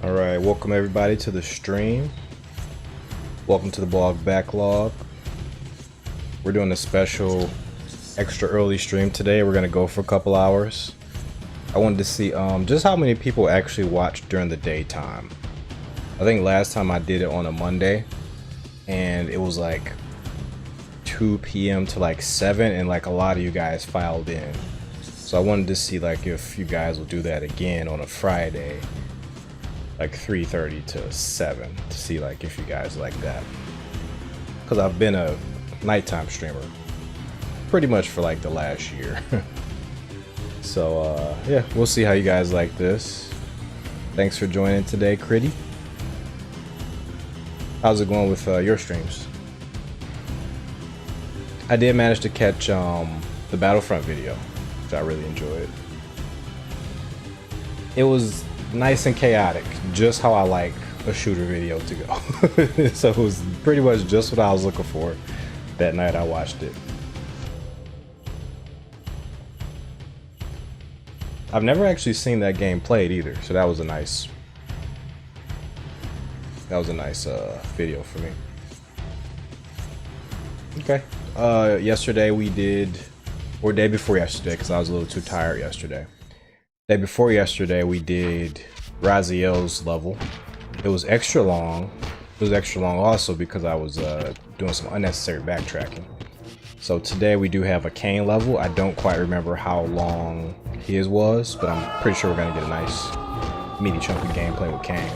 Alright, welcome everybody to the stream. Welcome to the blog backlog. We're doing a special extra early stream today. We're gonna go for a couple hours. I wanted to see just how many people actually watch during the daytime. I think last time I did it on a Monday and it was like 2 p.m. to like 7 and like a lot of you guys filed in. So I wanted to see like if you guys will do that again on a Friday, like 3:30 to 7, to see like if you guys like that, because I've been a nighttime streamer pretty much for like the last year. So yeah, we'll see how you guys like this. Thanks for joining today, Critty. How's it going with your streams? I did manage to catch the Battlefront video, which I really enjoyed. It was nice and chaotic, just how I like a shooter video to go. So it was pretty much just what I was looking for that night I watched it. I've never actually seen that game played either, so that was a nice video for me. Okay, yesterday we did, or day before yesterday, because I was a little too tired yesterday. Day before yesterday we did Raziel's level. It was extra long. It was extra long also because I was doing some unnecessary backtracking. So today we do have a Kain level. I don't quite remember how long his was, but I'm pretty sure we're gonna get a nice meaty chunky gameplay with Kain.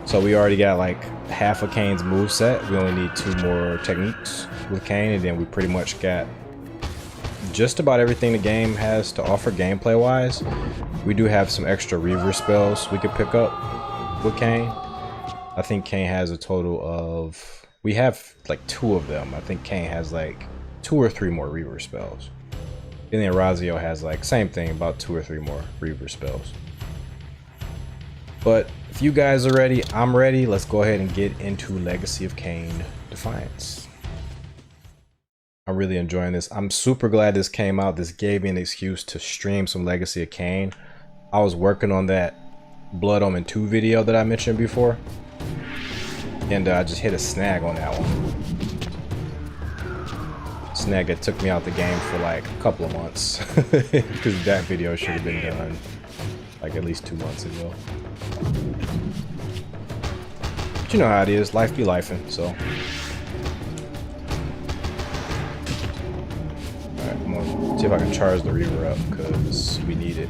So we already got like half of Kain's moveset. We only need 2 more techniques with Kain, and then we pretty much got just about everything the game has to offer gameplay wise. We do have some extra Reaver spells we could pick up with Kain. I think Kain has a total of, we have like 2 of them. I think Kain has like 2 or 3 more Reaver spells. And then Raziel has like same thing, about 2 or 3 more Reaver spells. But if you guys are ready, I'm ready. Let's go ahead and get into Legacy of Kain Defiance. I'm really enjoying this. I'm super glad this came out. This gave me an excuse to stream some Legacy of Kain. I was working on that Blood Omen 2 video that I mentioned before, and I just hit a snag on that one. Snag that took me out the game for like a couple of months, because that video should have been done like at least 2 months ago. But you know how it is, life be lifing, so. Alright, I'm gonna see if I can charge the Reaver up, because we need it.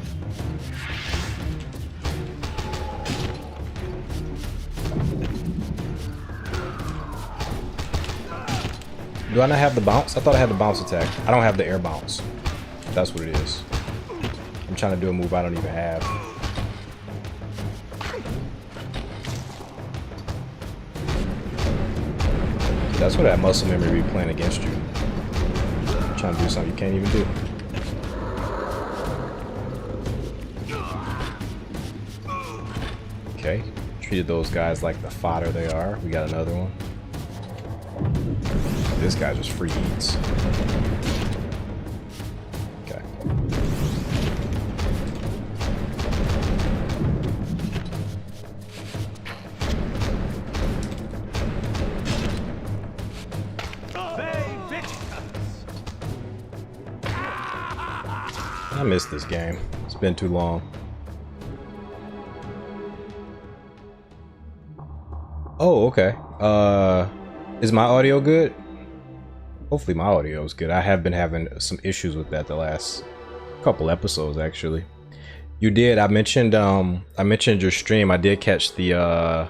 Do I not have the bounce? I thought I had the bounce attack. I don't have the air bounce. That's what it is. I'm trying to do a move I don't even have. That's what that muscle memory be playing against you. I'm trying to do something you can't even do. Okay, treated those guys like the fodder they are. We got another one. This guy just free eats. Okay. I missed this game. It's been too long. Oh, okay. Is my audio good? Hopefully my audio is good. I have been having some issues with that the last couple episodes actually. You did, I mentioned your stream. I did catch the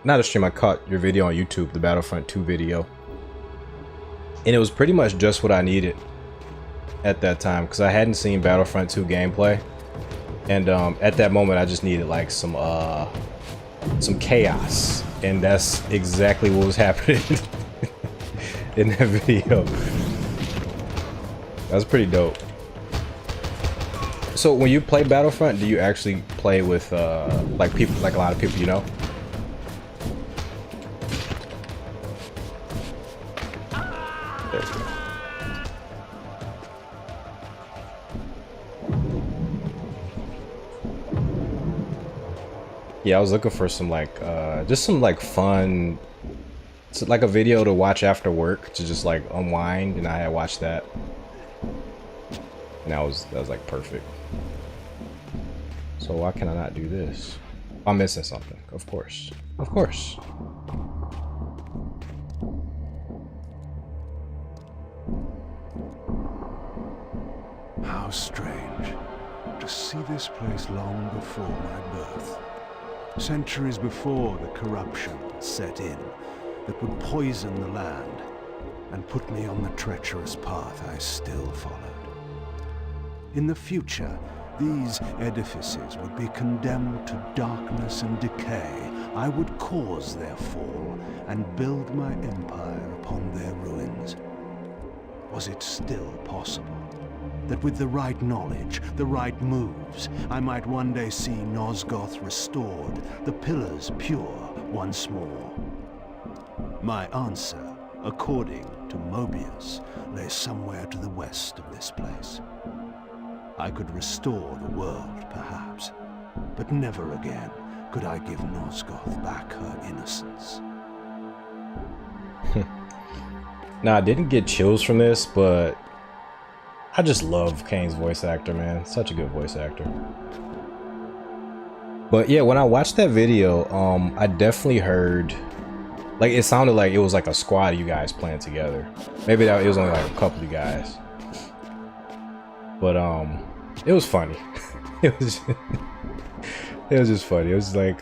not a stream, I caught your video on YouTube, the Battlefront 2 video. And it was pretty much just what I needed at that time, because I hadn't seen Battlefront 2 gameplay. And at that moment I just needed like some chaos. And that's exactly what was happening in that video. That's pretty dope. So when you play Battlefront, do you actually play with like people, like a lot of people you know? There we go. Yeah, I was looking for some like just some like fun, like a video to watch after work to just like unwind, and I had watched that, and that was like perfect. So why can I not do this? I'm missing something, of course, of course. How strange to see this place long before my birth. Centuries before the corruption set in that would poison the land and put me on the treacherous path I still followed. In the future, these edifices would be condemned to darkness and decay. I would cause their fall and build my empire upon their ruins. Was it still possible that with the right knowledge, the right moves, I might one day see Nosgoth restored, the pillars pure once more? My answer, according to Mobius, lay somewhere to the west of this place. I could restore the world, perhaps, but never again could I give Nosgoth back her innocence. Now, I didn't get chills from this, but I just love Kain's voice actor, man. Such a good voice actor. But yeah, when I watched that video, I definitely heard, like, it sounded like it was like a squad of you guys playing together. Maybe that it was only like a couple of you guys. But it was funny. it was just funny. It was like,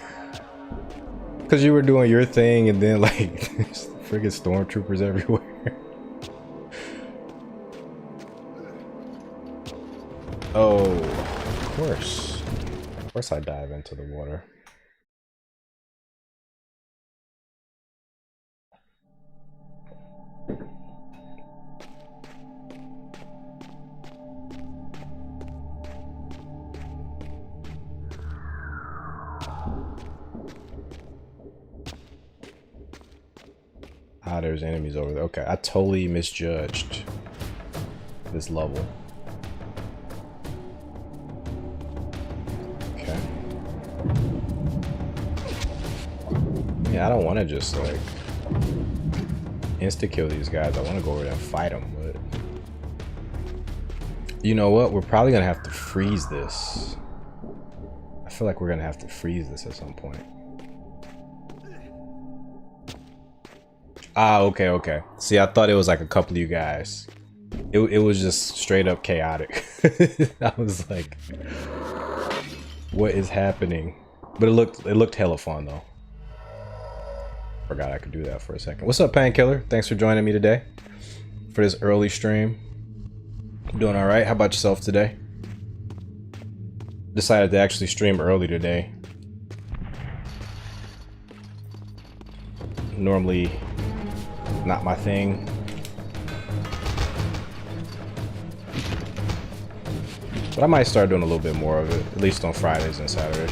because you were doing your thing and then like friggin' stormtroopers everywhere. Oh, of course. Of course I dive into the water. Ah, there's enemies over there. Okay, I totally misjudged this level. Okay. Yeah, I don't want to just like insta-kill these guys. I want to go over there and fight them, but you know what? We're probably gonna have to freeze this. I feel like we're gonna have to freeze this at some point. Ah, okay, okay. See, I thought it was like a couple of you guys. It was just straight up chaotic. I was like, what is happening? But it looked hella fun though. Forgot I could do that for a second. What's up, Painkiller? Thanks for joining me today for this early stream. Doing all right. How about yourself today? Decided to actually stream early today. Normally not my thing. But I might start doing a little bit more of it, at least on Fridays and Saturdays.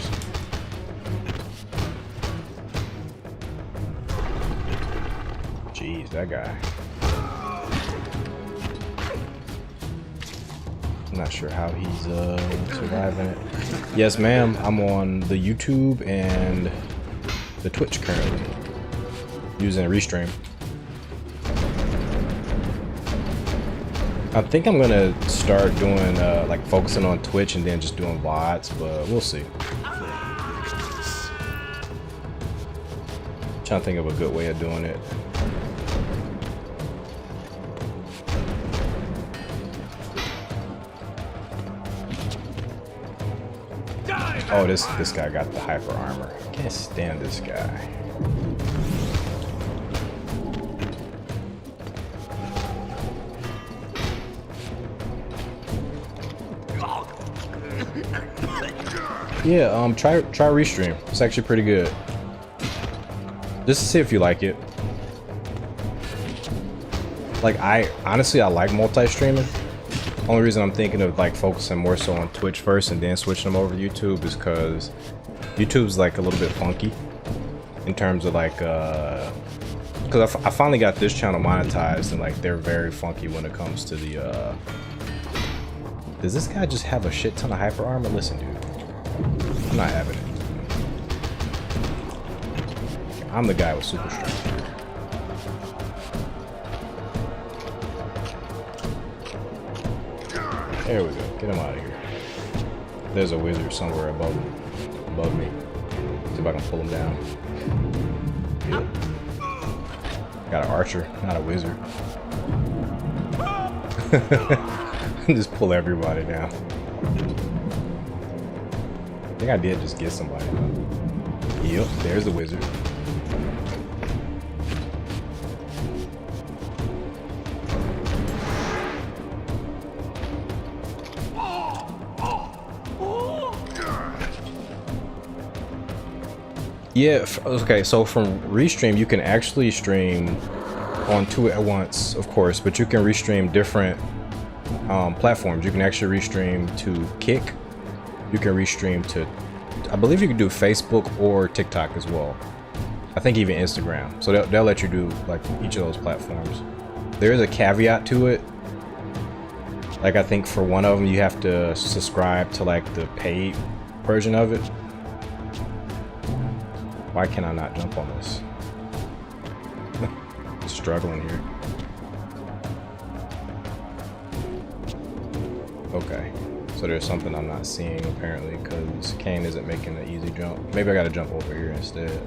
Jeez, that guy. I'm not sure how he's surviving it. Yes, ma'am. I'm on the YouTube and the Twitch currently, using Restream. I think I'm gonna start doing like focusing on Twitch and then just doing VODs, but we'll see. Trying to think of a good way of doing it. Oh, this guy got the hyper armor. I can't stand this guy. Yeah, try Restream. It's actually pretty good. Just to see if you like it. Like, I like multi-streaming. Only reason I'm thinking of like focusing more so on Twitch first and then switching them over to YouTube is because YouTube's like a little bit funky in terms of like because I finally got this channel monetized, and like they're very funky when it comes to the does this guy just have a shit ton of hyper armor? Listen, dude, I'm not having it. I'm the guy with super strength. There we go. Get him out of here. There's a wizard somewhere above me. See if I can pull him down. Yep. Got an archer, not a wizard. Just pull everybody down. I think I did just get somebody. Yep, there's the wizard. Yeah, okay, so from Restream, you can actually stream on two at once, of course, but you can restream different platforms. You can actually restream to Kick. You can restream to, I believe you can do Facebook or TikTok as well. I think even Instagram. So they'll let you do like each of those platforms. There is a caveat to it. Like I think for one of them, you have to subscribe to like the paid version of it. Why can I not jump on this? I'm struggling here. Okay, so there's something I'm not seeing apparently because Kain isn't making an easy jump. Maybe I gotta jump over here instead.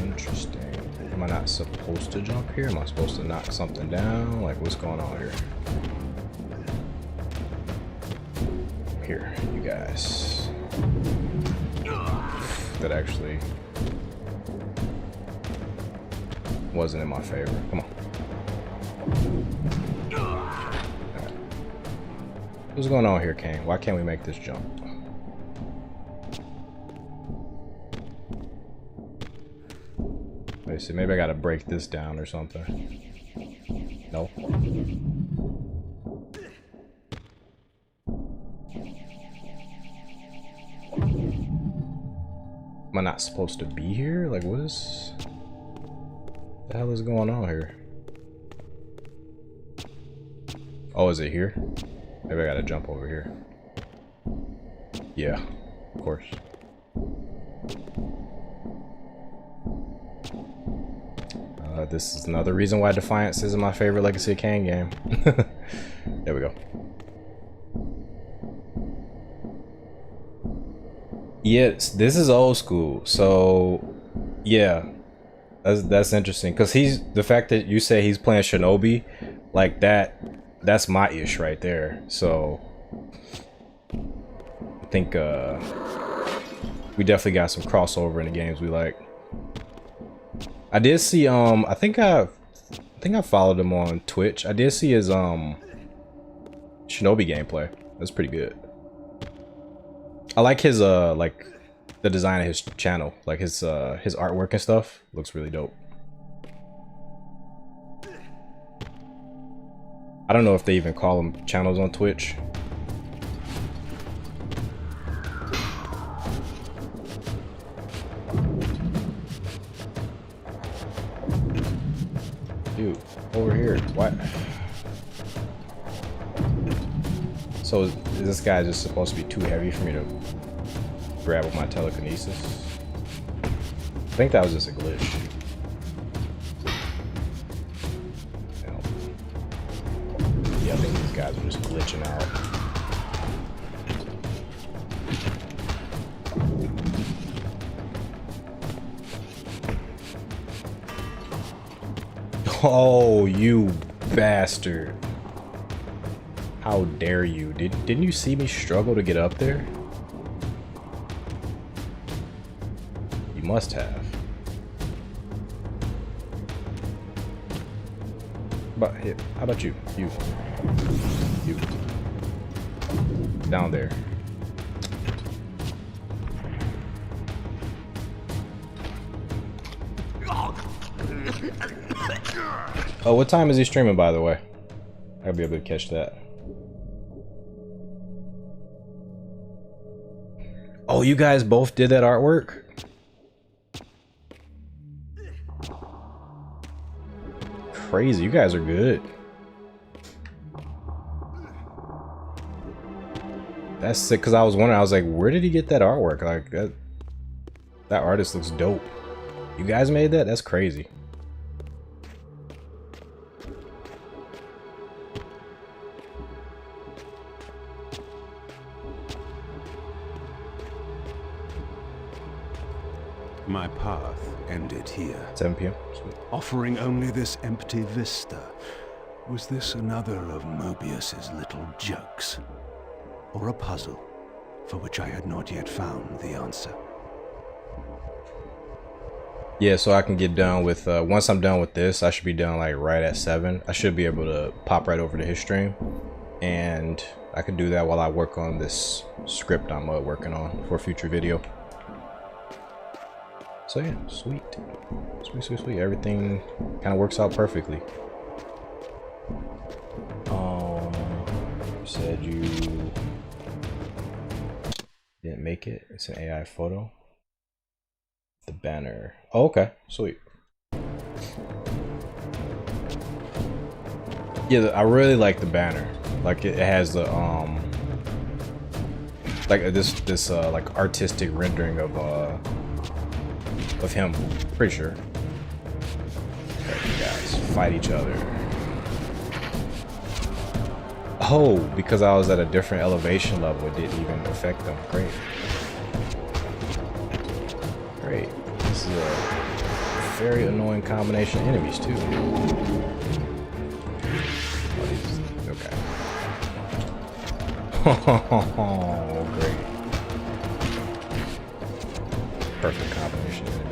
Interesting. Am I not supposed to jump here? Am I supposed to knock something down? Like what's going on here? Here, you guys. That actually wasn't in my favor. Come on. Right. What's going on here, Kain? Why can't we make this jump? Let me see. Maybe I gotta break this down or something. No. Am I not supposed to be here? Like, what the hell is going on here? Oh, is it here? Maybe I gotta jump over here. Yeah, of course. This is another reason why Defiance isn't my favorite Legacy of Kain game. There we go. Yes, this is old school. So, yeah, that's interesting because the fact that you say he's playing Shinobi, like that's my ish right there. So, I think we definitely got some crossover in the games we like. I did see I think I followed him on Twitch. I did see his Shinobi gameplay. That's pretty good. I like his like the design of his channel, like his artwork and stuff looks really dope. I don't know if they even call them channels on Twitch. Dude, over here. What? So is this guy just supposed to be too heavy for me to grab with my telekinesis? I think that was just a glitch. Yeah, I think these guys are just glitching out. Oh, you bastard. How dare you? Didn't you see me struggle to get up there? You must have. But how about you? You. Down there. Oh, what time is he streaming, by the way? I'll be able to catch that. Oh, you guys both did that artwork? Crazy, you guys are good. That's sick, because I was wondering, I was like, where did he get that artwork? Like, that artist looks dope. You guys made that? That's crazy. My path ended here. 7 p.m. Sweet. Offering only this empty vista. Was this another of Mobius's little jokes? Or a puzzle for which I had not yet found the answer? Yeah, so I can get done with, once I'm done with this, I should be done like right at 7. I should be able to pop right over to his stream. And I can do that while I work on this script I'm working on for a future video. So yeah, sweet. Sweet, sweet, sweet. Everything kind of works out perfectly. You said you didn't make it. It's an AI photo. The banner. Oh, okay, sweet. Yeah, I really like the banner. Like it has the like this like artistic rendering of him. Pretty sure. Okay, you guys fight each other. Oh, because I was at a different elevation level, it didn't even affect them. Great. Great. This is a very annoying combination of enemies too. Okay. Oh, great. Perfect combination of enemies.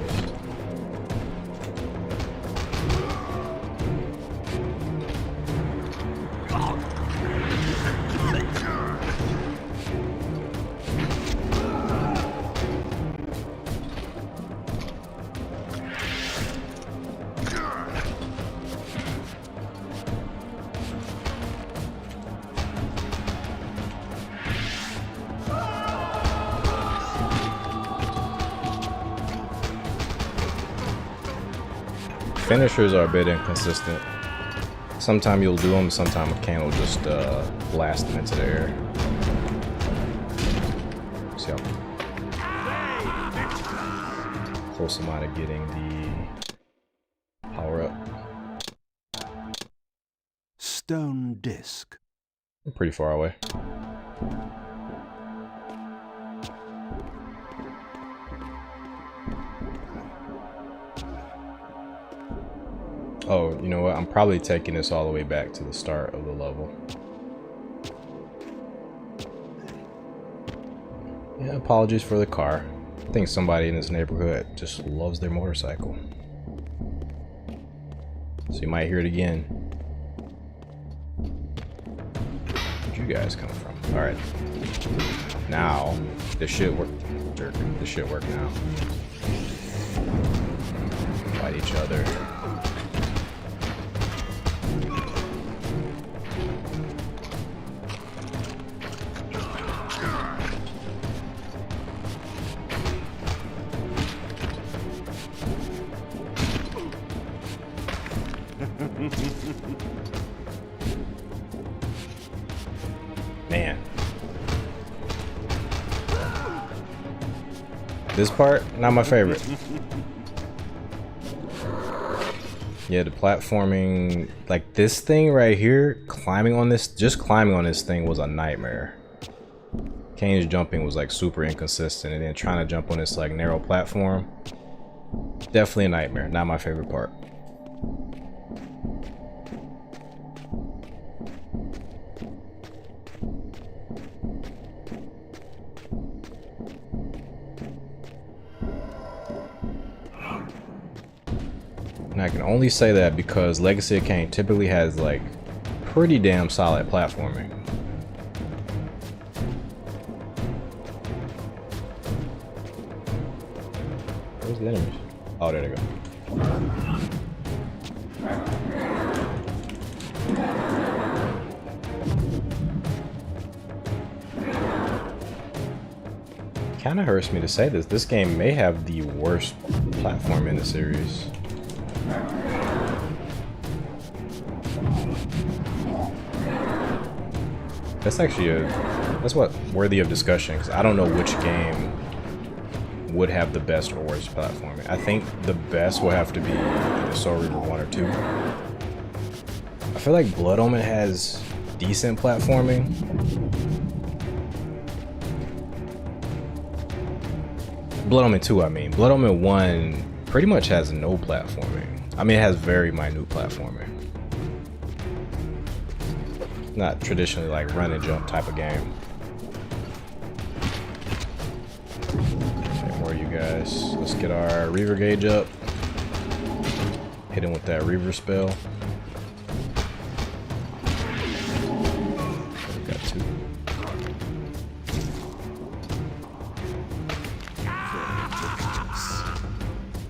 Finishers are a bit inconsistent. Sometimes you'll do them, sometimes Kain will just blast them into the air. See how close am I to getting the power up? Stone disc. I'm pretty far away. Oh, you know what? I'm probably taking this all the way back to the start of the level. Yeah, apologies for the car. I think somebody in this neighborhood just loves their motorcycle. So you might hear it again. Where'd you guys come from? Alright. Now, this should work. This should work now. Fight each other. Man. This part, not my favorite. Yeah, the platforming, like this thing right here, climbing on this, just climbing on this thing was a nightmare. Kain's jumping was like super inconsistent, and then trying to jump on this like narrow platform, definitely a nightmare. Not my favorite part. And I can only say that because Legacy of Kain typically has like pretty damn solid platforming. Where's the enemies? Oh, there they go. Kinda hurts me to say this. This game may have the worst platform in the series. That's actually a That's what worthy of discussion, because I don't know which game would have the best or worst platforming. I think the best will have to be either Soul Reaver 1 or 2. I feel like Blood Omen has decent platforming. Blood Omen 2, I mean. Blood Omen 1 pretty much has no platforming. I mean, it has very minute platforming. Not traditionally like run and jump type of game. Okay, more of you guys. Let's get our Reaver gauge up. Hit him with that Reaver spell. We got 2.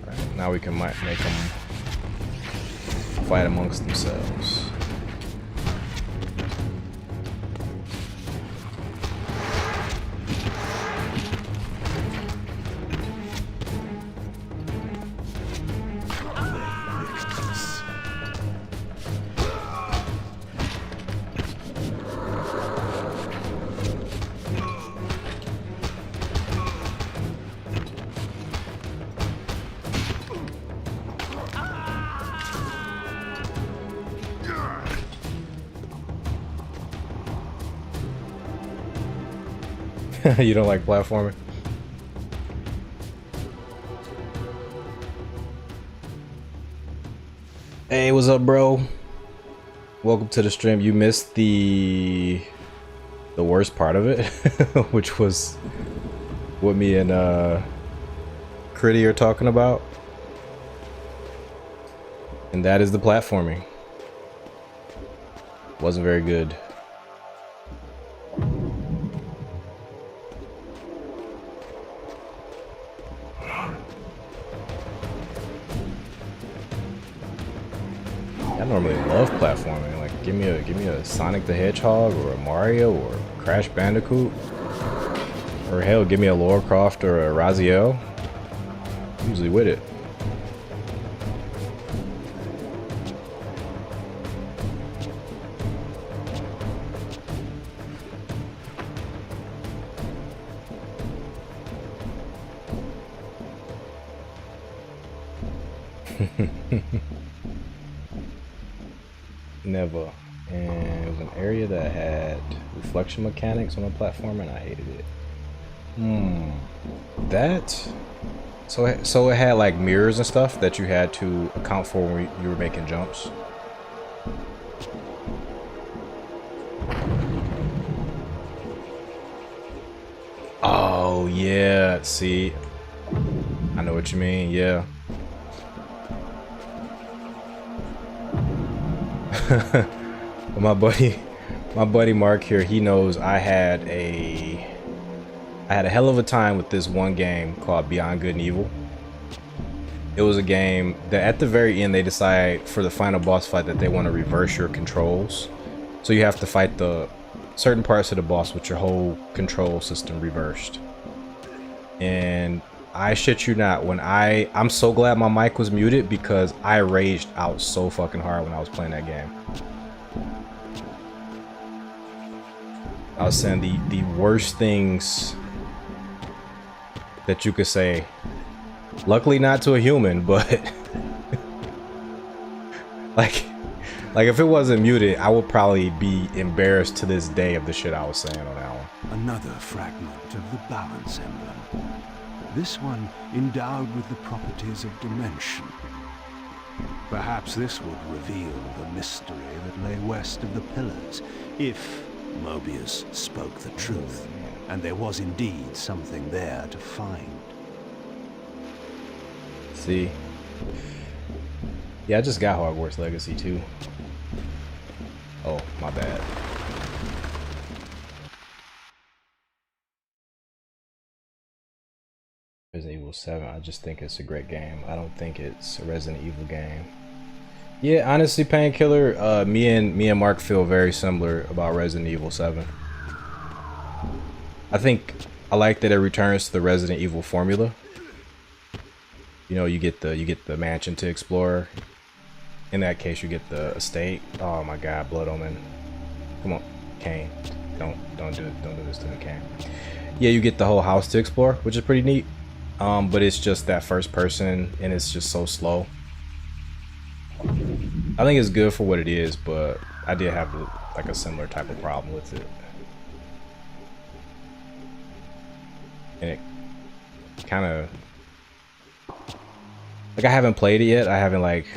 Alright, now we can make them fight amongst themselves. You don't like platforming? Hey, what's up, bro? Welcome to the stream. You missed the worst part of it, which was what me and Critty are talking about. And that is the platforming. Wasn't very good. I normally love platforming. Like, give me a Sonic the Hedgehog or a Mario or a Crash Bandicoot, or hell, give me a Lara Croft or a Raziel. I'm usually with it. Never. And it was an area that had reflection mechanics on the platform, and I hated it. That. So it had like mirrors and stuff that you had to account for when you were making jumps. Oh yeah. See, I know what you mean. Yeah. my buddy Mark here, he knows I had a hell of a time with this one game called Beyond Good and Evil. It was a game that at the very end they decide for the final boss fight that they want to reverse your controls. So you have to fight the certain parts of the boss with your whole control system reversed. And I shit you not, when I'm so glad my mic was muted because I raged out so fucking hard when I was playing that game. I was saying the worst things that you could say. Luckily not to a human, but like if it wasn't muted, I would probably be embarrassed to this day of the shit I was saying on that one. Another fragment of the balance emblem. This one endowed with the properties of dimension. Perhaps this would reveal the mystery that lay west of the pillars, if Mobius spoke the truth, and there was indeed something there to find. See? Yeah, I just got Hogwarts Legacy too. Oh, my bad. Resident Evil 7, I just think it's a great game. I don't think it's a Resident Evil game. Yeah, honestly, Painkiller, me and Mark feel very similar about Resident Evil 7. I think I like that it returns to the Resident Evil formula. You know, you get the mansion to explore. In that case, you get the estate. Oh my god, Blood Omen. Come on, Kain. Don't do it. Don't do this to me, Kain. Yeah, you get the whole house to explore, which is pretty neat. But it's just that first person, and it's just so slow. I think it's good for what it is, but I did have like a similar type of problem with it. And it kind of, like, I haven't played it yet. I haven't, like,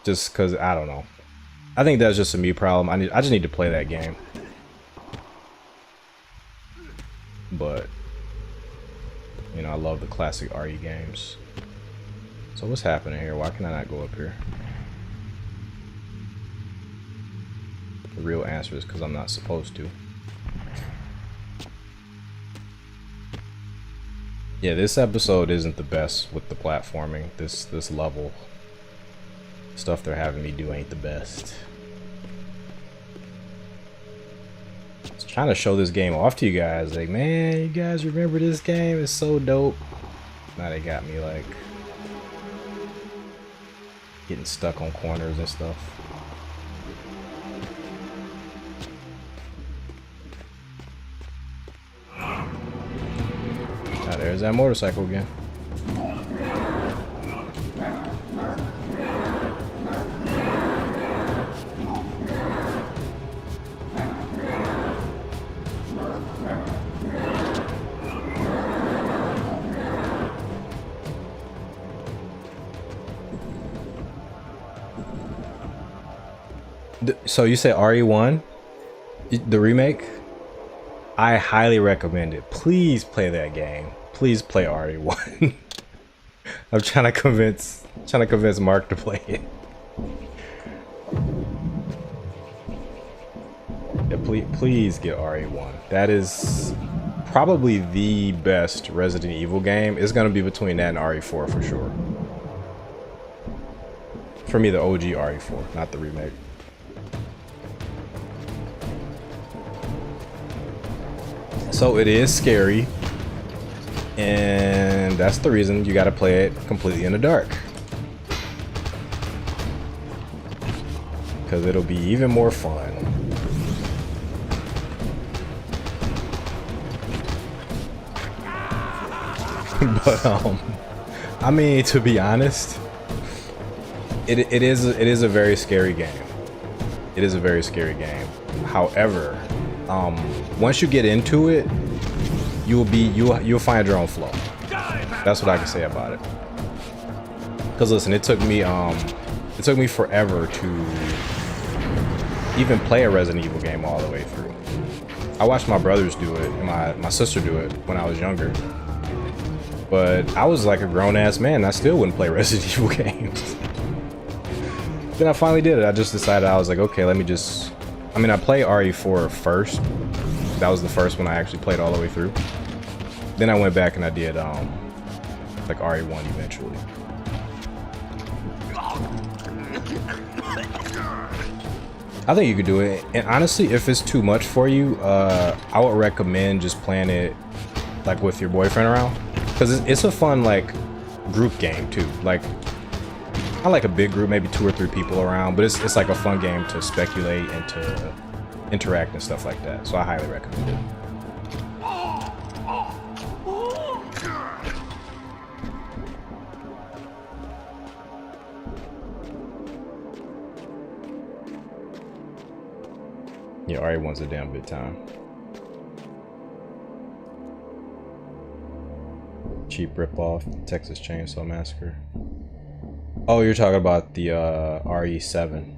just because I don't know. I think that's just a me problem. I just need to play that game. But you know, I love the classic RE games. So what's happening here? Why can I not go up here? The real answer is because I'm not supposed to. Yeah, this episode isn't the best with the platforming. This level stuff they're having me do ain't the best. I was trying to show this game off to you guys. Like, man, you guys remember this game? It's so dope. Now they got me like getting stuck on corners and stuff. Ah, there's that motorcycle again. So you say RE1, the remake? I highly recommend it. Please play that game. Please play RE1. I'm trying to convince Mark to play it. Yeah, please get RE1. That is probably the best Resident Evil game. It's gonna be between that and RE4 for sure. For me, the OG RE4, not the remake. So it is scary, and that's the reason you gotta play it completely in the dark, because it'll be even more fun. But I mean, to be honest, it is a very scary game. It is a very scary game. However, once you get into it, you'll find your own flow. That's what I can say about it. Because listen, it took me forever to even play a Resident Evil game all the way through. I watched my brothers do it and my sister do it when I was younger. But I was like a grown-ass man. I still wouldn't play Resident Evil games. Then I finally did it. I just decided, I was like, okay, let me just... I mean, I played RE4 first. That was the first one I actually played all the way through. Then I went back and I did like RE1 eventually. I think you could do it. And honestly, if it's too much for you, I would recommend just playing it like with your boyfriend around. Because it's a fun like group game too. Like, I like a big group, maybe 2 or 3 people around, but it's like a fun game to speculate and to interact and stuff like that. So I highly recommend it. Yeah, RE1's a damn good time. Cheap ripoff, Texas Chainsaw Massacre. Oh, you're talking about the RE7.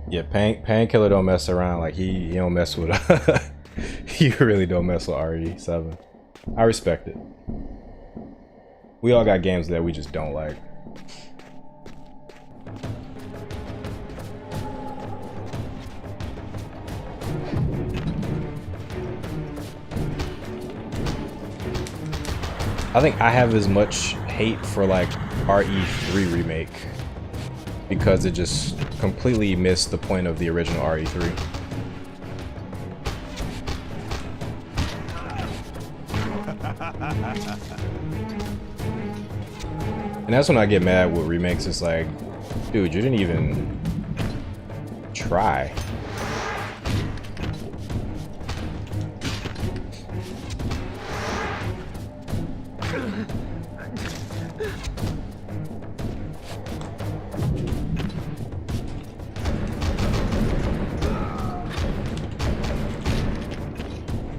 Yeah, Painkiller don't mess around. Like he don't mess with he really don't mess with RE7. I respect it. We all got games that we just don't like. I think I have as much hate for like RE3 remake because it just completely missed the point of the original RE3. And And that's when I get mad with remakes. It's like, dude, you didn't even try.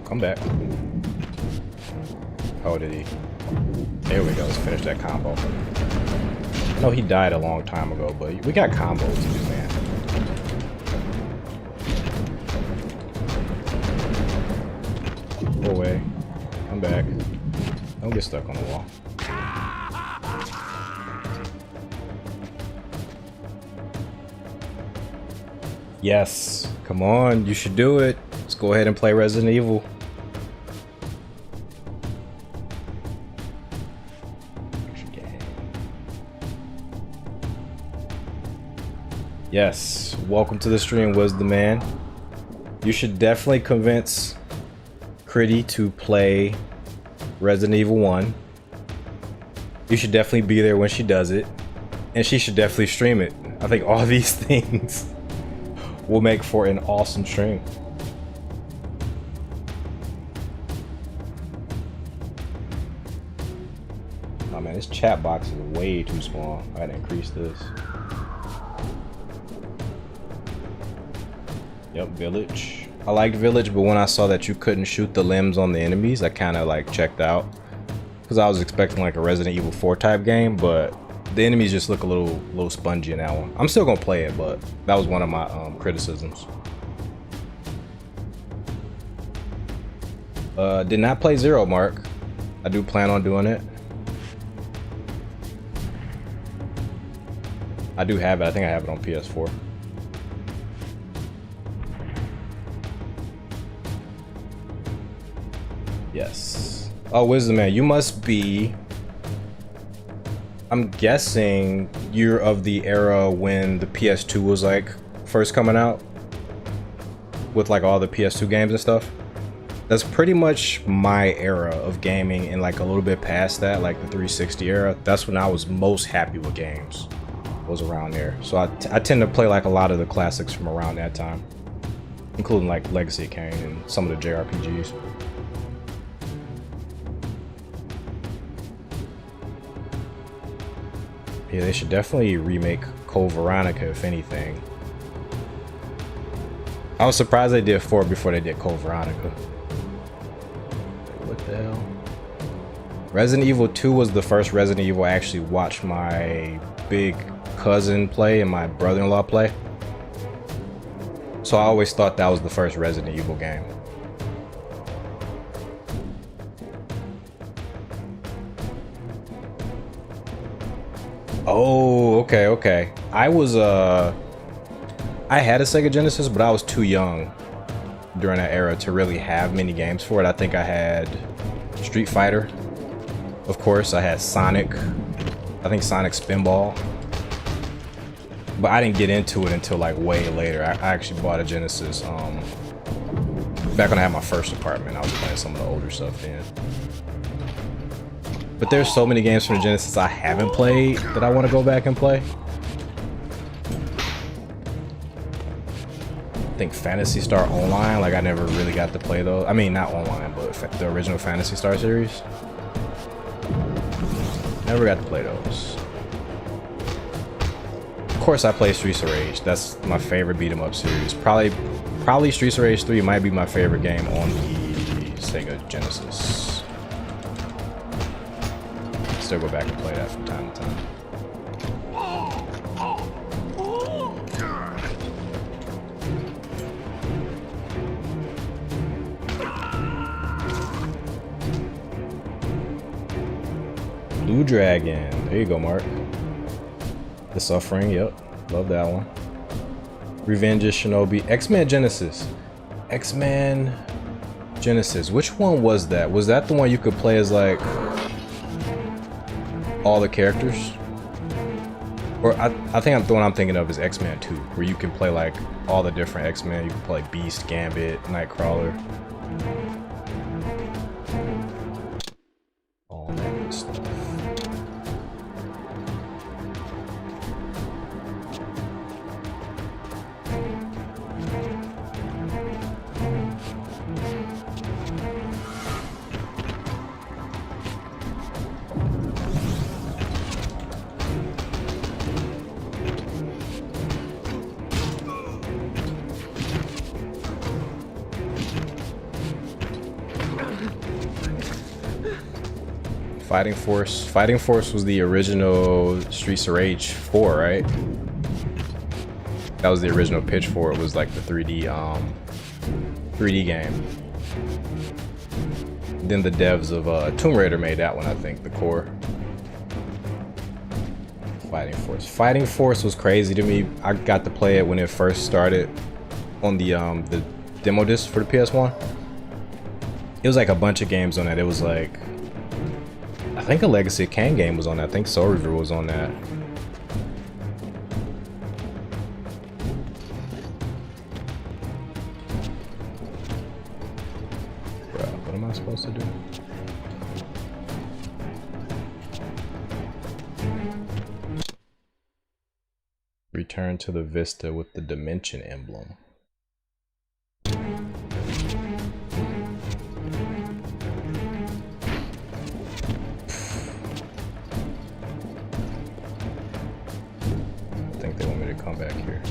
Come back. Oh, did he? There we go. Let's finish that combo. I know he died a long time ago, but we got combos to do, man. Go away. Come back. Don't get stuck on the wall. Yes. Come on. You should do it. Let's go ahead and play Resident Evil. Yes, welcome to the stream, was the man. You should definitely convince Critty to play Resident Evil 1. You should definitely be there when she does it. And she should definitely stream it. I think all these things will make for an awesome stream. Oh man, this chat box is way too small. I gotta increase this. Yep, Village. I liked Village, but when I saw that you couldn't shoot the limbs on the enemies, I kind of like checked out. Because I was expecting like a Resident Evil 4 type game, but the enemies just look a little spongy in that one. I'm still gonna play it, but that was one of my criticisms. Did not play Zero, Mark. I do plan on doing it. I do have it. I think I have it on PS4. Yes. Oh, Wisdom Man, you must be... I'm guessing you're of the era when the PS2 was like first coming out with like all the PS2 games and stuff. That's pretty much my era of gaming, and like a little bit past that, like the 360 era. That's when I was most happy with games. Was around there. So I tend to play like a lot of the classics from around that time, including like Legacy of Kain and some of the JRPGs. Yeah, they should definitely remake Code Veronica, if anything. I was surprised they did 4 before they did Code Veronica. What the hell? Resident Evil 2 was the first Resident Evil I actually watched my big cousin play and my brother-in-law play. So I always thought that was the first Resident Evil game. Oh, okay. I had a Sega Genesis, but I was too young during that era to really have many games for it. I think I had Street Fighter, of course. I had Sonic. I think Sonic Spinball. But I didn't get into it until like way later. I actually bought a Genesis back when I had my first apartment. I was playing some of the older stuff then. But there's so many games from the Genesis I haven't played that I want to go back and play. I think Phantasy Star Online, like I never really got to play those. I mean, not online, but the original Phantasy Star series. Never got to play those. Of course I play Streets of Rage. That's my favorite beat 'em up series. Probably Streets of Rage 3 might be my favorite game on the Sega Genesis. Still go back and play that from time to time. Blue Dragon. There you go, Mark. The Suffering, yep. Love that one. Revenge of Shinobi. X-Men Genesis. X-Men Genesis. Which one was that? Was that the one you could play as like all the characters? Or I think the one I'm thinking of is X-Men 2, where you can play like all the different X-Men. You can play Beast, Gambit, Nightcrawler. All that good stuff. Fighting Force. Fighting Force was the original Streets of Rage 4, right? That was the original pitch for it. Was like the 3D game. Then the devs of Tomb Raider made that one, I think, the core. Fighting Force. Fighting Force was crazy to me. I got to play it when it first started on the demo disc for the PS1. It was like a bunch of games on that. It was like, I think a Legacy of Kain game was on that. I think Soul Reaver was on that. Bro, what am I supposed to do? Return to the Vista with the Dimension emblem. I think they want me to come back here.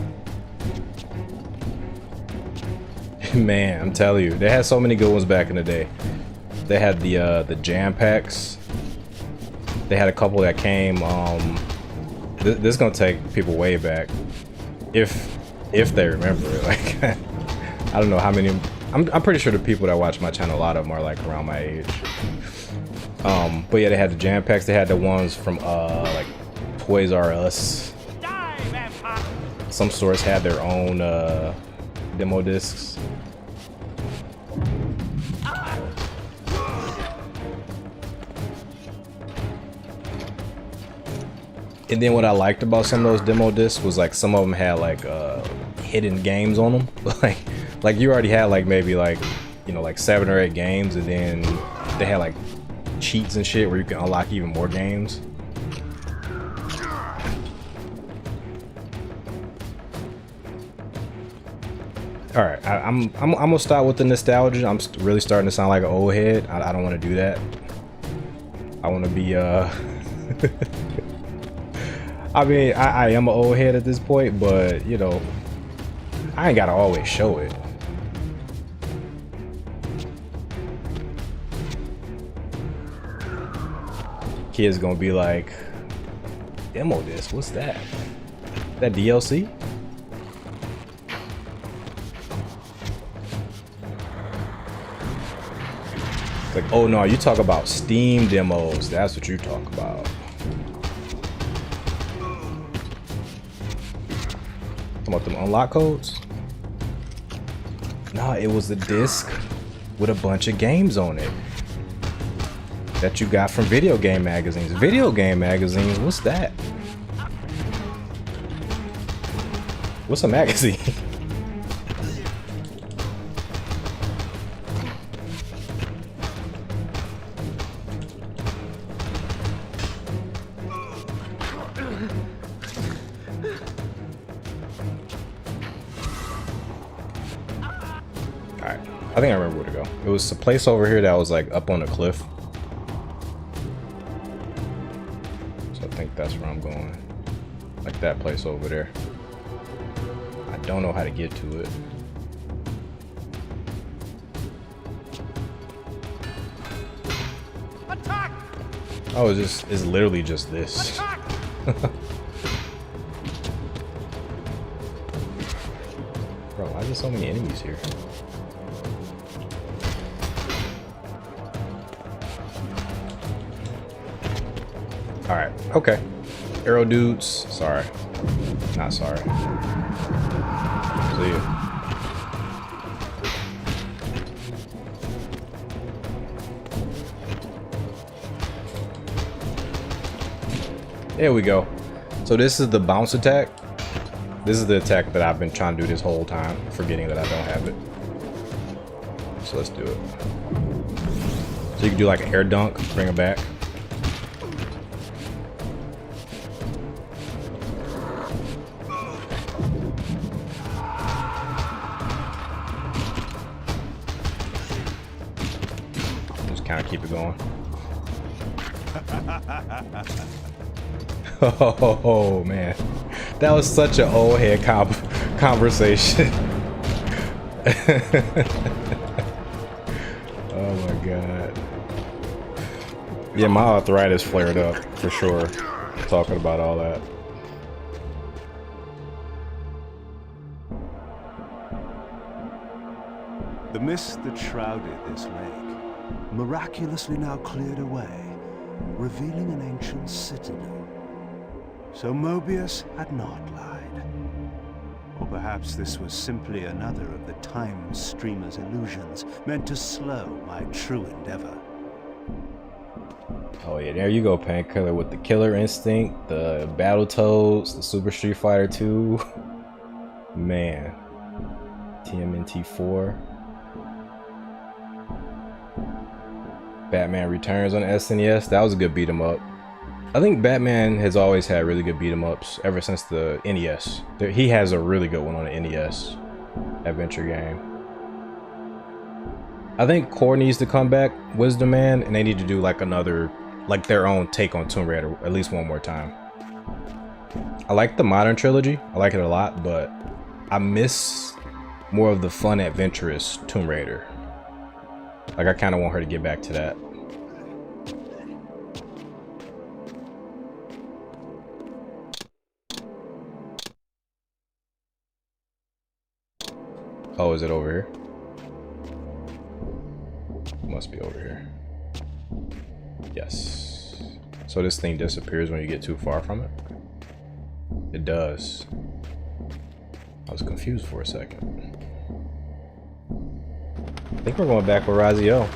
Man, I'm telling you, they had so many good ones back in the day. They had the jam packs. They had a couple that came. This is gonna take people way back, if they remember it. Like, I don't know how many. I'm pretty sure the people that watch my channel, a lot of them are like around my age. But yeah, they had the jam packs. They had the ones from like Toys R Us. Some stores had their own demo discs. And then what I liked about some of those demo discs was like some of them had like hidden games on them. like you already had like maybe like, you know, like 7 or 8 games, and then they had like cheats and shit where you can unlock even more games. All right, I'm gonna start with the nostalgia. I'm really starting to sound like an old head. I don't want to do that. I want to be I mean, I am an old head at this point, but you know, I ain't gotta always show it. Kids gonna be like, demo disc, what's that? That DLC? Like, oh no, you talk about Steam demos. That's what you talk about. Talking about them unlock codes? No, it was a disc with a bunch of games on it that you got from video game magazines. Video game magazines? What's that? What's a magazine? I think I remember where to go. It was a place over here that was like up on a cliff. So I think that's where I'm going. Like that place over there. I don't know how to get to it. Attack! Oh, it's literally just this. Bro, why is there so many enemies here? Alright, okay. Arrow dudes, sorry. Not sorry. See ya. There we go. So this is the bounce attack. This is the attack that I've been trying to do this whole time, forgetting that I don't have it. So let's do it. So you can do like an air dunk, bring it back. Keep it going. Oh man, that was such an old head conversation. Oh my god. Yeah, my arthritis flared up for sure. Talking about all that. The mist that shrouded this lake, miraculously now cleared away, revealing an ancient citadel. So Mobius had not lied. Or perhaps this was simply another of the time streamer's illusions, meant to slow my true endeavor. Oh yeah, there you go, Painkiller, with the Killer Instinct, the Battletoads, the Super Street Fighter 2. Man. TMNT 4. Batman Returns on SNES. That was a good beat 'em up. I think Batman has always had really good beat 'em ups ever since the NES. He has a really good one on the NES adventure game. I think Core needs to come back, Wisdom Man, and they need to do like another, like their own take on Tomb Raider at least one more time. I like the modern trilogy. I like it a lot, but I miss more of the fun, adventurous Tomb Raider. Like, I kind of want her to get back to that. Oh, is it over here? Must be over here. Yes. So this thing disappears when you get too far from it? It does. I was confused for a second. I think we're going back with Raziel.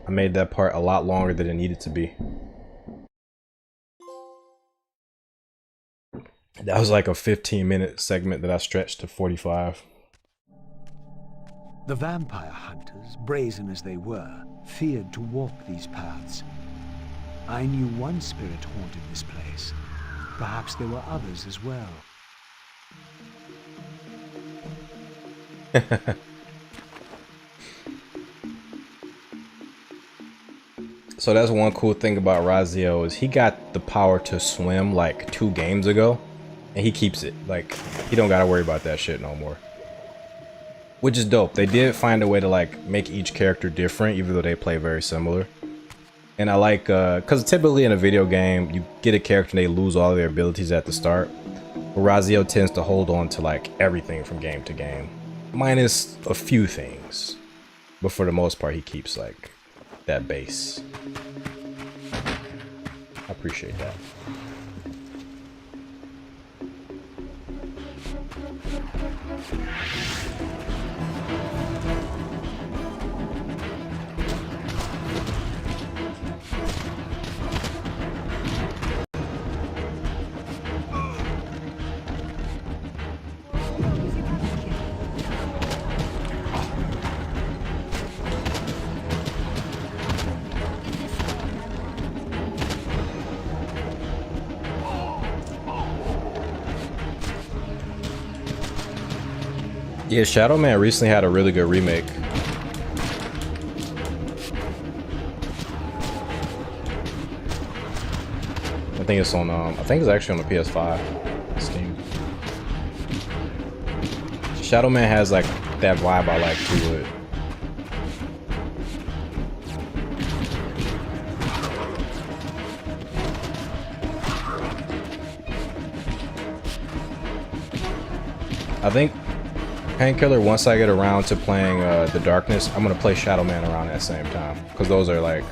I made that part a lot longer than it needed to be. That was like a 15-minute segment that I stretched to 45. The vampire hunters, brazen as they were, feared to walk these paths. I knew one spirit haunted this place. Perhaps there were others as well. So that's one cool thing about Raziel is he got the power to swim like 2 games ago, and he keeps it. Like, he don't gotta worry about that shit no more. Which is dope. They did find a way to like make each character different, even though they play very similar. And I like, cause typically in a video game, you get a character and they lose all their abilities at the start. But Raziel tends to hold on to like everything from game to game, minus a few things. But for the most part, he keeps like that base. I appreciate that. Yeah, Shadow Man recently had a really good remake. I think it's on, I think it's actually on the PS5, Steam. Shadow Man has like that vibe I like to it. I think Painkiller, once I get around to playing The Darkness, I'm gonna play Shadow Man around that same time, because those are like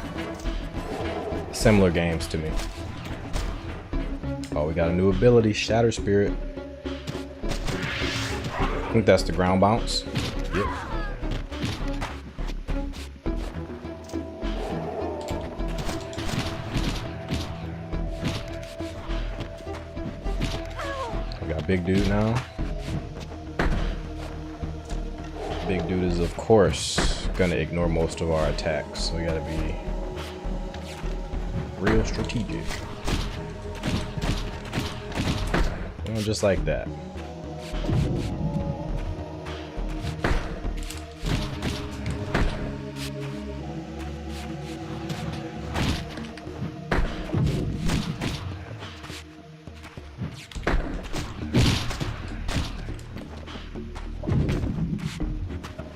similar games to me. Oh, we got a new ability, Shatter Spirit. I think that's the ground bounce. Yep. We got big dude now. Big dude is, of course, gonna ignore most of our attacks, so we gotta be real strategic. You know, just like that.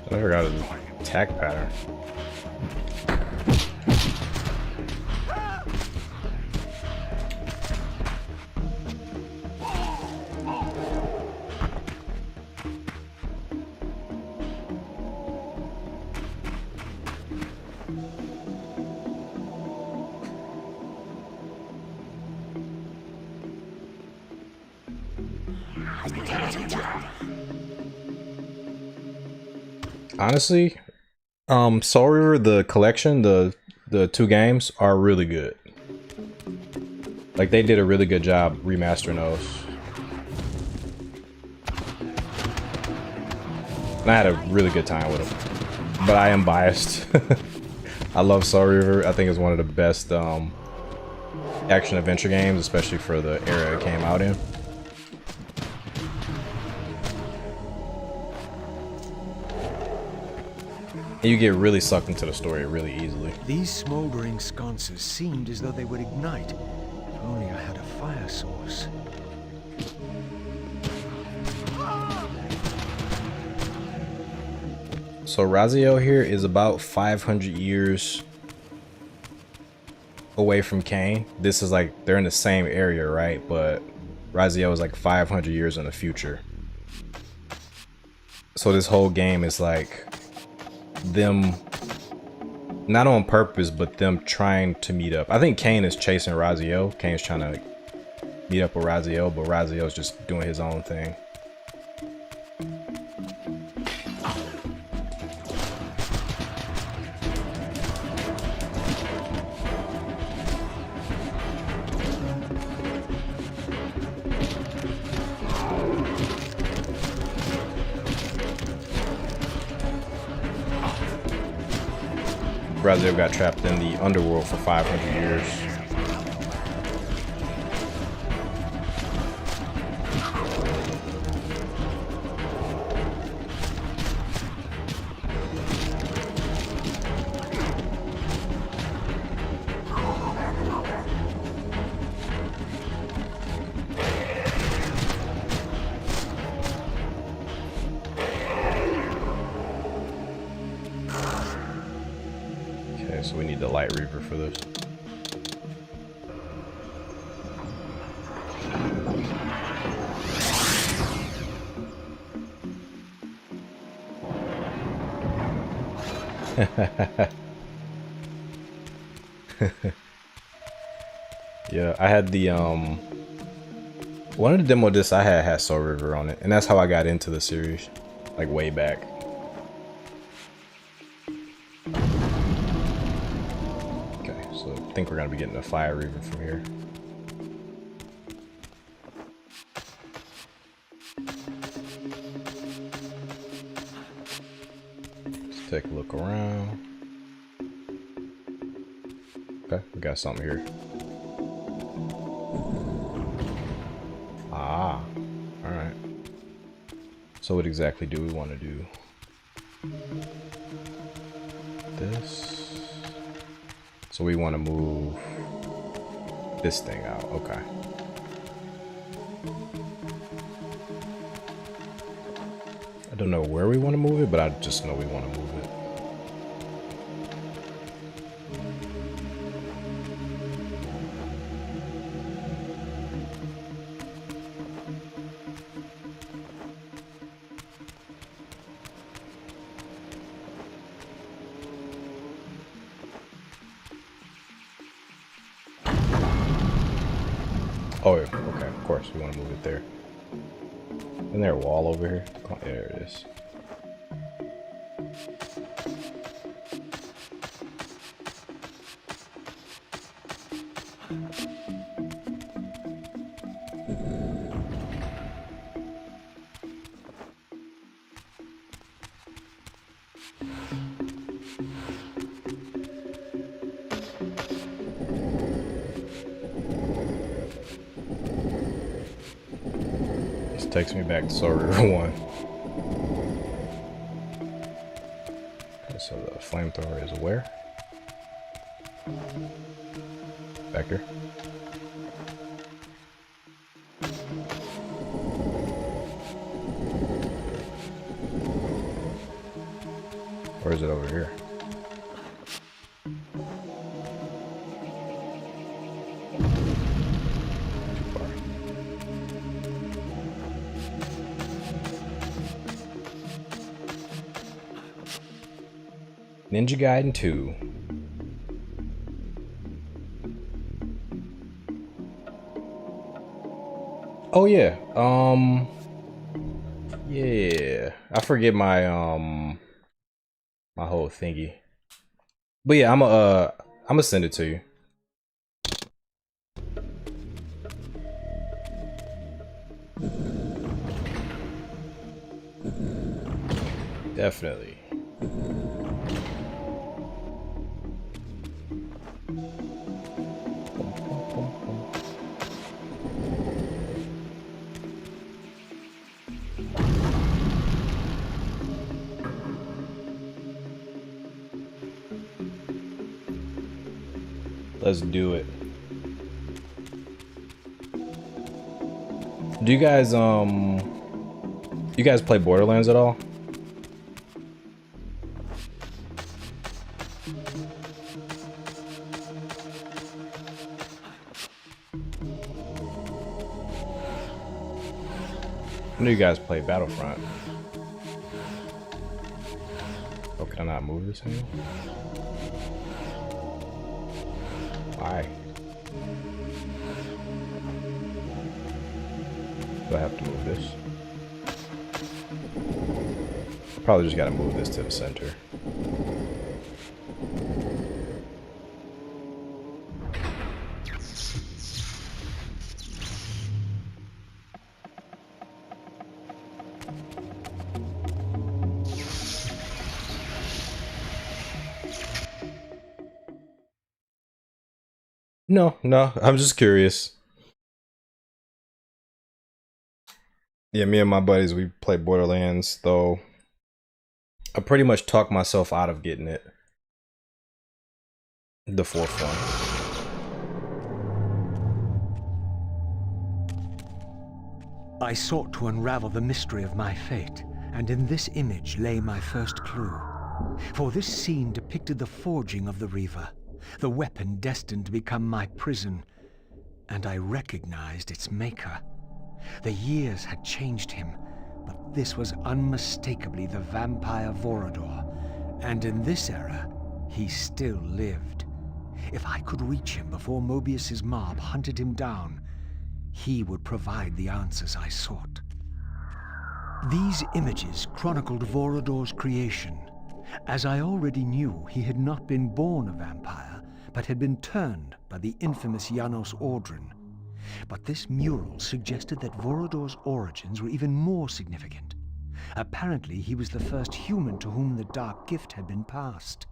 I forgot his attack pattern. Honestly, Soul Reaver, the collection, the 2 games are really good. Like, they did a really good job remastering those. And I had a really good time with them. But I am biased. I love Soul Reaver. I think it's one of the best action adventure games, especially for the era it came out in. And you get really sucked into the story really easily. These smoldering sconces seemed as though they would ignite. If only I had a fire source. So Raziel here is about 500 years away from Kain. This is like, they're in the same area, right? But Raziel is like 500 years in the future. So this whole game is like them, not on purpose, but them trying to meet up. I think Kain is chasing Raziel. Kain's trying to meet up with Raziel, but Raziel's just doing his own thing. Raziel got trapped in the underworld for 500 years. So we need the light Reaver for this. Yeah, I had the one of the demo discs I had Soul Reaver on it, and that's how I got into the series, like way back. I think we're gonna be getting a fire Reaver from here. Let's take a look around. Okay, we got something here. Ah, all right. So what exactly do we want to do? This. So we want to move this thing out. Okay. I don't know where we want to move it, but I just know we want to move it. Oh, okay, of course, we want to move it there. Isn't there a wall over here? Oh, there it is. Takes me back to Soul Reaver 1. Okay, so the flamethrower is where? Back here. Or is it over here? Ninja Gaiden 2. Oh yeah, Yeah, I forget my my whole thingy. But yeah, I'm gonna send it to you. Definitely. Let's do it. Do you guys play Borderlands at all? I know you guys play Battlefront. Oh, can I not move this anymore? Why? Do I have to move this? Probably just gotta move this to the center. No, I'm just curious. Yeah, me and my buddies, we play Borderlands, though I pretty much talked myself out of getting it. The fourth one. I sought to unravel the mystery of my fate, and in this image lay my first clue. For this scene depicted the forging of the Reaver, the weapon destined to become my prison, and I recognized its maker. The years had changed him, but this was unmistakably the vampire Vorador, and in this era, he still lived. If I could reach him before Mobius's mob hunted him down, he would provide the answers I sought. These images chronicled Vorador's creation. As I already knew, he had not been born a vampire, but had been turned by the infamous Janos Audron. But this mural suggested that Vorador's origins were even more significant. Apparently, he was the first human to whom the dark gift had been passed.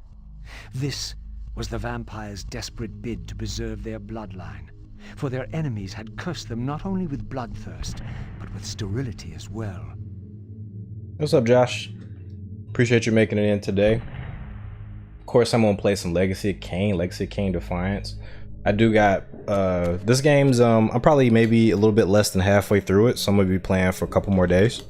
This was the vampires' desperate bid to preserve their bloodline, for their enemies had cursed them not only with bloodthirst, but with sterility as well. What's up, Josh? Appreciate you making it in today. Of course, I'm gonna play some Legacy of Kain Defiance. I do got this game's I'm probably maybe a little bit less than halfway through it, so I'm gonna be playing for a couple more days.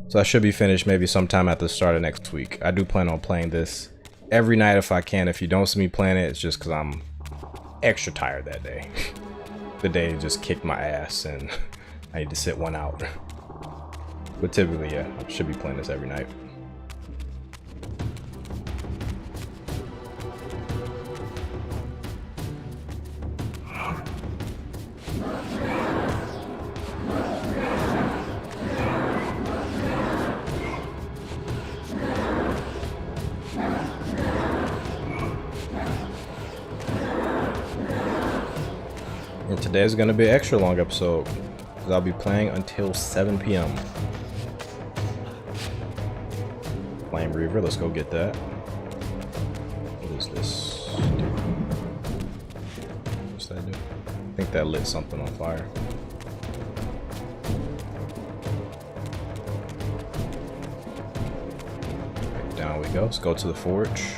So I should be finished maybe sometime at the start of next week. I do plan on playing this every night if I can. If you don't see me playing it, it's just because I'm extra tired that day. The day just kicked my ass and I need to sit one out. But typically, yeah, I should be playing this every night. And today's gonna be an extra long episode because I'll be playing until 7 p.m. Playing Reaver, let's go get that. What is this? What's that do? I think that lit something on fire. Right, down we go. Let's go to the forge.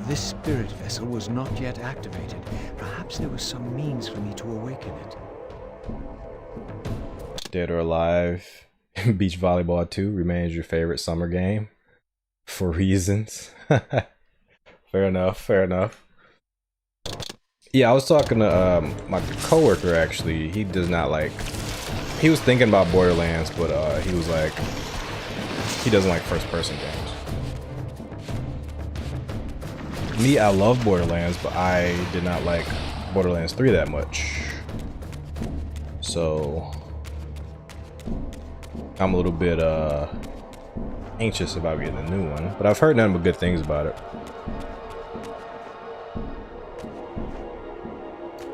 This spirit vessel was not yet activated. Perhaps there was some means for me to awaken it. Dead or Alive Beach Volleyball 2 remains your favorite summer game for reasons. Fair enough. Yeah, I was talking to my coworker actually. He does not like. He was thinking about Borderlands, but he was like, he doesn't like first-person games. Me, I love Borderlands, but I did not like Borderlands 3 that much. So I'm a little bit anxious about getting a new one, but I've heard nothing but good things about it.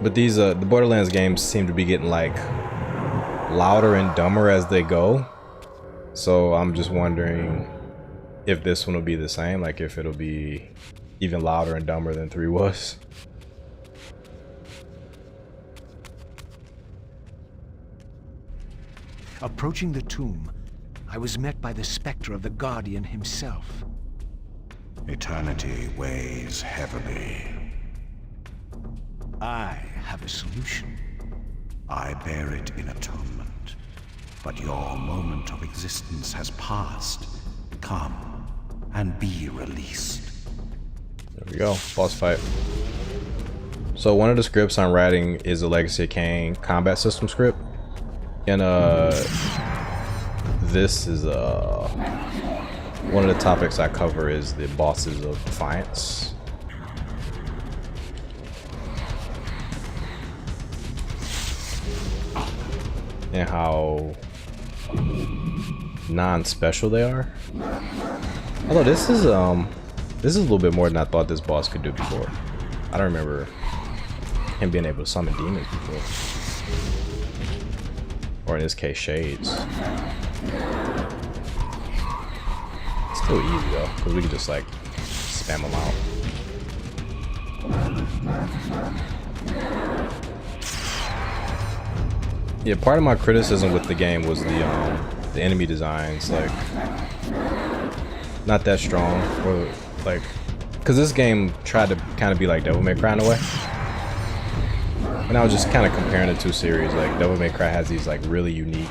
But these the Borderlands games seem to be getting like louder and dumber as they go. So I'm just wondering if this one will be the same, like if it'll be even louder and dumber than 3 was. Approaching the tomb, I was met by the specter of the Guardian himself. Eternity weighs heavily. I have a solution. I bear it in atonement. But your moment of existence has passed. Come and be released. There we go, boss fight. So one of the scripts I'm writing is a Legacy of Kain combat system script. And this is one of the topics I cover is the bosses of Defiance. And how non-special they are. Although this is a little bit more than I thought this boss could do before. I don't remember him being able to summon demons before. Or in this case, shades. It's still easy though, because we can just like spam them out. Yeah, part of my criticism with the game was the enemy designs, like not that strong, or like, because this game tried to kind of be like Devil May Cry in a way. And I was just kind of comparing the two series. Like Devil May Cry has these like really unique,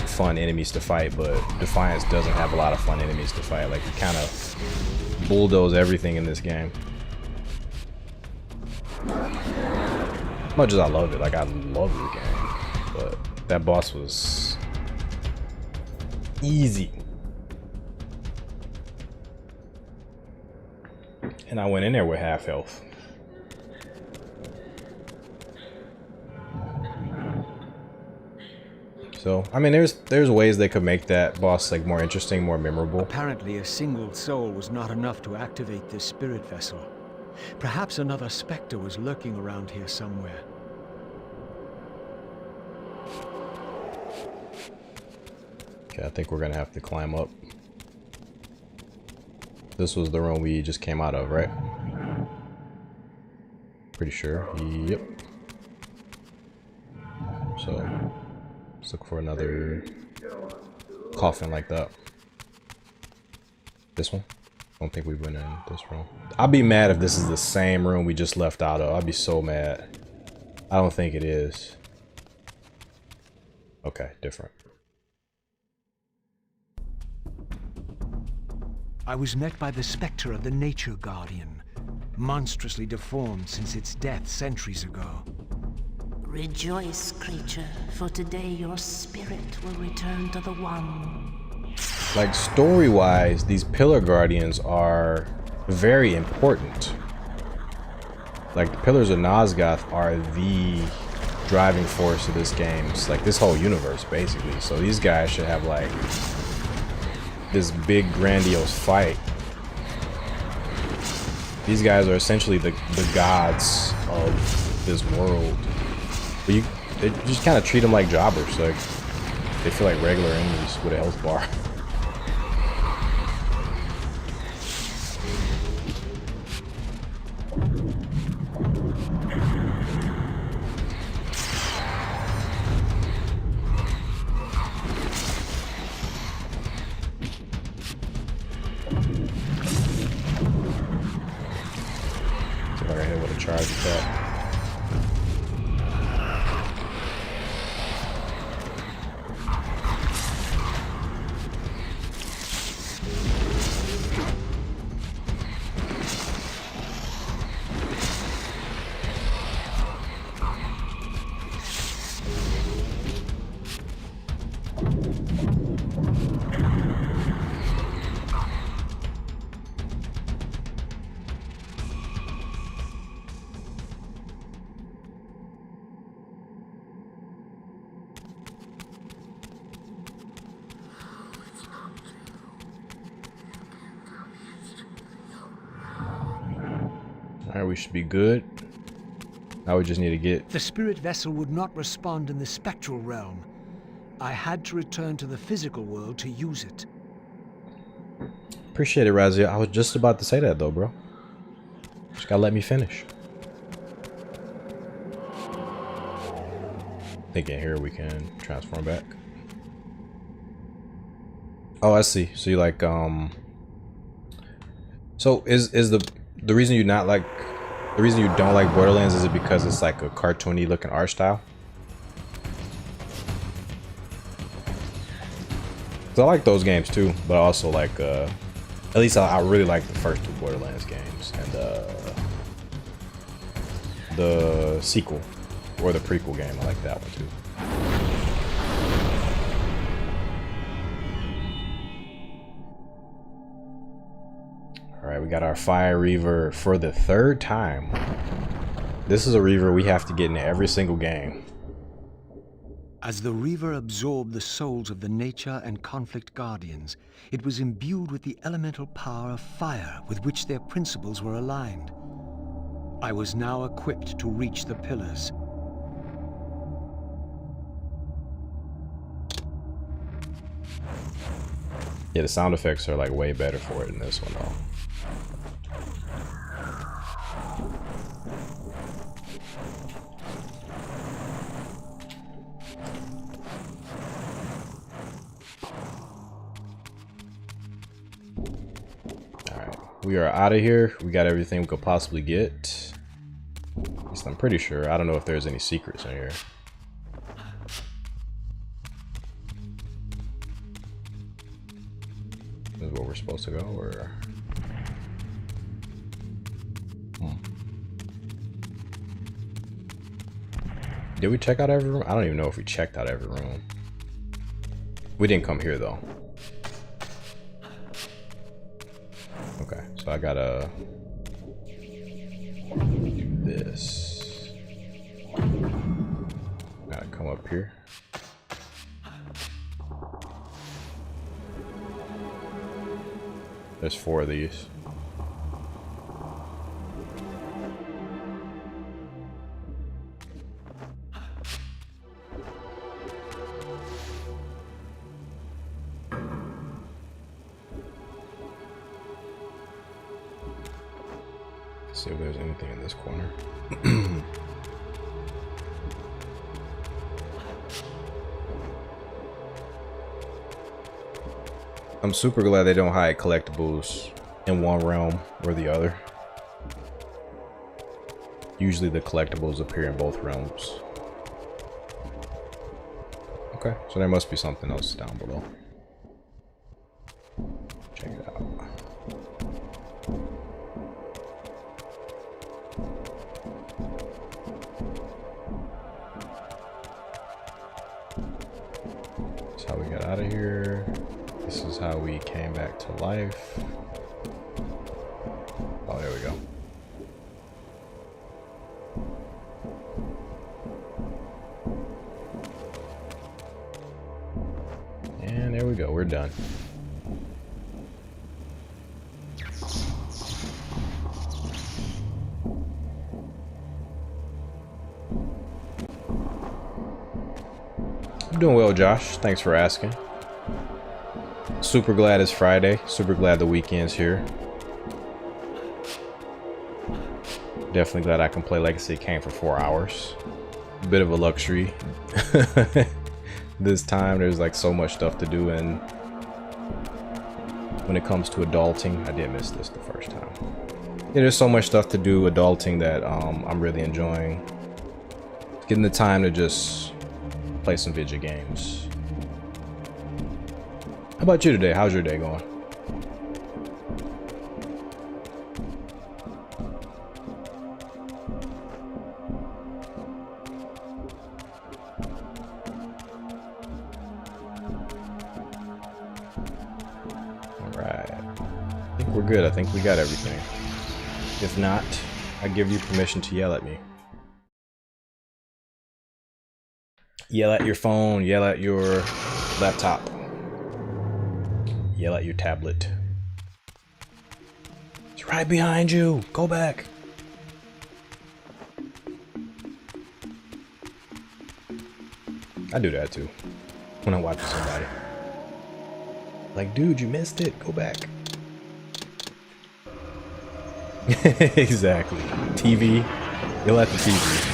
fun enemies to fight, but Defiance doesn't have a lot of fun enemies to fight. Like you kind of bulldoze everything in this game. As much as I love it, like I love the game, but that boss was easy. And I went in there with half health. So, I mean, there's ways they could make that boss like more interesting, more memorable. Apparently a single soul was not enough to activate this spirit vessel. Perhaps another specter was lurking around here somewhere. Okay, I think we're gonna have to climb up. This was the room we just came out of, right? Pretty sure. Yep. So, let's look for another coffin like that. This one? I don't think we went in this room. I'd be mad if this is the same room we just left out of. I'd be so mad. I don't think it is. Okay, different. I was met by the specter of the Nature Guardian, monstrously deformed since its death centuries ago. Rejoice, creature, for today your spirit will return to the One. Like, story-wise, these Pillar Guardians are very important. Like, the Pillars of Nosgoth are the driving force of this game. It's like this whole universe, basically. So these guys should have, like, this big, grandiose fight. These guys are essentially the gods of this world. But they just kind of treat them like jobbers. Like, they feel like regular enemies with a health bar. Charge attack. Alright, we should be good. Now we just need to get... The spirit vessel would not respond in the spectral realm. I had to return to the physical world to use it. Appreciate it, Raziel. I was just about to say that though, bro. Just gotta let me finish. I think in here we can transform back. Oh, I see. So you like so is the reason you not like the reason you don't like Borderlands, is it because it's like a cartoony looking art style? 'Cause I like those games too, but I also like at least I really like the first two Borderlands games and the sequel or the prequel game. I like that one too. Alright, we got our Fire Reaver for the third time. This is a Reaver we have to get into every single game. As the Reaver absorbed the souls of the Nature and Conflict Guardians, it was imbued with the elemental power of fire with which their principles were aligned. I was now equipped to reach the pillars. Yeah, the sound effects are like way better for it in this one though. We are out of here. We got everything we could possibly get. At least I'm pretty sure. I don't know if there's any secrets in here. This is where we're supposed to go, or... Did we check out every room? I don't even know if we checked out every room. We didn't come here though. Okay, so I gotta do this. Gotta come up here. There's 4 of these. See if there's anything in this corner. I'm super glad they don't hide collectibles in one realm or the other. Usually the collectibles appear in both realms. Okay, so there must be something else down below. Check it out. That's how we got out of here. This is how we came back to life. Oh, there we go. And there we go, we're done. I'm doing well, Josh. Thanks for asking. Super glad it's Friday. Super glad the weekend's here. Definitely glad I can play Legacy of Kain for 4 hours. A bit of a luxury. This time there's like so much stuff to do, and when it comes to adulting, I did miss this the first time. Yeah, there's so much stuff to do adulting that I'm really enjoying. Getting the time to just play some video games. How about you today? How's your day going? Alright. I think we're good. I think we got everything. If not, I give you permission to yell at me. Yell at your phone, yell at your laptop. Yell at your tablet. It's right behind you. Go back. I do that too when I'm watching somebody. Like, dude, you missed it. Go back. Exactly. TV. You'll at the TV.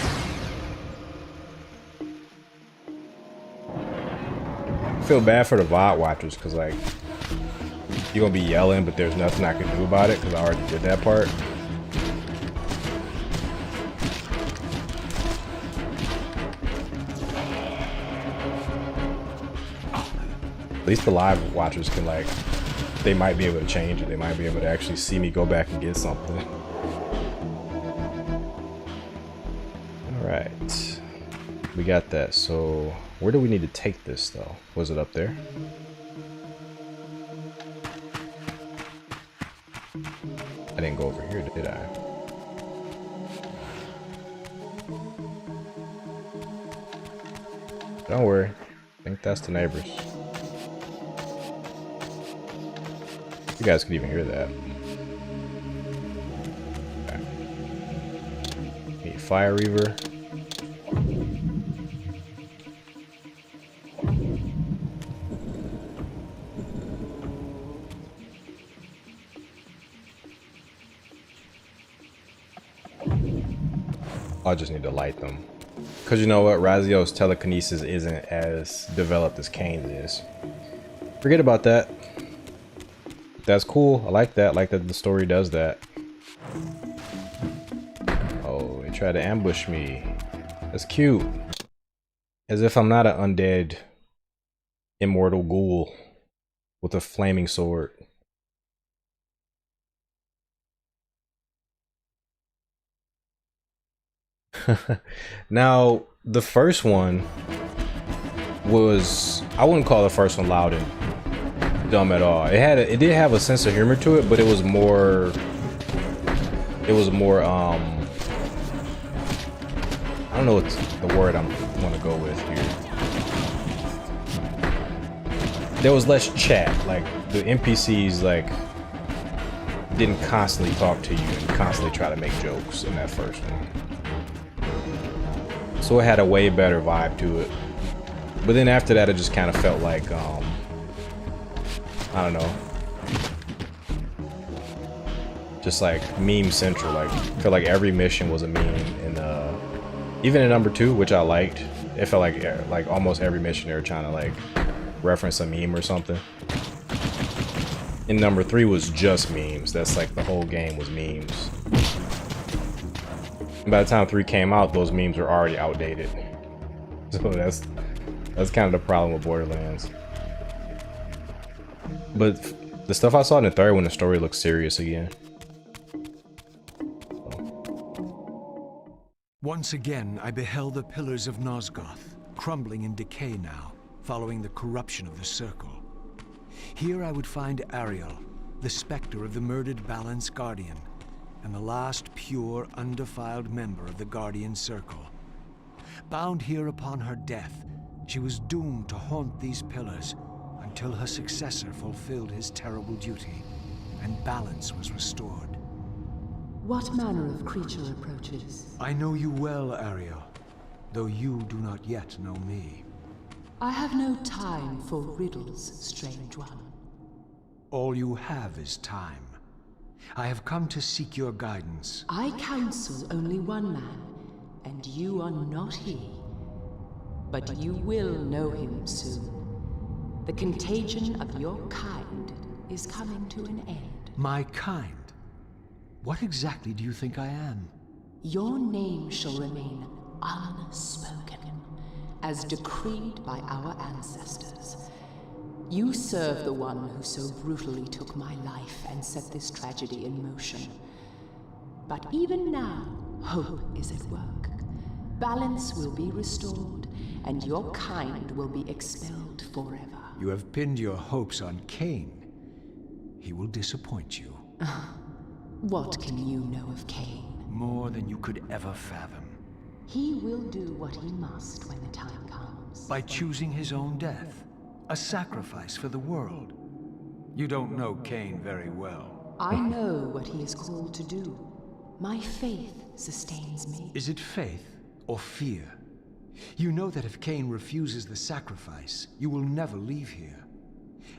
I feel bad for the VOD watchers because, like, you're gonna be yelling, but there's nothing I can do about it because I already did that part. At least the live watchers can, like, they might be able to change it. They might be able to actually see me go back and get something. Alright. We got that. So, where do we need to take this, though? Was it up there? I didn't go over here, did I? Don't worry. I think that's the neighbors. You guys could even hear that. Okay. Need fire Reaver. I just need to light them. Because you know what? Raziel's telekinesis isn't as developed as Kain's is. Forget about that. That's cool. I like that. I like that the story does that. Oh, they tried to ambush me. That's cute. As if I'm not an undead, immortal ghoul with a flaming sword. Now, the first one was, I wouldn't call the first one loud and dumb at all. It did have a sense of humor to it, but it was more I don't know what's the word I want to go with here. There was less chat. Like, the NPCs, like, didn't constantly talk to you and constantly try to make jokes in that first one. So it had a way better vibe to it. But then after that, it just kind of felt like, I don't know, just like meme central. Like, I feel like every mission was a meme. And even in number 2, which I liked, it felt like almost every mission they were trying to like reference a meme or something. In number 3 was just memes. That's like the whole game was memes. And by the time 3 came out, those memes were already outdated. So that's kind of the problem with Borderlands. But the stuff I saw in the 3rd when the story looked serious again. Once again, I beheld the pillars of Nosgoth, crumbling in decay now, following the corruption of the Circle. Here I would find Ariel, the specter of the murdered Balance Guardian, and the last pure, undefiled member of the Guardian Circle. Bound here upon her death, she was doomed to haunt these pillars until her successor fulfilled his terrible duty, and balance was restored. What manner of creature approaches? I know you well, Ariel, though you do not yet know me. I have no time for riddles, strange one. All you have is time. I have come to seek your guidance. I counsel only one man, and you are not he. But you will know him soon. The contagion of your kind is coming to an end. My kind? What exactly do you think I am? Your name shall remain unspoken, as decreed by our ancestors. You serve the one who so brutally took my life and set this tragedy in motion. But even now, hope is at work. Balance will be restored, and your kind will be expelled forever. You have pinned your hopes on Kain. He will disappoint you. What can you know of Kain? More than you could ever fathom. He will do what he must when the time comes. By choosing his own death. A sacrifice for the world. You don't know Kain very well. I know what he is called to do. My faith sustains me. Is it faith or fear? You know that if Kain refuses the sacrifice, you will never leave here.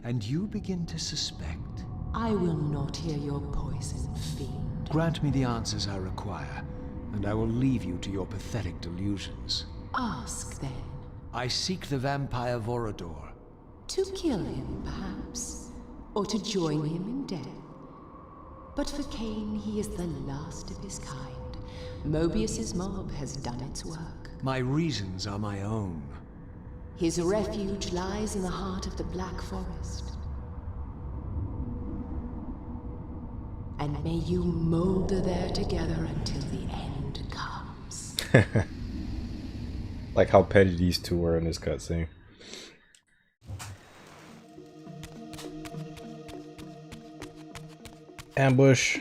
And you begin to suspect. I will not hear your poison, fiend. Grant me the answers I require, and I will leave you to your pathetic delusions. Ask, then. I seek the vampire Vorador. To kill him, perhaps. Or to join him in death. But for Kain, he is the last of his kind. Mobius's mob has done its work. My reasons are my own. His refuge lies in the heart of the Black Forest. And may you molder there together until the end comes. Like how petty these two were in this cutscene. Ambush.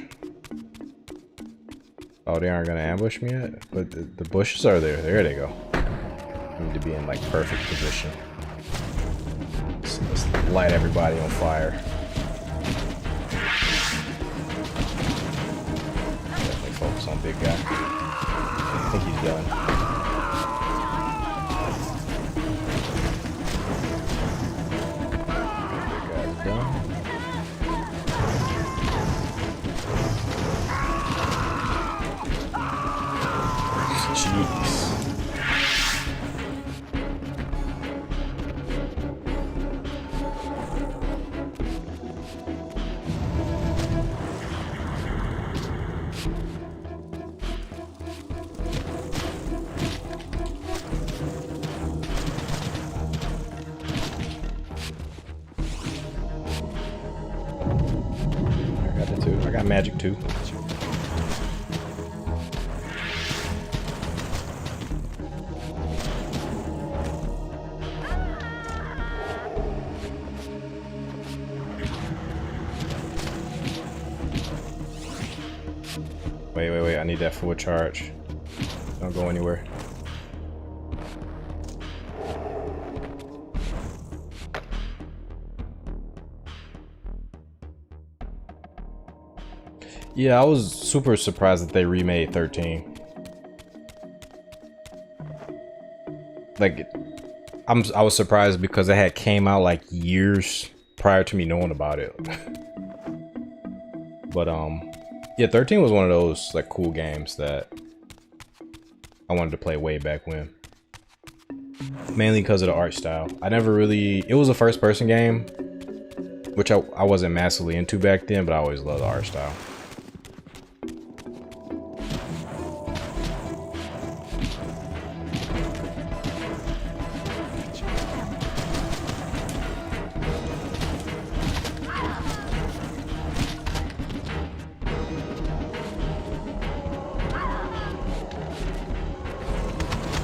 Oh, they aren't gonna ambush me yet? But the bushes are there. There they go. I need to be in like perfect position. Let's light everybody on fire. Definitely focus on big guy. I think he's done. I got magic too. Wait, I need that full charge. Don't go anywhere. Yeah, I was super surprised that they remade 13. Like, I was surprised because it had came out like years prior to me knowing about it. But yeah, 13 was one of those like cool games that I wanted to play way back when. Mainly because of the art style. I never really, it was a first person game, which I wasn't massively into back then, but I always loved the art style.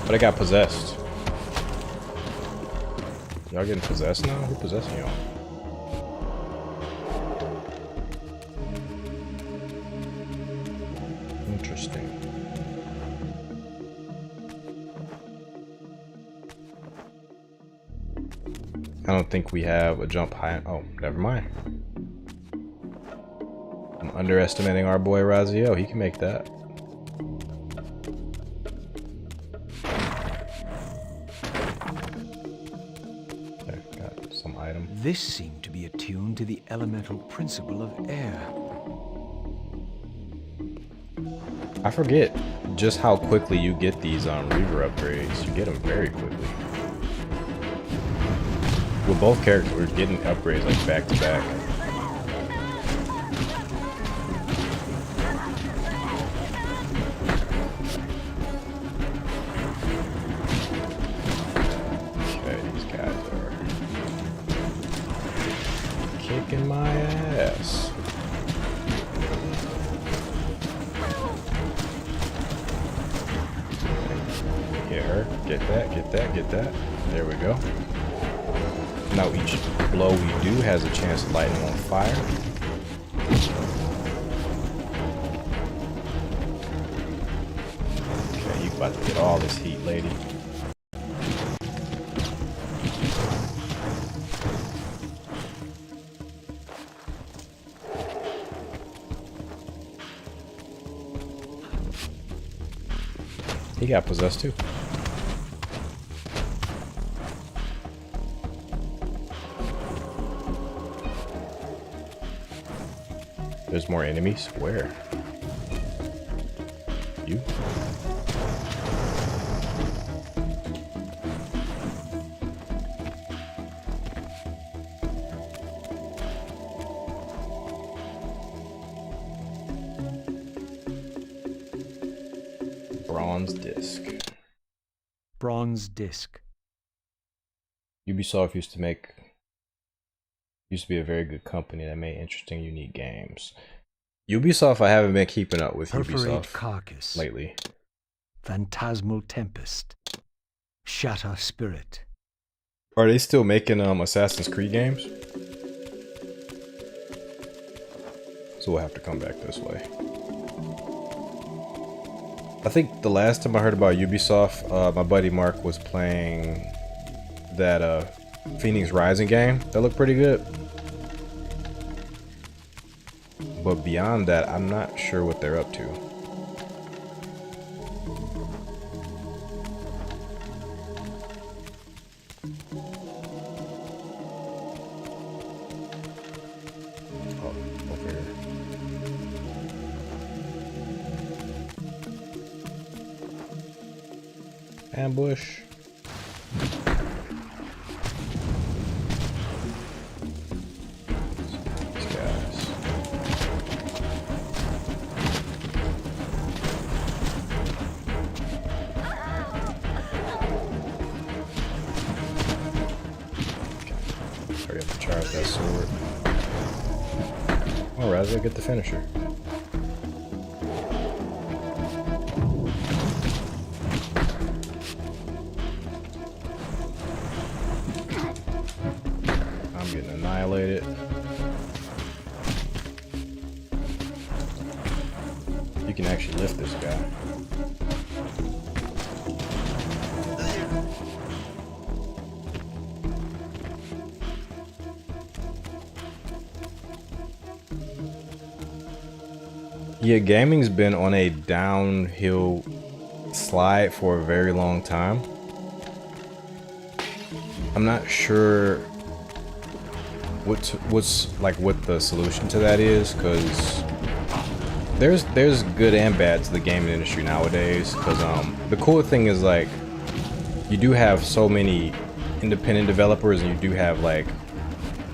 But I got possessed. Y'all getting possessed now? Who possessing y'all? Interesting. I don't think we have a jump high. Oh, never mind. I'm underestimating our boy Raziel. He can make that. This seemed to be attuned to the elemental principle of air. I forget just how quickly you get these Reaver upgrades. You get them very quickly. With both characters, we're getting upgrades like back to back. Okay, these guys are kicking my ass. Get her. Get that, get that, get that. There we go. Now each blow we do has a chance to light him on fire. Okay, you about to get all this heat, lady. He got possessed too. There's more enemies? Where? You? Bronze disc. Bronze disc. Ubisoft used to be a very good company that made interesting, unique games. Ubisoft, I haven't been keeping up with Perforate Ubisoft carcass. lately. Phantasmal tempest. Shatter spirit. Are they still making Assassin's Creed games? So we'll have to come back this way. I think the last time I heard about Ubisoft, my buddy Mark was playing that Phoenix Rising game. That looked pretty good. But beyond that, I'm not sure what they're up to. Oh, over here. Ambush. These guys. Hurry up and charge that sword. Oh, Raziel, get the finisher. I'm getting annihilated. You can actually lift this guy. Yeah, gaming's been on a downhill slide for a very long time. I'm not sure what's like what the solution to that is, because there's good and bad to the gaming industry nowadays. Because the cool thing is, like, you do have so many independent developers, and you do have like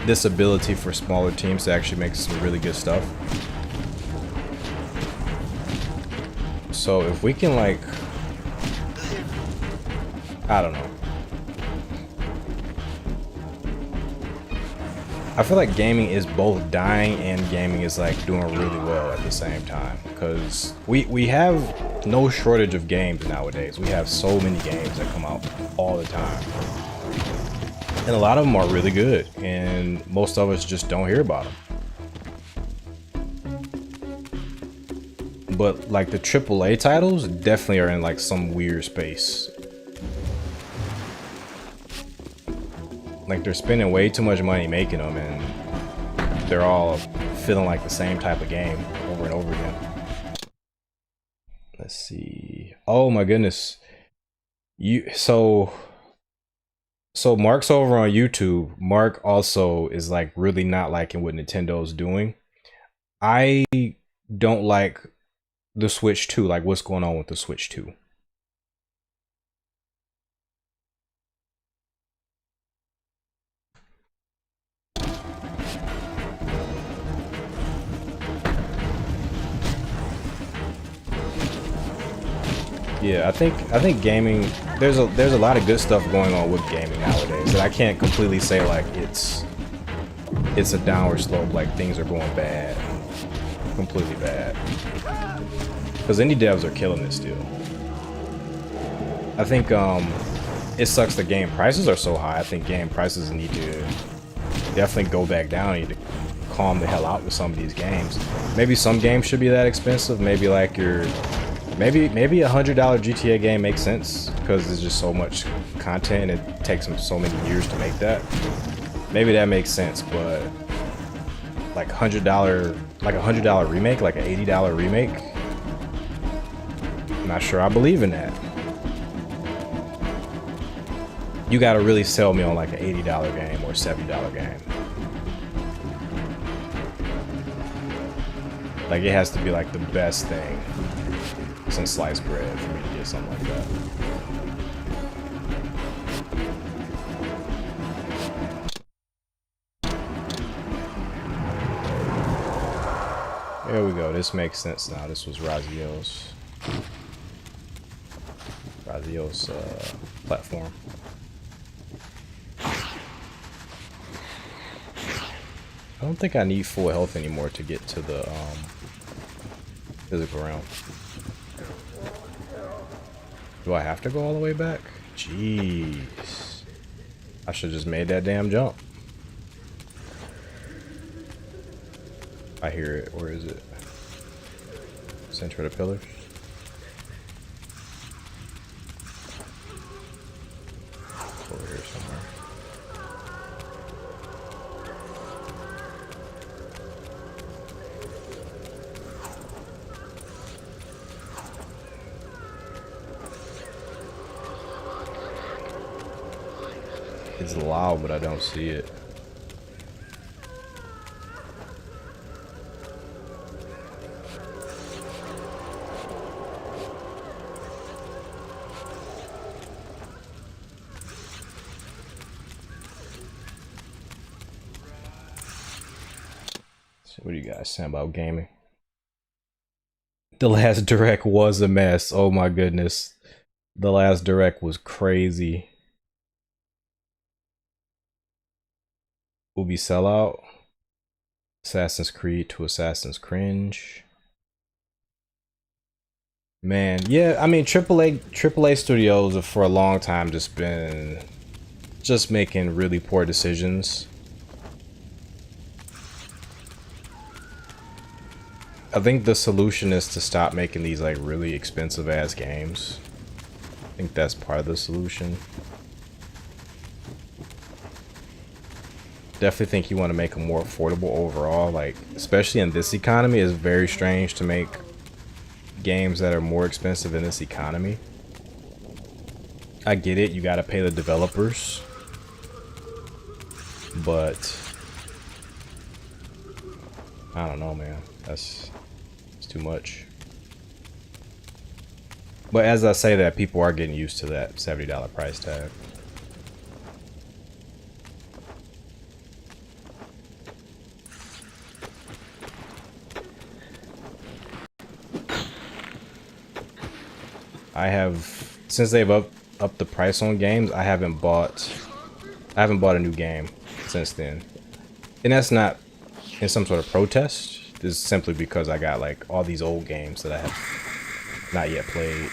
this ability for smaller teams to actually make some really good stuff. So if we can, like, I don't know. I feel like gaming is both dying and gaming is like doing really well at the same time, because we have no shortage of games nowadays. We have so many games that come out all the time, and a lot of them are really good, and most of us just don't hear about them. But like the AAA titles definitely are in like some weird space. Like they're spending way too much money making them, and they're all feeling like the same type of game over and over again. Let's see. Oh my goodness. So Mark's over on YouTube. Mark also is like really not liking what Nintendo's doing. I don't like the Switch 2, like what's going on with the Switch 2. Yeah, I think gaming, there's a lot of good stuff going on with gaming nowadays, and I can't completely say like it's a downward slope, like things are going bad, completely bad. Because indie devs are killing it still. I think it sucks that game prices are so high. I think game prices need to definitely go back down. You need to calm the hell out with some of these games. Maybe some games should be that expensive. Maybe like maybe $100 GTA game makes sense because there's just so much content and it takes them so many years to make that. Maybe that makes sense, but like $100 remake, like an $80 remake. I'm not sure I believe in that. You gotta really sell me on like an $80 game or $70 game. Like, it has to be like the best thing since sliced bread for me to get something like that. There we go. This makes sense now. This was Raziel's platform. I don't think I need full health anymore to get to the physical realm. Do I have to go all the way back? Jeez. I should have just made that damn jump. I hear it. Where is it? Center of the pillars. Over here somewhere. It's loud, but I don't see it. What do you guys say about gaming? The last direct was a mess. Oh my goodness. The last direct was crazy. Ubi sellout. Assassin's Creed to Assassin's Cringe. Man, yeah, I mean AAA studios have for a long time just been making really poor decisions. I think the solution is to stop making these like really expensive ass games. I think that's part of the solution. Definitely think you want to make them more affordable overall, like especially in this economy. It's very strange to make games that are more expensive in this economy. I get it, you got to pay the developers, but I don't know, man. It's too much. But as I say that, people are getting used to that $70 price tag. I have, since they've upped the price on games, I haven't bought a new game since then. And that's not in some sort of protest. This is simply because I got like all these old games that I have not yet played.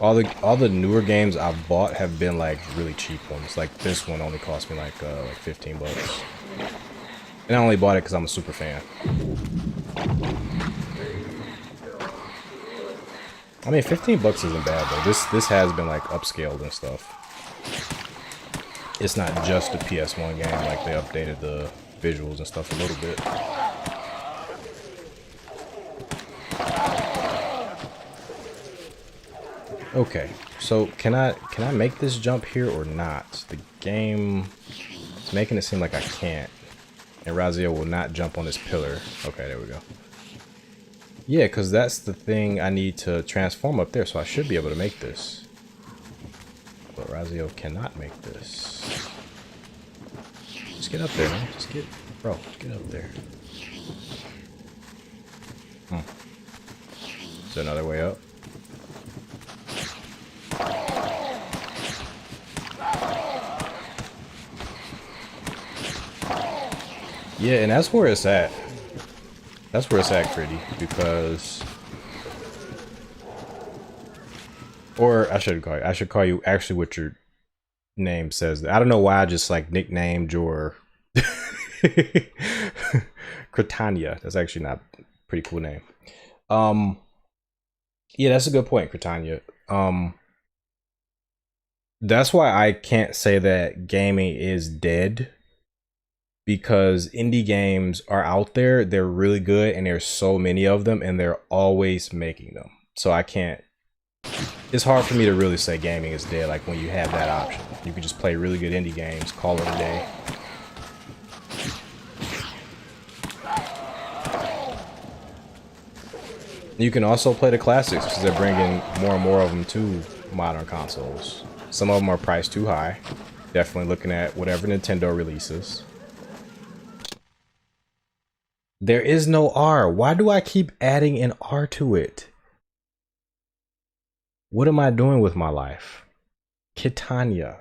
All the newer games I've bought have been like really cheap ones. Like this one only cost me like 15 bucks. And I only bought it because I'm a super fan. I mean, 15 bucks isn't bad though. This has been like upscaled and stuff. It's not just a PS1 game, like they updated the visuals and stuff a little bit. Okay, so can I make this jump here or not? The game is making it seem like I can't. And Raziel will not jump on this pillar. Okay, there we go. Yeah, because that's the thing I need to transform up there, so I should be able to make this. But Raziel cannot make this. Just get up there, man. Just get up there. Is there another way up? Yeah, and that's where it's at. That's where it's at, Critty, because... Or I should call you actually what your name says. I don't know why I just like nicknamed your... Critania. That's actually not a pretty cool name. Yeah, that's a good point, Critania. That's why I can't say that gaming is dead. Because indie games are out there, they're really good, and there's so many of them, and they're always making them. So I can't, it's hard for me to really say gaming is dead, like when you have that option. You can just play really good indie games, call it a day. You can also play the classics because they're bringing more and more of them to modern consoles. Some of them are priced too high. Definitely looking at whatever Nintendo releases. There is no R. Why do I keep adding an R to it? What am I doing with my life? Kitanya.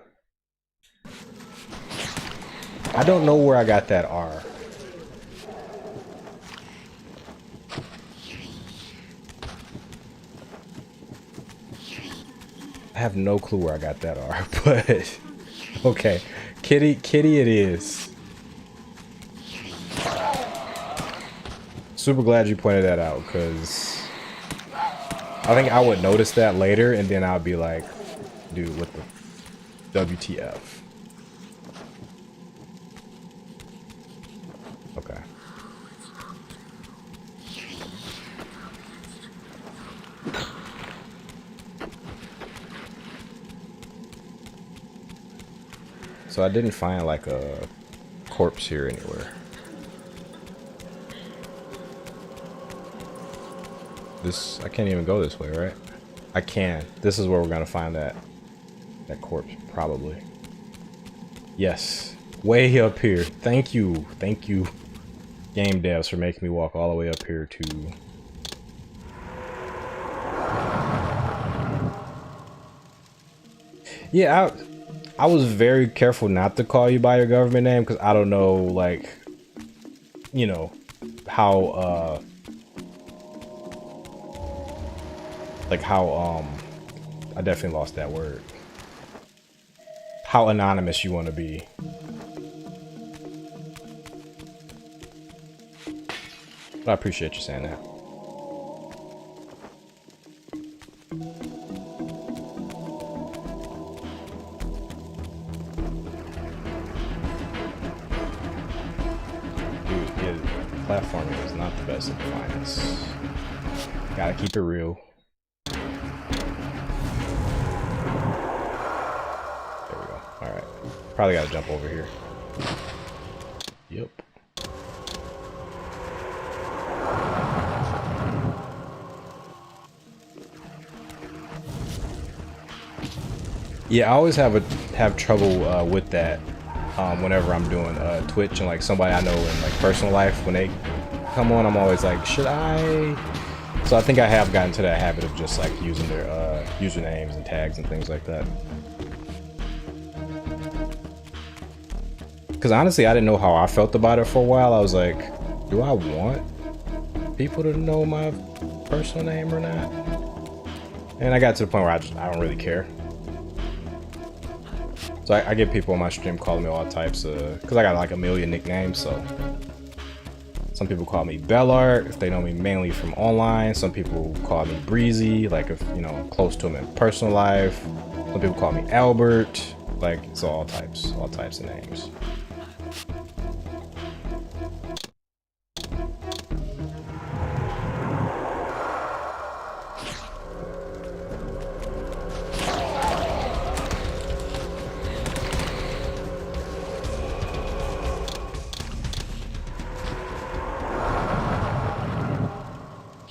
I don't know where I got that R. I have no clue where I got that R, but okay. Kitty it is. Super glad you pointed that out, because I think I would notice that later and then I'd be like, dude, what the WTF? Okay. So I didn't find like a corpse here anywhere. I can't even go this way, right? I can. This is where we're gonna find that corpse, probably. Yes, way up here. Thank you, game devs, for making me walk all the way up here to. Yeah, I was very careful not to call you by your government name because I don't know, like, you know, how I definitely lost that word. How anonymous you want to be. But I appreciate you saying that. Dude, yeah, platforming is not the best of Defiance. Gotta keep it real. Alright, probably gotta jump over here. Yep. Yeah, I always have trouble with that whenever I'm doing Twitch and like somebody I know in like personal life, when they come on, I'm always like, should I? So I think I have gotten to that habit of just like using their usernames and tags and things like that. Because honestly, I didn't know how I felt about it for a while. I was like, do I want people to know my personal name or not? And I got to the point where I don't really care. So I get people on my stream calling me all types of, because I got like a million nicknames. So some people call me Bellart if they know me mainly from online. Some people call me Breezy, like if, you know, close to them in personal life. Some people call me Albert. Like, it's all types of names.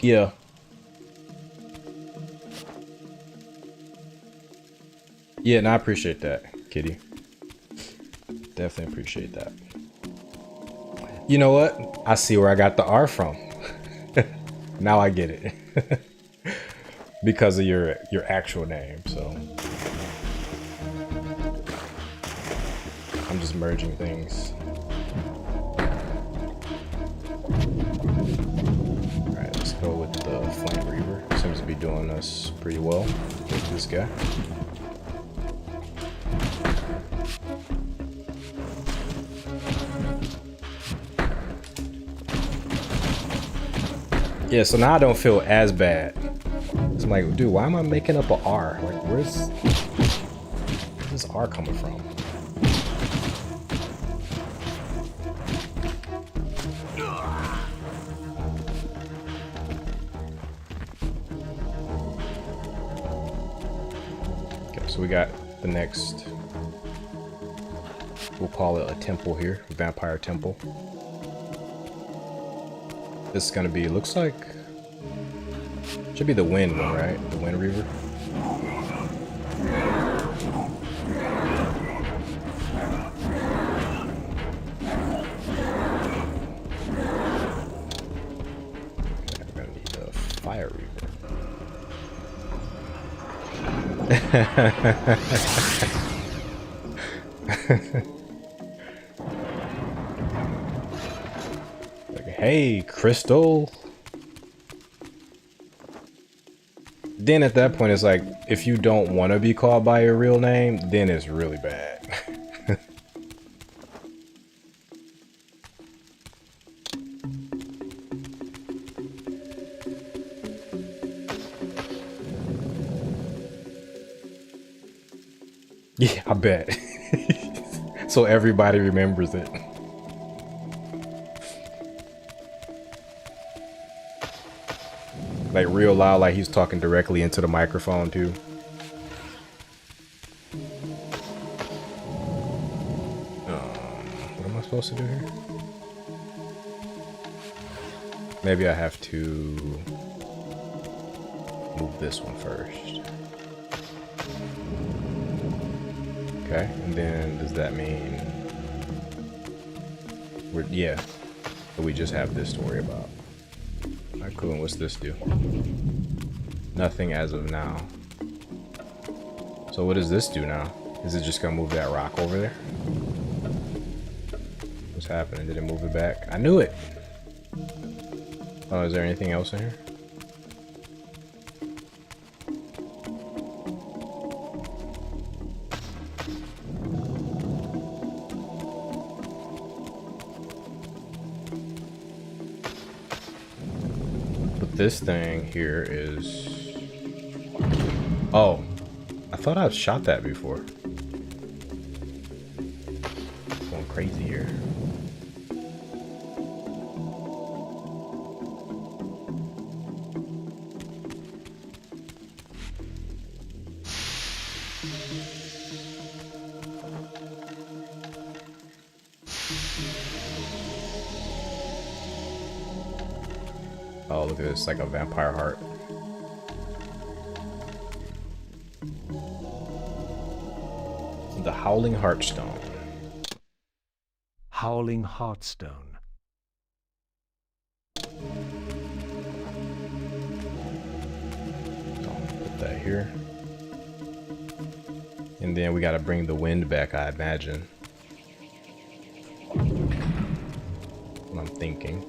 Yeah. Yeah, and I appreciate that, Kitty. Definitely appreciate that. You know what? I see where I got the R from. Now I get it. Because of your actual name, so. I'm just merging things. Alright, let's go with the Flame Reaver. Seems to be doing us pretty well with this guy. Yeah, so now I don't feel as bad. So I'm like, dude, why am I making up a R? Like, where's this R coming from? Okay, so we got the next, we'll call it a temple here, a vampire temple. This is gonna be, looks like Should be the wind one, right? The wind Reaver. Okay, we're gonna need the fire Reaver. Like, hey, Crystal. Then at that point, it's like, if you don't want to be called by your real name, then it's really bad. Yeah, I bet. So everybody remembers it. Like real loud, like he's talking directly into the microphone too. What am I supposed to do here? Maybe I have to move this one first. Okay, and then does that mean we're, yeah, but we just have this to worry about. Alright, cool, and what's this do? Nothing as of now. So what does this do now? Is it just gonna move that rock over there? What's happening? Did it move it back? I knew it! Oh, is there anything else in here? This thing here is... Oh, I thought I've shot that before. Going crazy here. Oh, look at this, like a vampire heart. The Howling Heartstone. Howling Heartstone. Put that here. And then we gotta bring the wind back, I imagine. What I'm thinking.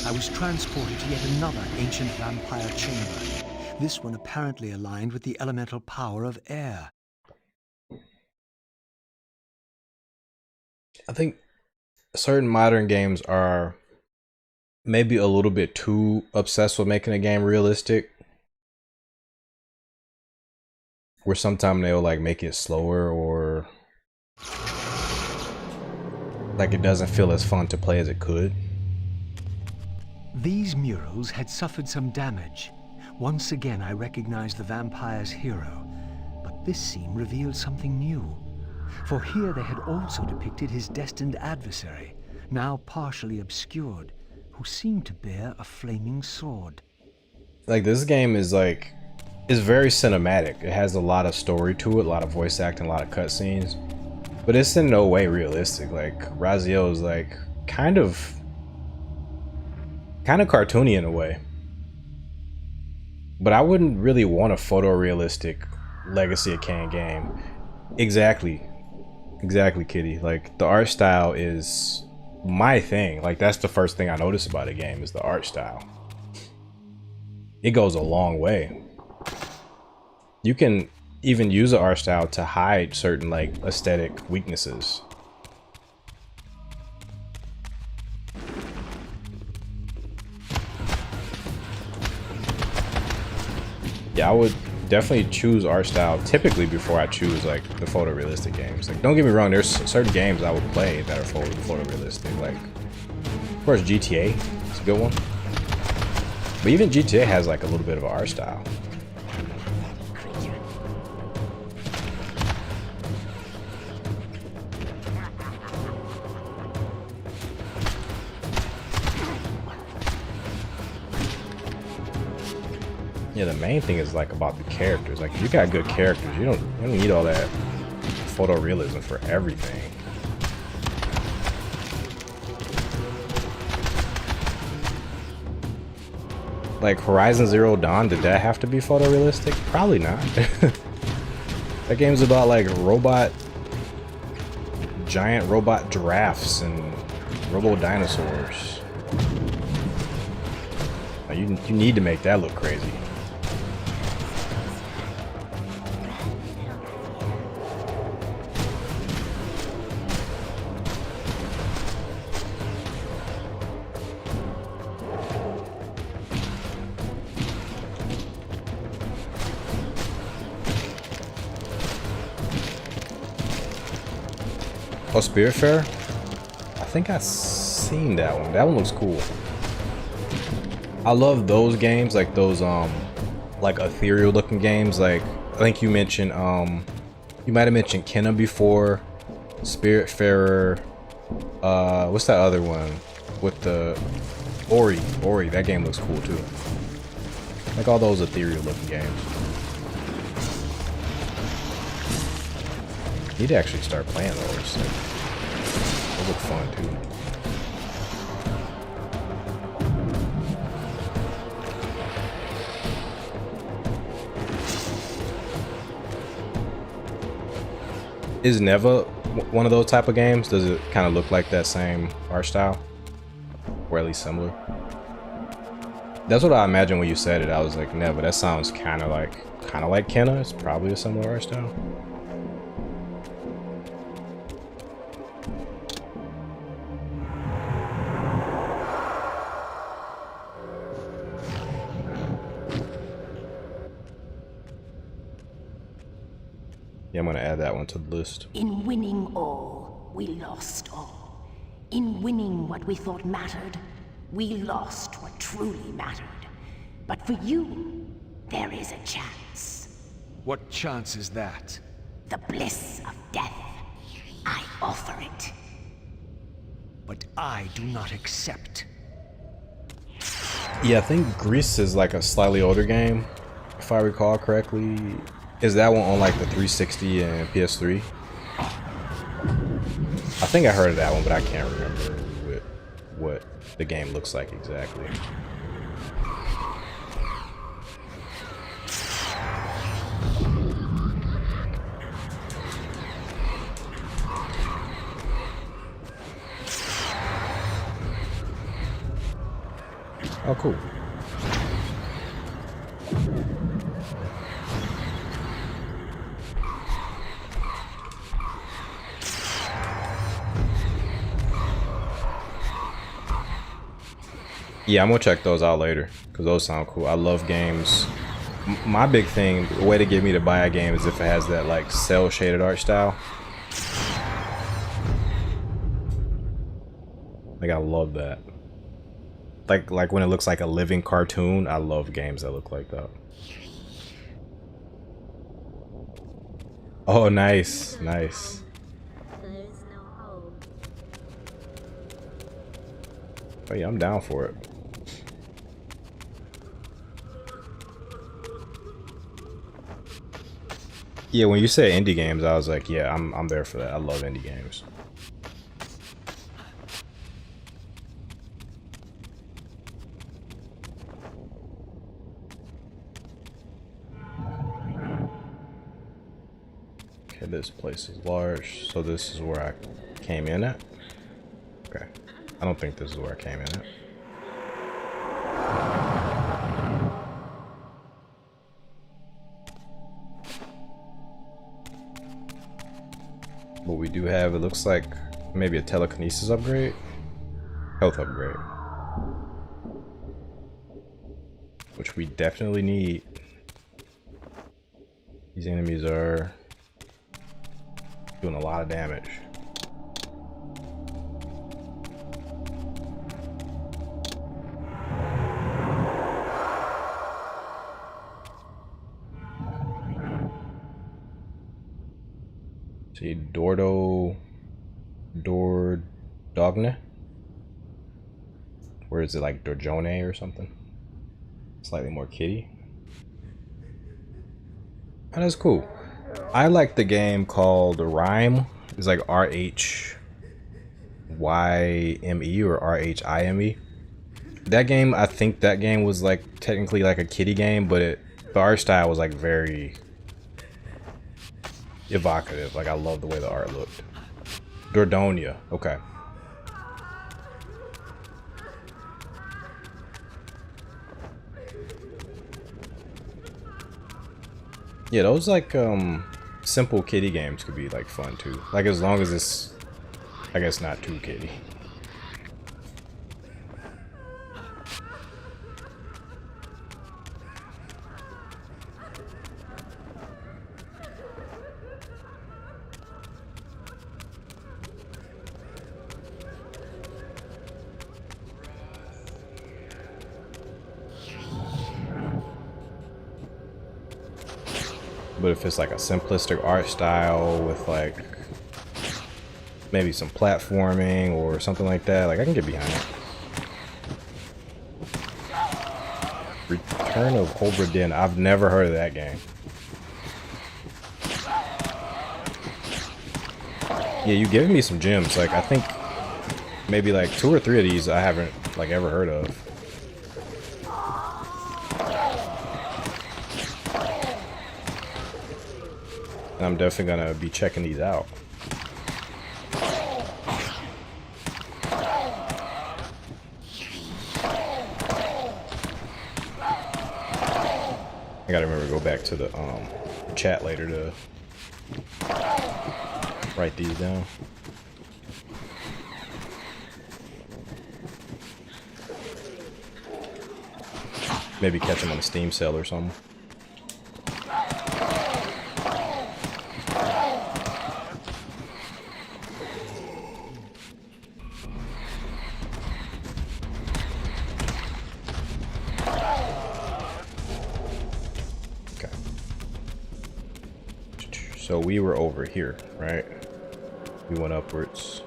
I was transported to yet another ancient vampire chamber, this one apparently aligned with the elemental power of air. I think certain modern games are maybe a little bit too obsessed with making a game realistic. Where sometimes they'll like make it slower or like it doesn't feel as fun to play as it could. These murals had suffered some damage. Once again I recognized the vampire's hero, but this scene revealed something new. For here they had also depicted his destined adversary, now partially obscured, who seemed to bear a flaming sword. Like this game is like, it's very cinematic. It has a lot of story to it, a lot of voice acting, a lot of cutscenes, but it's in no way realistic. Like Raziel is like kind of cartoony in a way. But I wouldn't really want a photorealistic Legacy of Kain game. Exactly, Kitty. Like the art style is my thing. Like that's the first thing I notice about a game is the art style. It goes a long way. You can even use the art style to hide certain like aesthetic weaknesses. Yeah, definitely choose art style typically before I choose like the photorealistic games. Like, don't get me wrong, there's certain games I would play that are photorealistic. Like, of course, GTA is a good one, but even GTA has like a little bit of an art style. Yeah, the main thing is like about the characters. Like, if you got good characters, you don't need all that photorealism for everything. Like Horizon Zero Dawn, did that have to be photorealistic? Probably not. That game's about like giant robot giraffes and robo dinosaurs. Like, you need to make that look crazy. Oh, Spiritfarer? I think I've seen that one. That one looks cool. I love those games, like those like ethereal looking games. Like, I think you mentioned you might have mentioned Kenna before, Spiritfarer, what's that other one with the Ori, that game looks cool too. Like all those ethereal looking games. Need to actually start playing those. Like, they look fun too. Is Neva one of those type of games? Does it kind of look like that same art style, or at least similar? That's what I imagined when you said it. I was like, Neva. That sounds kind of like Kenna. It's probably a similar art style. Yeah, I'm gonna add that one to the list. In winning all, we lost all. In winning what we thought mattered, we lost what truly mattered. But for you, there is a chance. What chance is that? The bliss of death. I offer it. But I do not accept. Yeah, I think Greece is like a slightly older game, if I recall correctly. Is that one on like the 360 and PS3? I think I heard of that one, but I can't remember what the game looks like exactly. Oh, cool. Yeah, I'm gonna check those out later because those sound cool. I love games. My big thing, the way to get me to buy a game is if it has that like cell shaded art style. Like, I love that. Like when it looks like a living cartoon. I love games that look like that. Oh, nice, nice. Oh yeah, I'm down for it. Yeah, when you said indie games, I was like, yeah, I'm there for that. I love indie games. Okay, this place is large, so this is where I came in at. Okay, I don't think this is where I came in at. What we do have, it looks like maybe a telekinesis upgrade, health upgrade, which we definitely need. These enemies are doing a lot of damage. See, Dogne? Or is it like Dorjone or something? Slightly more kitty. And that's cool. I like the game called Rhyme. It's like RHYME or RHIME. That game, I think that game was like technically like a kiddie game, but the art style was like very evocative. Like I love the way the art looked. Dordogne, okay. Yeah, those like simple kiddie games could be like fun too. Like as long as it's, I guess, not too kiddie. But if it's like a simplistic art style with like maybe some platforming or something like that, like I can get behind it. Return of Obra Dinn. I've never heard of that game. Yeah, you giving me some gems. Like I think maybe like 2 or 3 of these I haven't like ever heard of. I'm definitely gonna be checking these out. I gotta remember to go back to the chat later to write these down. Maybe catch them on a Steam sale or something. So we were over here, right? We went upwards.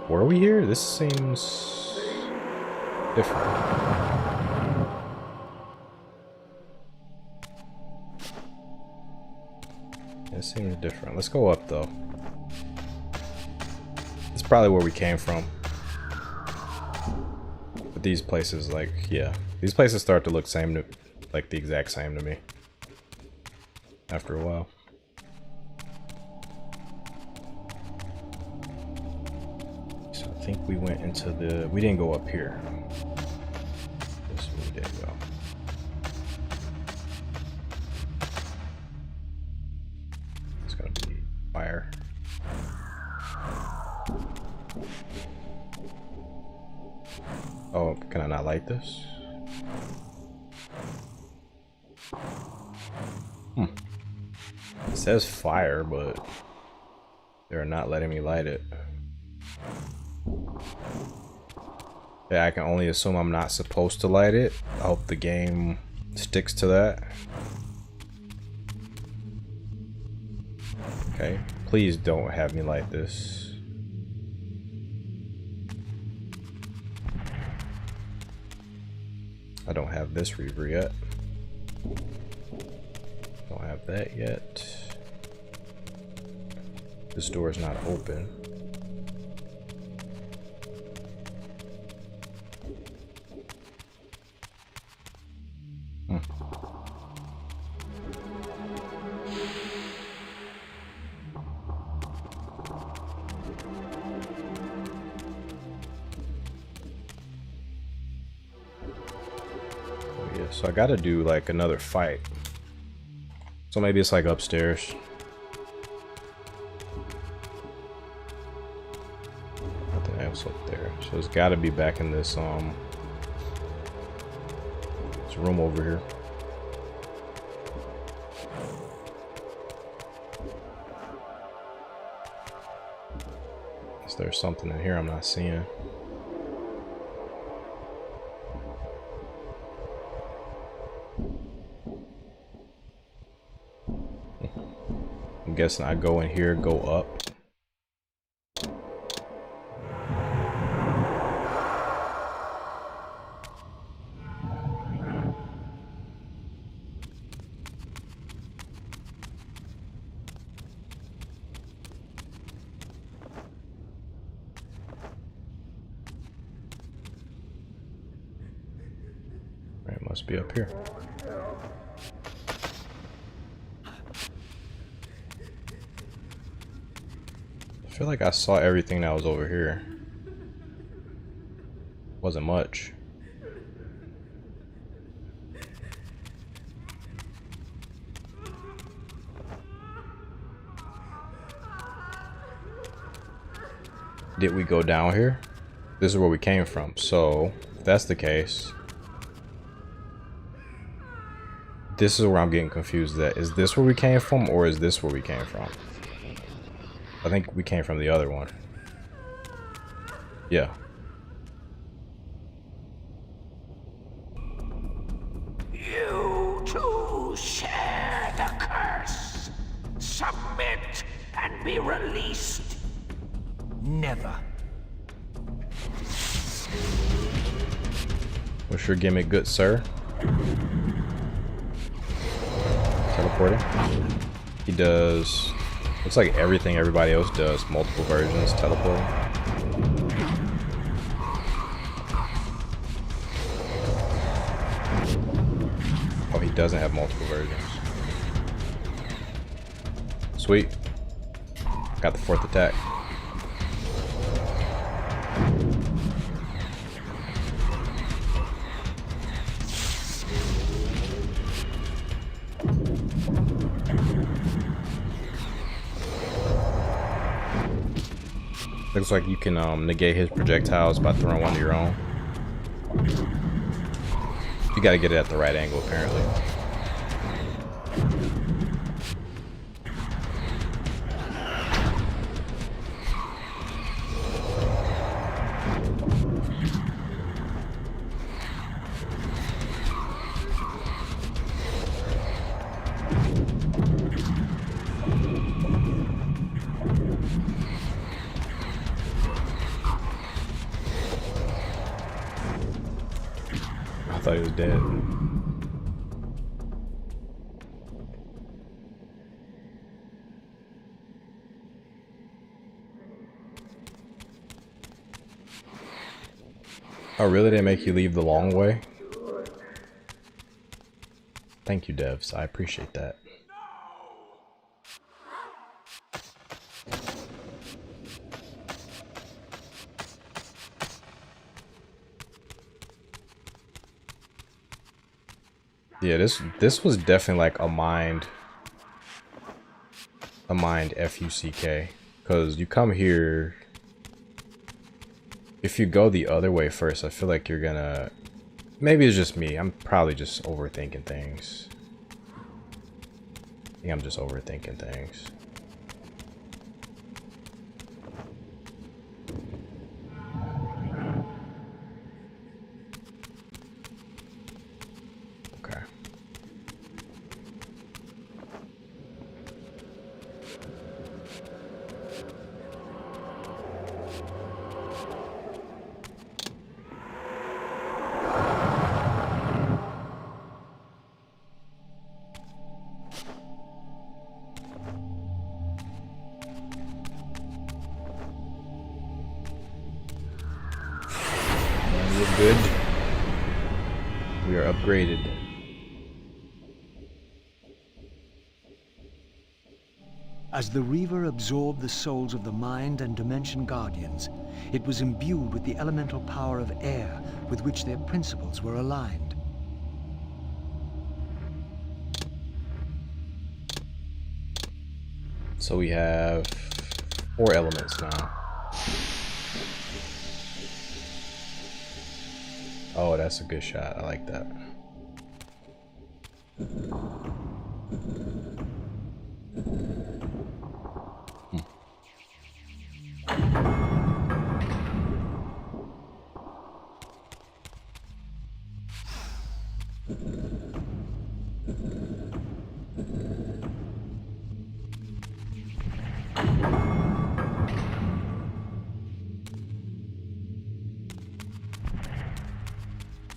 Were we here? This seems different. It seems different. Let's go up though. It's probably where we came from. But these places, like, yeah. These places start to look same to, like the exact same to me after a while. So I think we went into the, we didn't go up here. This we didn't go. It's gonna be fire. Oh, can I not light this? It says fire, but they're not letting me light it. Yeah, I can only assume I'm not supposed to light it. I hope the game sticks to that. Okay, please don't have me light this. I don't have this Reaver yet. Don't have that yet. This door is not open. Yeah, so I gotta do like another fight. So maybe it's like upstairs. Nothing else up there. So it's gotta be back in this There's a room over here. Is there something in here I'm not seeing? I'm guessing I go in here, go up. Right, must be up here. I feel like I saw everything that was over here. Wasn't much. Did we go down here? This is where we came from. So, if that's the case, this is where I'm getting confused at. Is this where we came from, or is this where we came from? I think we came from the other one. Yeah. You too share the curse. Submit and be released. Never. What's your gimmick, good sir? Teleporting. He does, looks like everything everybody else does. Multiple versions, teleporting. Oh, he doesn't have multiple versions. Sweet. Got the fourth attack. Looks like you can negate his projectiles by throwing one of your own. You gotta get it at the right angle, apparently. I thought he was dead. Oh, really? They make you leave the long way? Thank you, devs. I appreciate that. Yeah, this was definitely like a mind FUCK, because you come here. If you go the other way first, I feel like you're gonna, maybe it's just me, I'm probably just overthinking things. I think I'm just overthinking things. Okay. We're good. We are upgraded. As the Reaver absorbed the souls of the Mind and Dimension Guardians, it was imbued with the elemental power of air with which their principles were aligned. So we have 4 elements now. Oh, that's a good shot. I like that.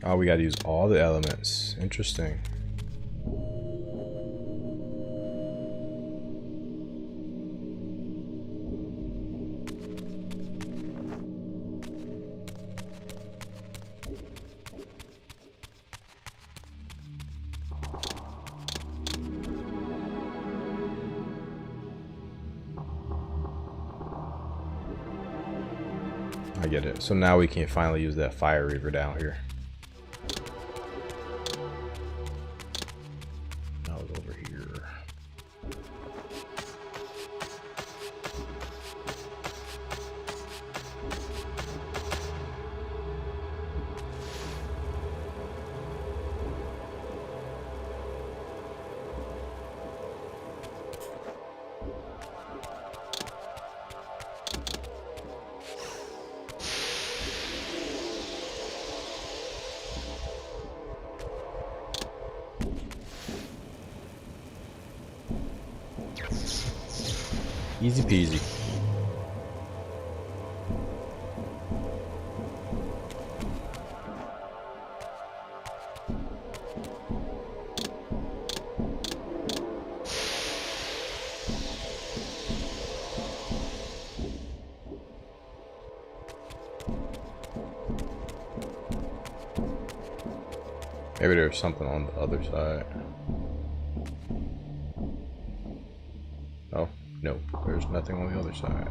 Oh, we gotta use all the elements. Interesting. I get it. So now we can finally use that fire reaver down here. Now it's over here. Easy peasy. Maybe there's something on the other side. Oh, no, there's nothing on the other side.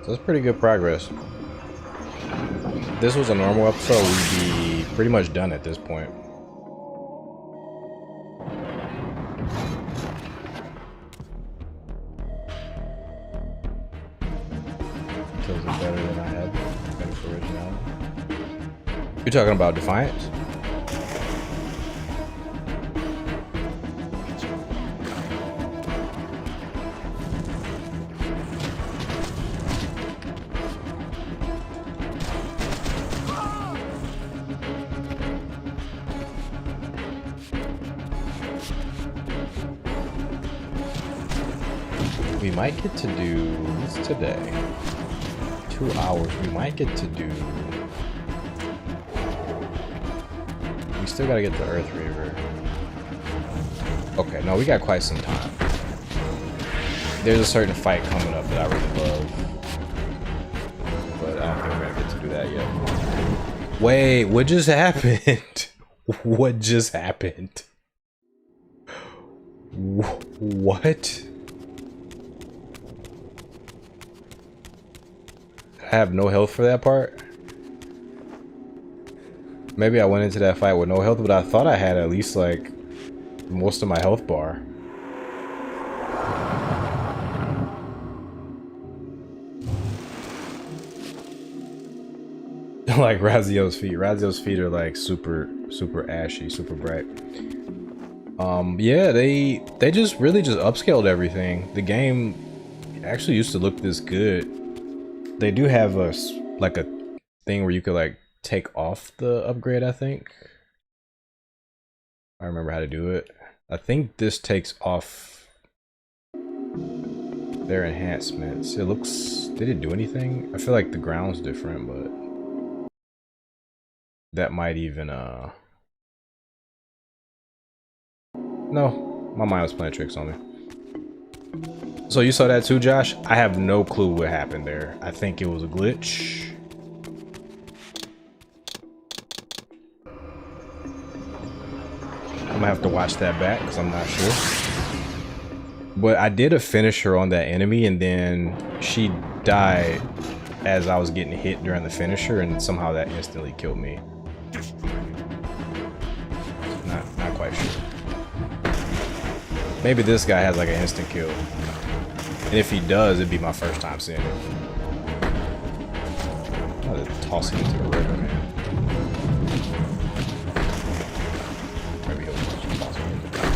So that's pretty good progress. If this was a normal episode, we'd be pretty much done at this point. Kills it better than I had. Better for originality. You're talking about Defiance? We might get to do this today. 2 hours. We might get to do. We still gotta get the Earth Reaver. Okay, no, we got quite some time. There's a certain fight coming up that I really love, but I don't think we're gonna get to do that yet. Wait, what just happened? What just happened? What? I have no health for that part. Maybe I went into that fight with no health, but I thought I had at least like most of my health bar. Like Raziel's feet. Raziel's feet are like super ashy, super bright. Yeah, they just really just upscaled everything. The game actually used to look this good. They do have a like a thing where you could like take off the upgrade, I think. I remember how to do it. I think this takes off their enhancements. It looks, did it do anything? I feel like the ground's different, but that might even no, My mind was playing tricks on me. So you saw that too, Josh? I have no clue what happened there. I think it was a glitch. I'm gonna have to watch that back because I'm not sure. But I did a finisher on that enemy, and then she died as I was getting hit during the finisher, and somehow that instantly killed me. Not quite sure. Maybe this guy has like an instant kill. And if he does, it'd be my first time seeing it. I'm gonna toss him into the river, man. Maybe he'll toss me into the river.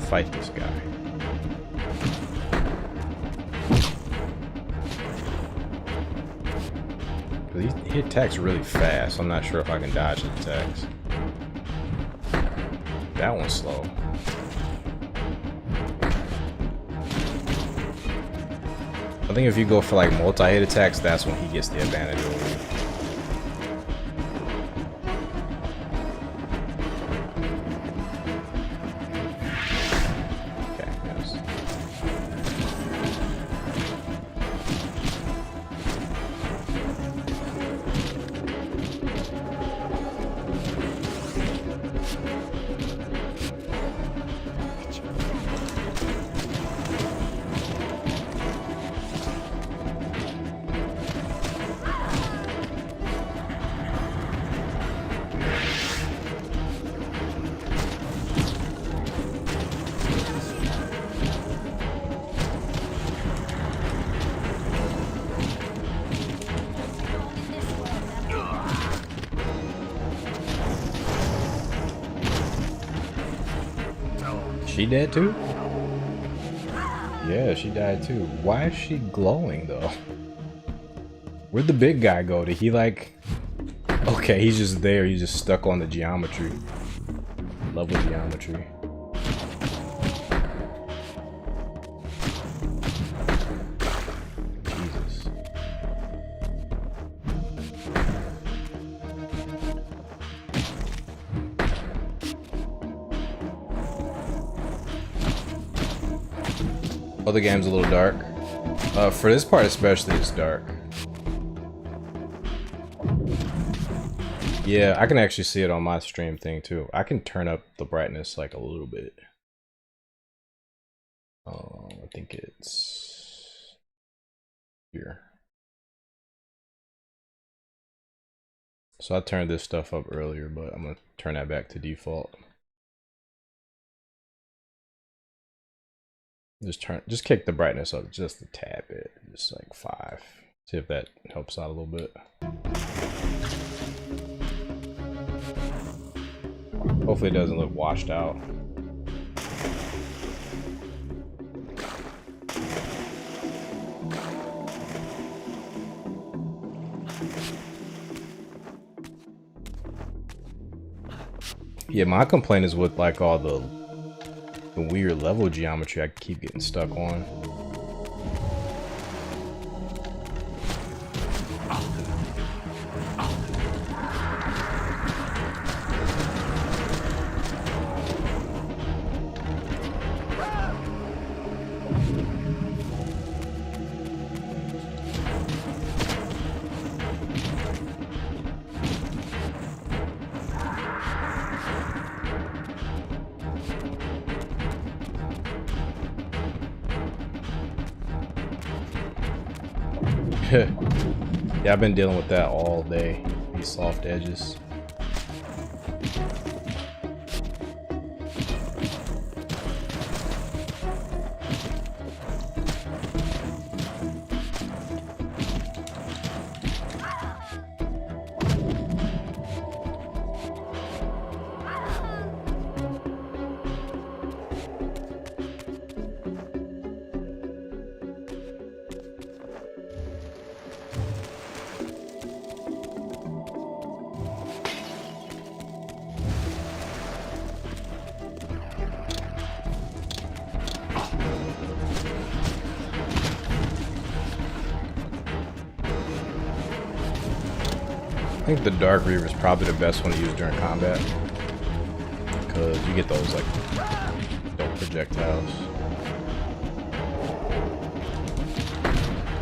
Fight this guy. He attacks really fast. I'm not sure if I can dodge his attacks. That one's slow. I think if you go for like multi-hit attacks, that's when he gets the advantage over you. Okay, yes. She dead too? Yeah, she died too. Why is she glowing though? Where'd the big guy go? Did he like... Okay, he's just there. He's just stuck on the geometry. Level geometry. Jesus. Other game's a little dark. For this part especially, it's dark. Yeah, I can actually see it on my stream thing too. I can turn up the brightness like a little bit. I think it's here. So I turned this stuff up earlier, but I'm gonna turn that back to default. Just kick the brightness up just a tad bit, just like 5. See if that helps out a little bit. Hopefully it doesn't look washed out. Yeah, my complaint is with like all the weird level geometry I keep getting stuck on. Yeah, I've been dealing with that all day, these soft edges. think the Dark Reaver is probably the best one to use during combat, because you get those like dope projectiles.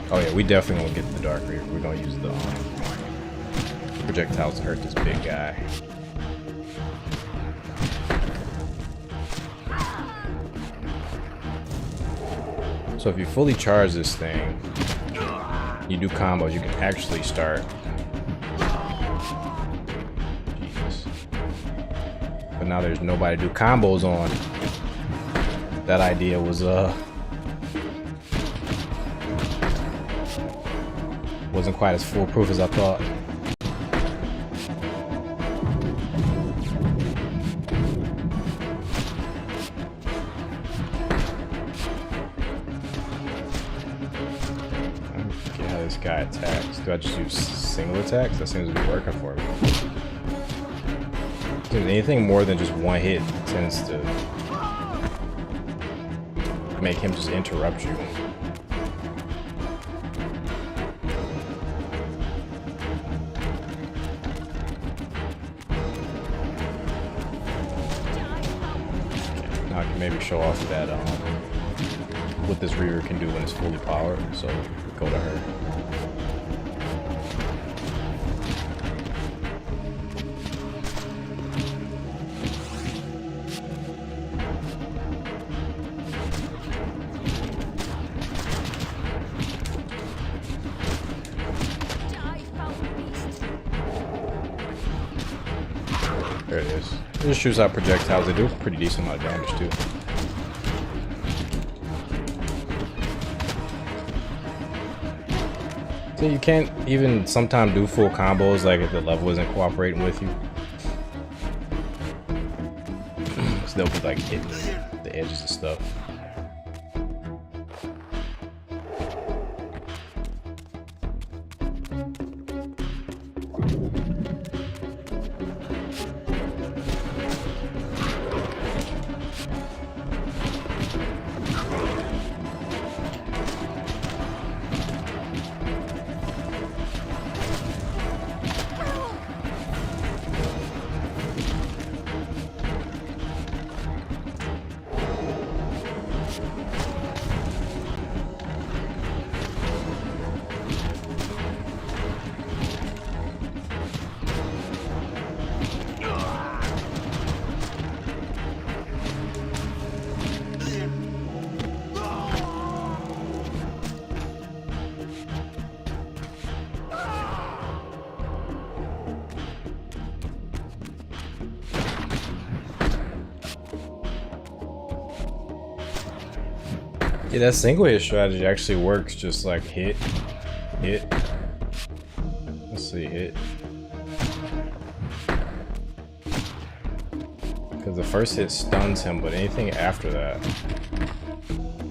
Oh yeah, we definitely won't get the Dark Reaver. We're gonna use the projectiles to hurt this big guy. So if you fully charge this thing, you do combos, you can actually start. Jesus. But now there's nobody to do combos on. That idea was wasn't quite as foolproof as I thought. This guy attacks. Do I just use single attacks? That seems to be working for me. Dude, anything more than just one hit tends to make him just interrupt you. Now I can maybe show off that what this Reaver can do when it's fully powered. So go to her. There it is. It just shoots out projectiles. They do a pretty decent amount of damage too. So you can't even sometimes do full combos like if the level isn't cooperating with you. So they'll be like hitting the edges and stuff. Yeah, that single hit strategy actually works, just like hit, hit. Let's see, hit. Because the first hit stuns him, but anything after that,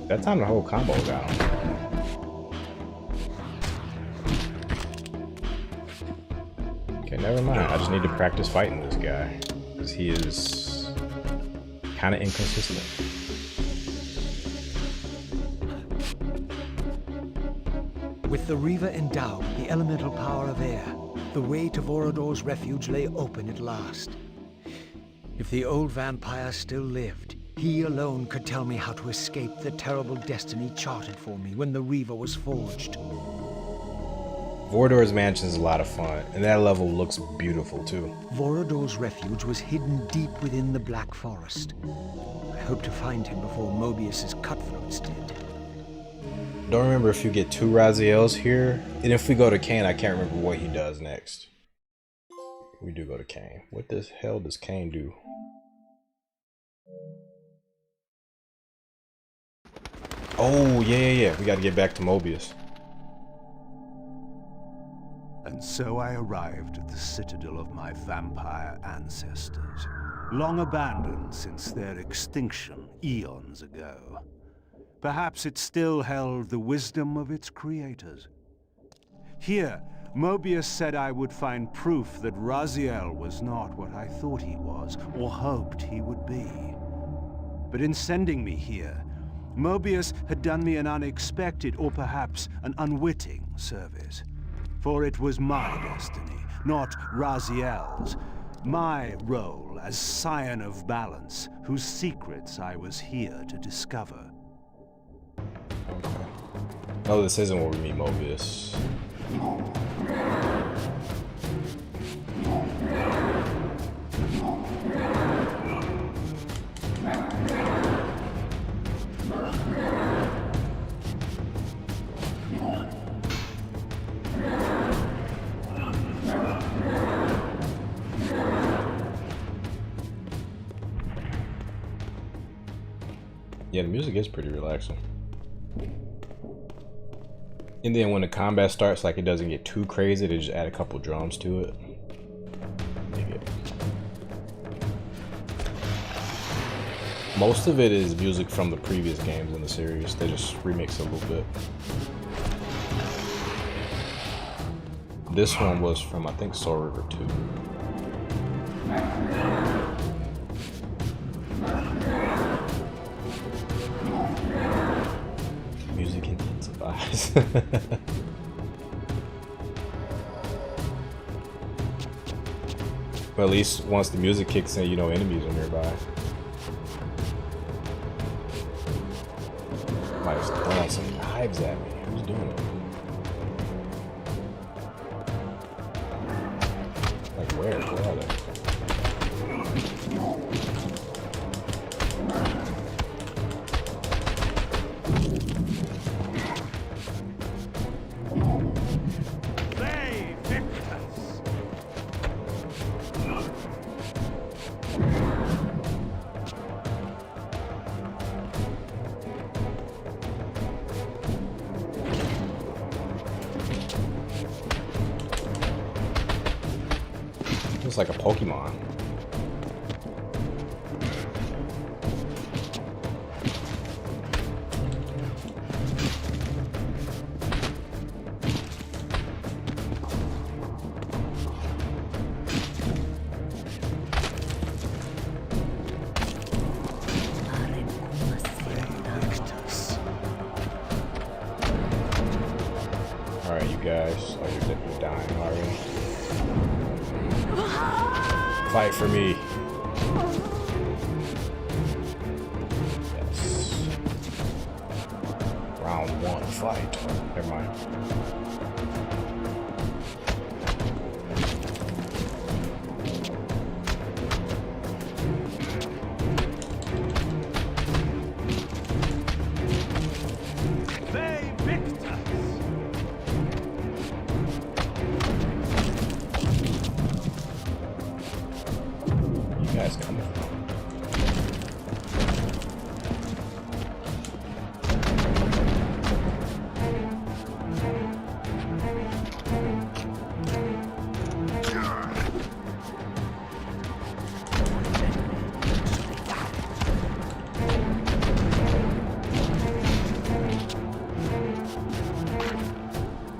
that time the whole combo got him. Okay, never mind. I just need to practice fighting this guy, because he is kind of inconsistent. With the Reaver endowed, the elemental power of air, the way to Vorador's refuge lay open at last. If the old vampire still lived, he alone could tell me how to escape the terrible destiny charted for me when the Reaver was forged. Vorador's mansion is a lot of fun, and that level looks beautiful too. Vorador's refuge was hidden deep within the Black Forest. I hope to find him before Mobius's cutthroats did. Don't remember if you get 2 Raziels here, and if we go to Kain, I can't remember what he does next. We do go to Kain. What the hell does Kain do? Oh, yeah. We gotta get back to Mobius. And so I arrived at the citadel of my vampire ancestors, long abandoned since their extinction eons ago. Perhaps it still held the wisdom of its creators. Here, Mobius said I would find proof that Raziel was not what I thought he was, or hoped he would be. But in sending me here, Mobius had done me an unexpected, or perhaps an unwitting service. For it was my destiny, not Raziel's. My role as scion of balance, whose secrets I was here to discover. No, this isn't where we meet Mobius. Yeah, the music is pretty relaxing. And then when the combat starts, like, it doesn't get too crazy, they just add a couple drums to it. Dig it. Most of it is music from the previous games in the series. They just remix it a little bit. This one was from, I think, Soul River 2. Music intensifies. But at least once the music kicks in, you know enemies are nearby. Somebody's throwing some knives at me. Who's doing it? Like where? Where are they? It's like a Pokemon. Alright, you guys. Oh, you're dying already. Fight for me. Yes. Round one, fight. Never mind. Guys coming from?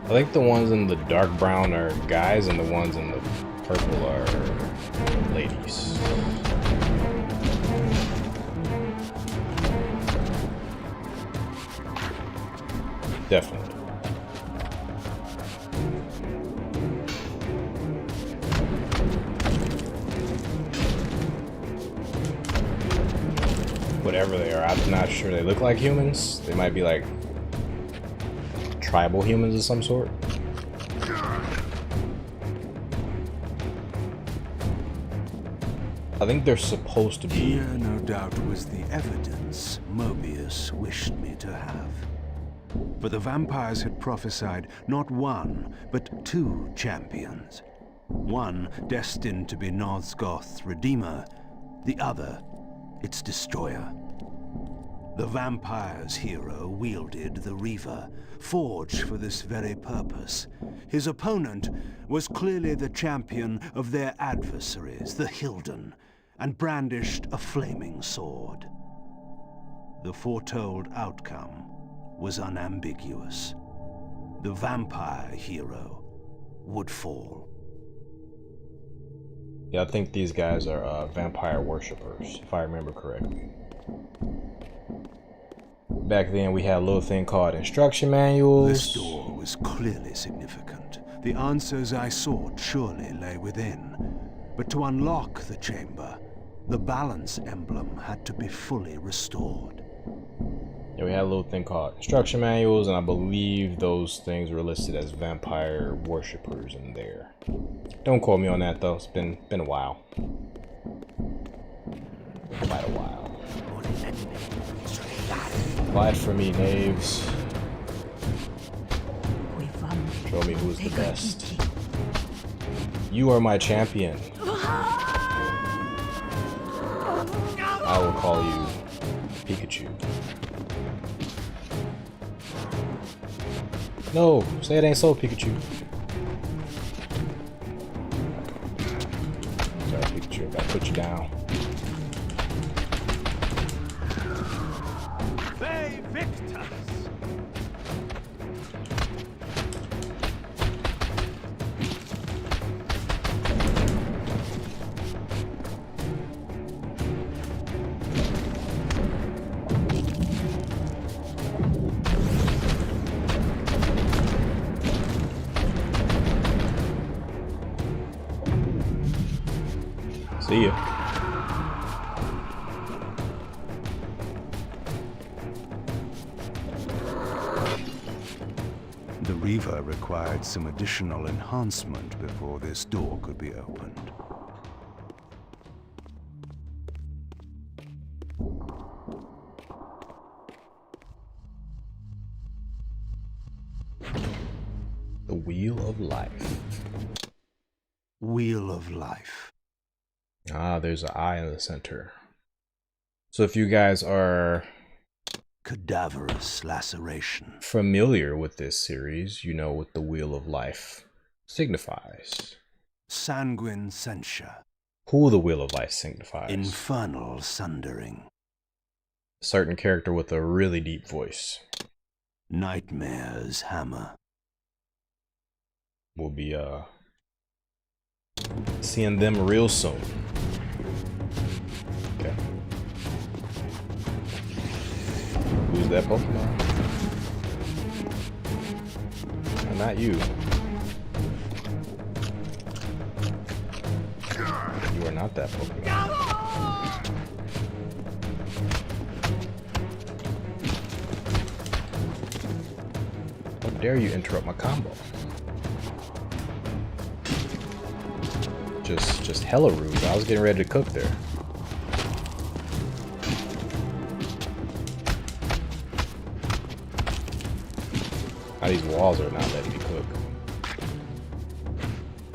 I think the ones in the dark brown are guys and the ones in the purple are ladies. Definitely. Whatever they are, I'm not sure. They look like humans. They might be like tribal humans of some sort. I think they're supposed to be. Here, no doubt, was the evidence Mobius wished me to have. For the vampires had prophesied not one, but two champions. One destined to be Nosgoth's redeemer, the other its destroyer. The vampire's hero wielded the Reaver, forged for this very purpose. His opponent was clearly the champion of their adversaries, the Hilden, and brandished a flaming sword. The foretold outcome was unambiguous. The vampire hero would fall. Yeah, I think these guys are vampire worshippers, if I remember correctly. Back then we had a little thing called instruction manuals. This door was clearly significant. The answers I sought surely lay within. But to unlock the chamber, the balance emblem had to be fully restored. Yeah, we had a little thing called instruction manuals, and I believe those things were listed as vampire worshippers in there. Don't quote me on that though. It's been a while. Quite a while. Fight for me, knaves. Show me who's the best. You are my champion. I will call you Pikachu. No, say it ain't so, Pikachu. Sorry, Pikachu, I gotta put you down. They victors! See ya. The Reaver required some additional enhancement before this door could be opened. The Wheel of Life. Wheel of Life. Ah, there's an eye in the center. So if you guys are Cadaverous laceration. familiar with this series, you know what the Wheel of Life signifies. Sanguine censure. Who the Wheel of Life signifies. Infernal sundering. A certain character with a really deep voice. Nightmare's hammer. We'll be seeing them real soon. Okay. Who's that Pokemon? Not you. You are not that Pokemon. How dare you interrupt my combo? Just hella rude. I was getting ready to cook there. Now these walls are not letting me cook.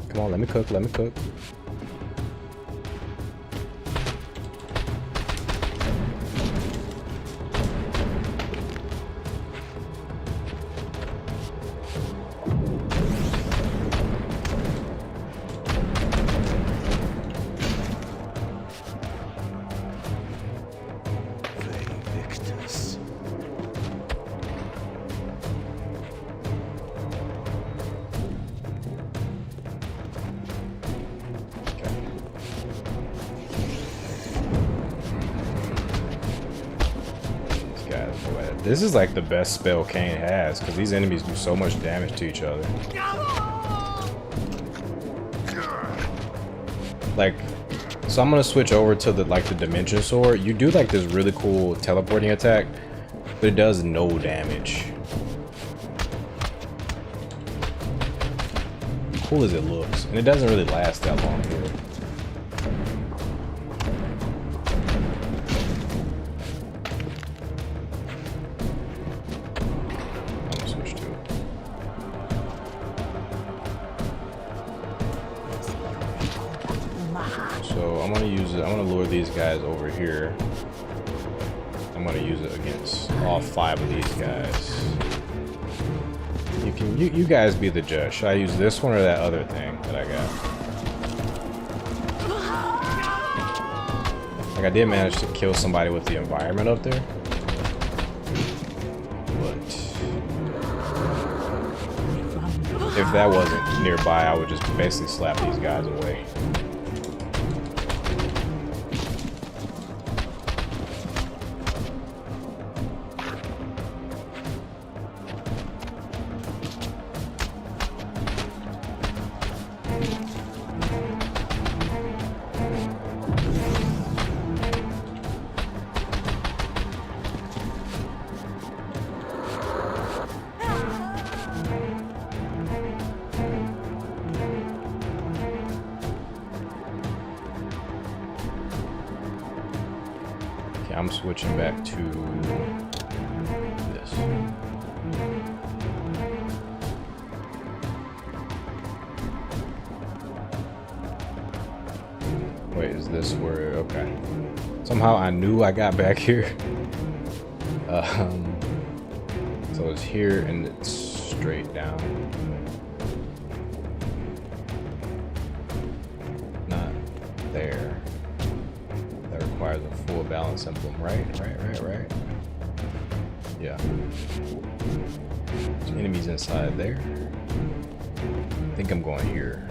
Come on, let me cook, let me cook. This is like the best spell Kain has, because these enemies do so much damage to each other. Like, so I'm gonna switch over to the Dimension Sword. You do like this really cool teleporting attack, but it does no damage. Cool as it looks, and it doesn't really last that long here. I'm gonna lure these guys over here. I'm gonna use it against all 5 of these guys. You guys be the judge. Should I use this one or that other thing that I got? Like, I did manage to kill somebody with the environment up there. But if that wasn't nearby, I would just basically slap these guys away. Okay, I'm switching back to this. Wait, is this where? Okay. Somehow I knew I got back here. So it's here and it's straight down. Not there. That requires a full balance emblem, right? Right. Yeah. There's enemies inside there. I think I'm going here.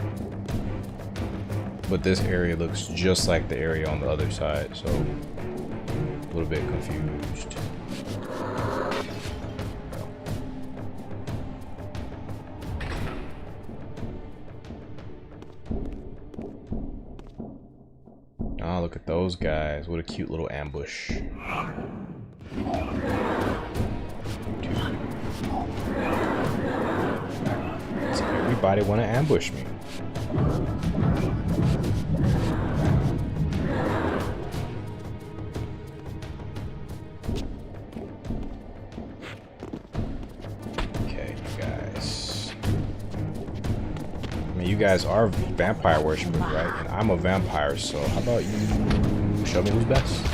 But this area looks just like the area on the other side, so a little bit confused. Oh, look at those guys. What a cute little ambush. Does everybody want to ambush me? Okay, guys. I mean, you guys are vampire worshippers, right? And I'm a vampire, so how about you show me who's best?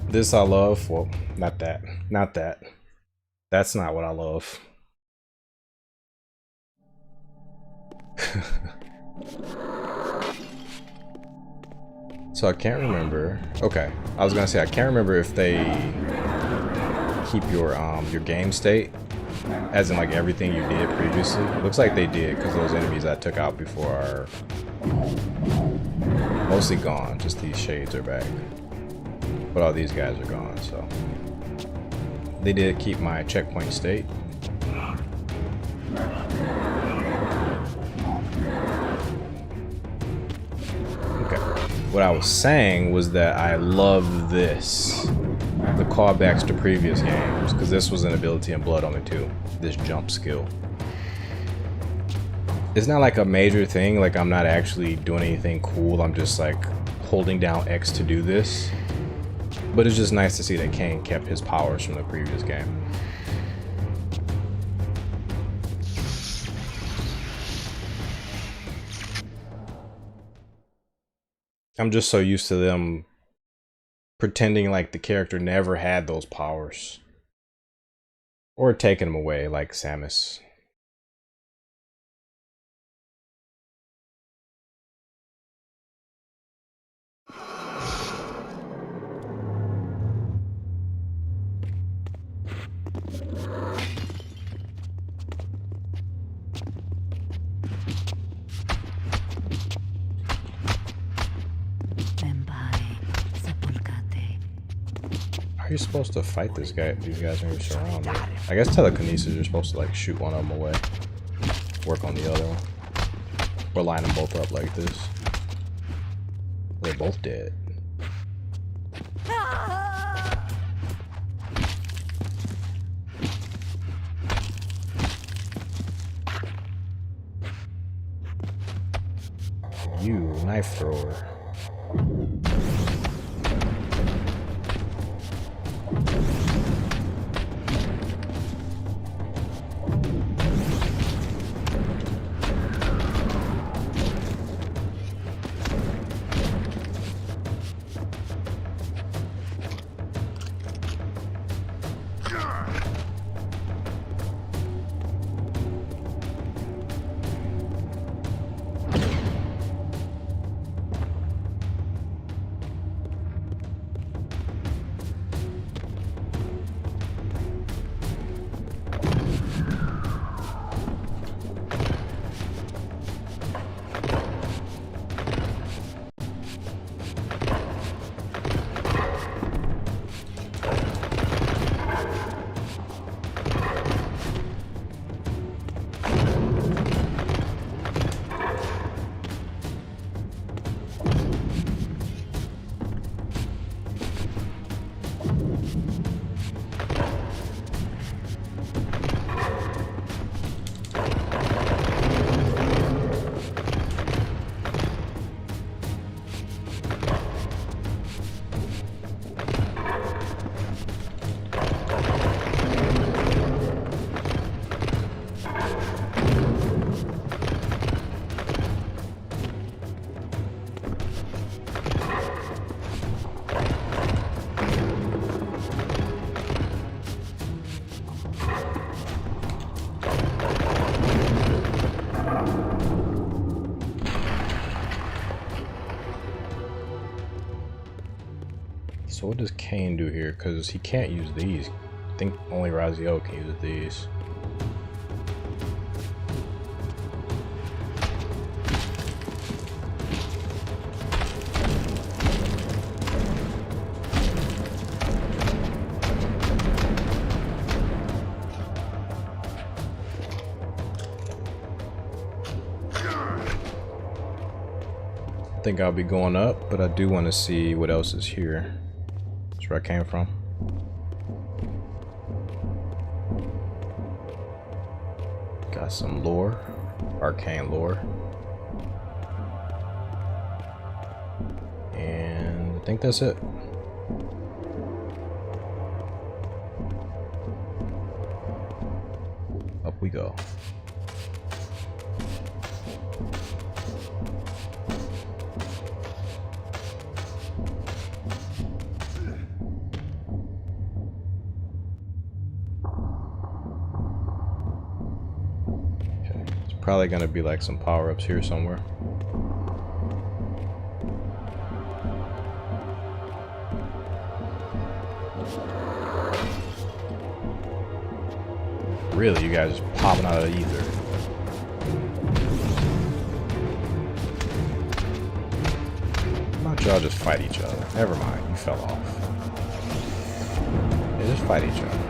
This I love. Well, not that. Not that. That's not what I love. So I can't remember. Okay, I was gonna say I can't remember if they keep your game state, as in like everything you did previously. It looks like they did, because those enemies I took out before are mostly gone. Just these shades are back. But all these guys are gone, so they did keep my checkpoint state. Okay. What I was saying was that I love this. The callbacks to previous games, because this was an ability in Blood Omen 2. This jump skill. It's not like a major thing, like I'm not actually doing anything cool. I'm just like holding down X to do this. But it's just nice to see that Kain kept his powers from the previous game. I'm just so used to them pretending like the character never had those powers. Or taking them away like Samus. How are you supposed to fight this guy? These guys are surrounded. I guess telekinesis, you're supposed to like shoot one of them away. Work on the other one. Or line them both up like this. They're both dead. You, knife thrower. So what does Kain do here? Because he can't use these. I think only Raziel can use these. I think I'll be going up, but I do want to see what else is here. That's where I came from. Got some lore, arcane lore. And I think that's it. Up we go. Probably gonna be like some power-ups here somewhere. Really, you guys just popping out of the ether. Why don't y'all just fight each other? Never mind, you fell off. Yeah, just fight each other.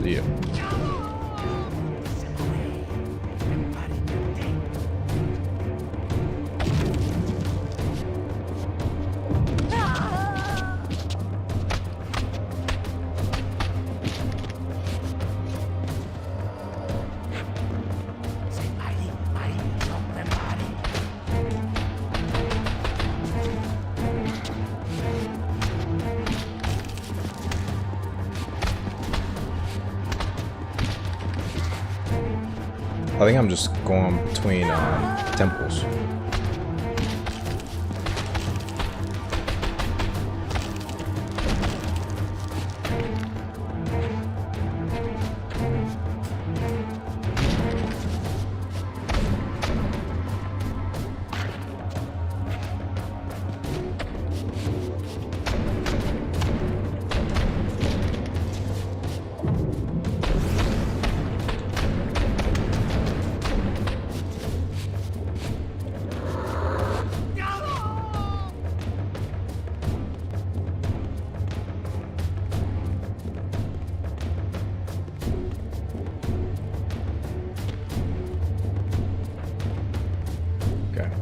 Yeah. I think I'm just going between temples.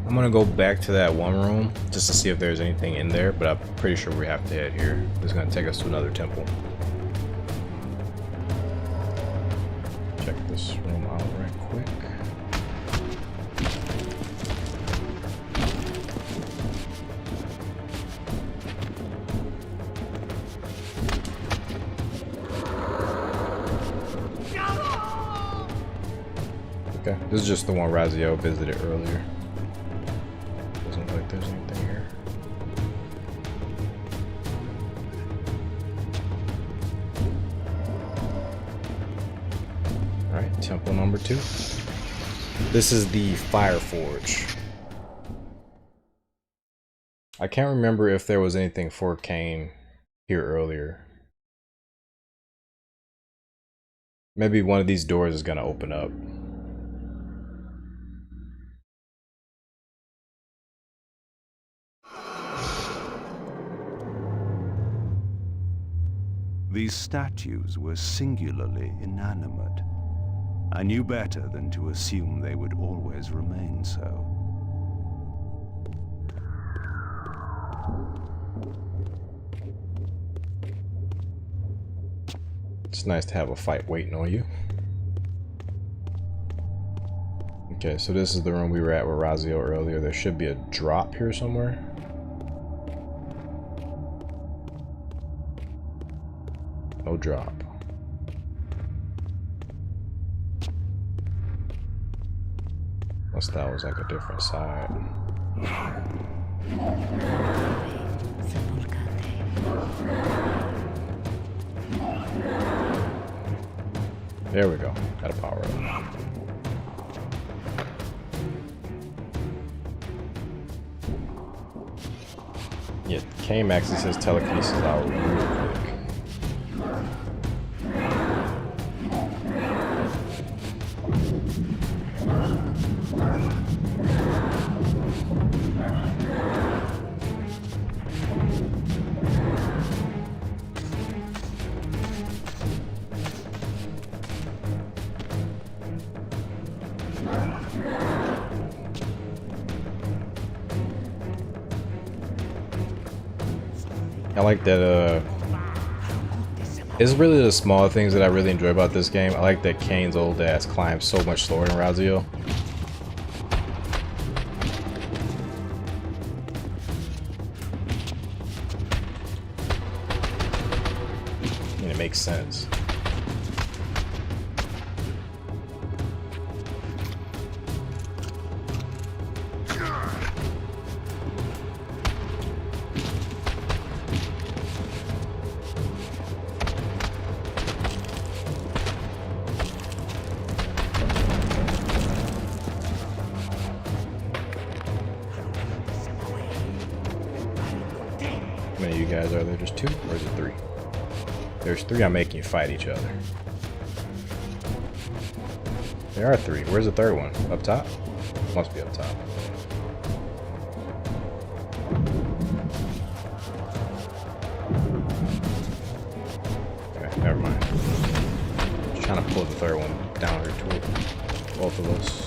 I'm gonna go back to that one room just to see if there's anything in there, but I'm pretty sure we have to head here. It's gonna take us to another temple. Check this room out right quick. Okay, this is just the one Raziel visited earlier. Doesn't look like there's anything here. Alright, temple number 2. This is the Fire Forge. I can't remember if there was anything for Kain here earlier. Maybe one of these doors is gonna open up. These statues were singularly inanimate. I knew better than to assume they would always remain so. It's nice to have a fight waiting on you. Okay, so this is the room we were at with Raziel earlier. There should be a drop here somewhere. No drop. Unless that was like a different side. There we go. Got a power up. Kain maxes his telekinesis out real quick. I like that, it's really the small things that I really enjoy about this game. I like that Kain's old ass climbs so much slower than Raziel. And it makes sense. How many of you guys are there? Just 2 or is it 3? There's 3. I'm making you fight each other. There are 3. Where's the 3rd one? Up top? Must be up top. Okay, never mind. Just trying to pull the 3rd one down here toward both of us.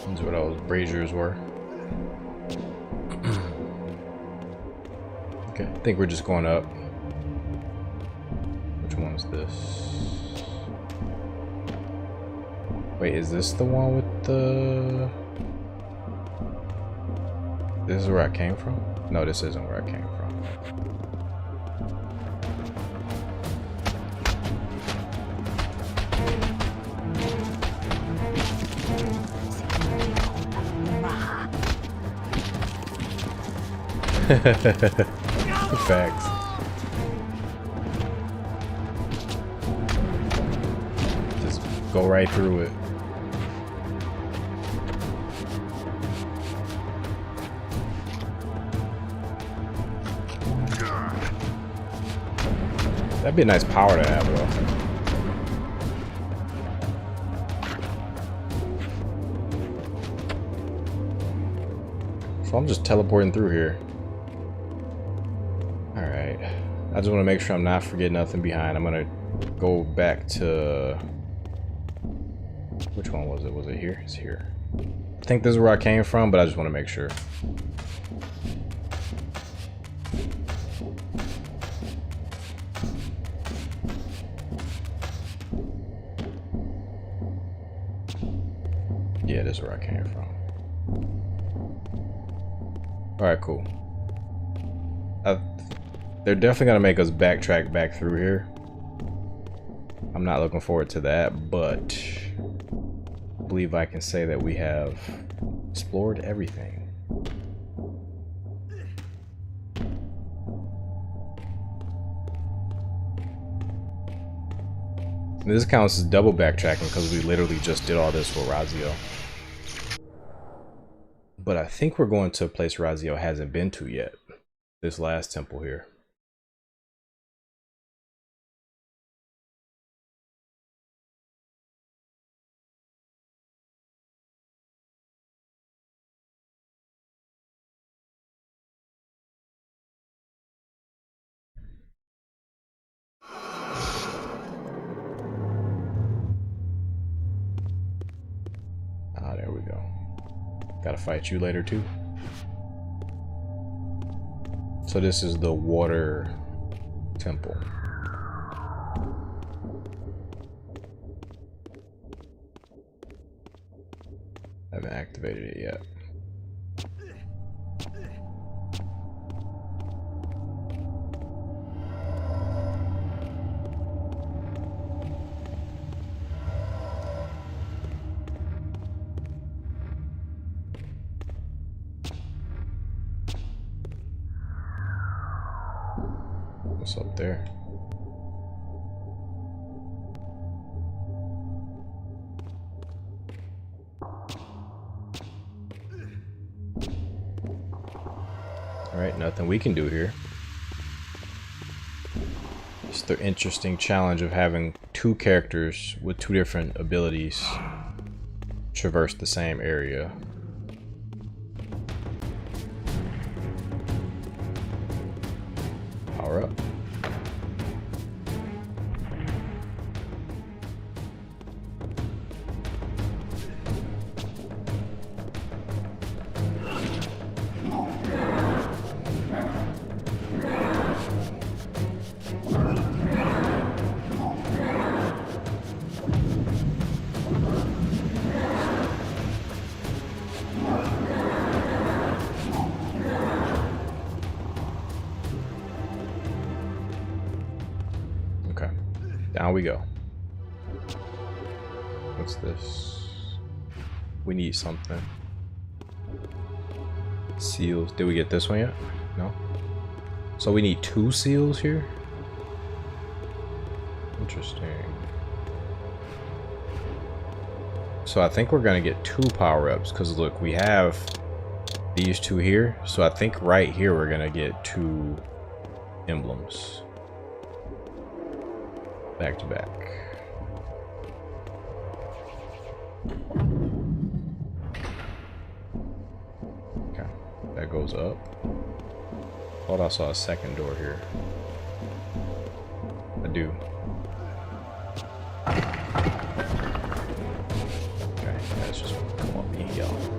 That's what those braziers were. Okay, I think we're just going up. Which one is this? Wait, is this the one with the... This is where I came from? No, this isn't where I came from. Facts. Just go right through it. That'd be a nice power to have, though. So I'm just teleporting through here. Alright. I just want to make sure I'm not forgetting nothing behind. I'm going to go back to... Which one was it? Was it here? It's here. I think this is where I came from, but I just want to make sure. Yeah, this is where I came from. Alright, cool. They're definitely going to make us backtrack back through here. I'm not looking forward to that, but I believe I can say that we have explored everything. This counts as double backtracking because we literally just did all this for Raziel. But I think we're going to a place Raziel hasn't been to yet. This last temple here. Ah, there we go. Gotta fight you later too. So this is the water temple. Haven't activated it yet. What's up there? Alright, nothing we can do here. It's the interesting challenge of having two characters with two different abilities traverse the same area. Power up. Okay, down we go. What's this? We need something. Seals. Did we get this one yet? No? So we need 2 seals here? Interesting. So I think we're gonna get 2 power-ups, because look, we have these 2 here. So I think right here we're gonna get 2 emblems. Back to back. Okay, that goes up. Thought I saw a second door here. I do. Okay, that's just come up here, y'all.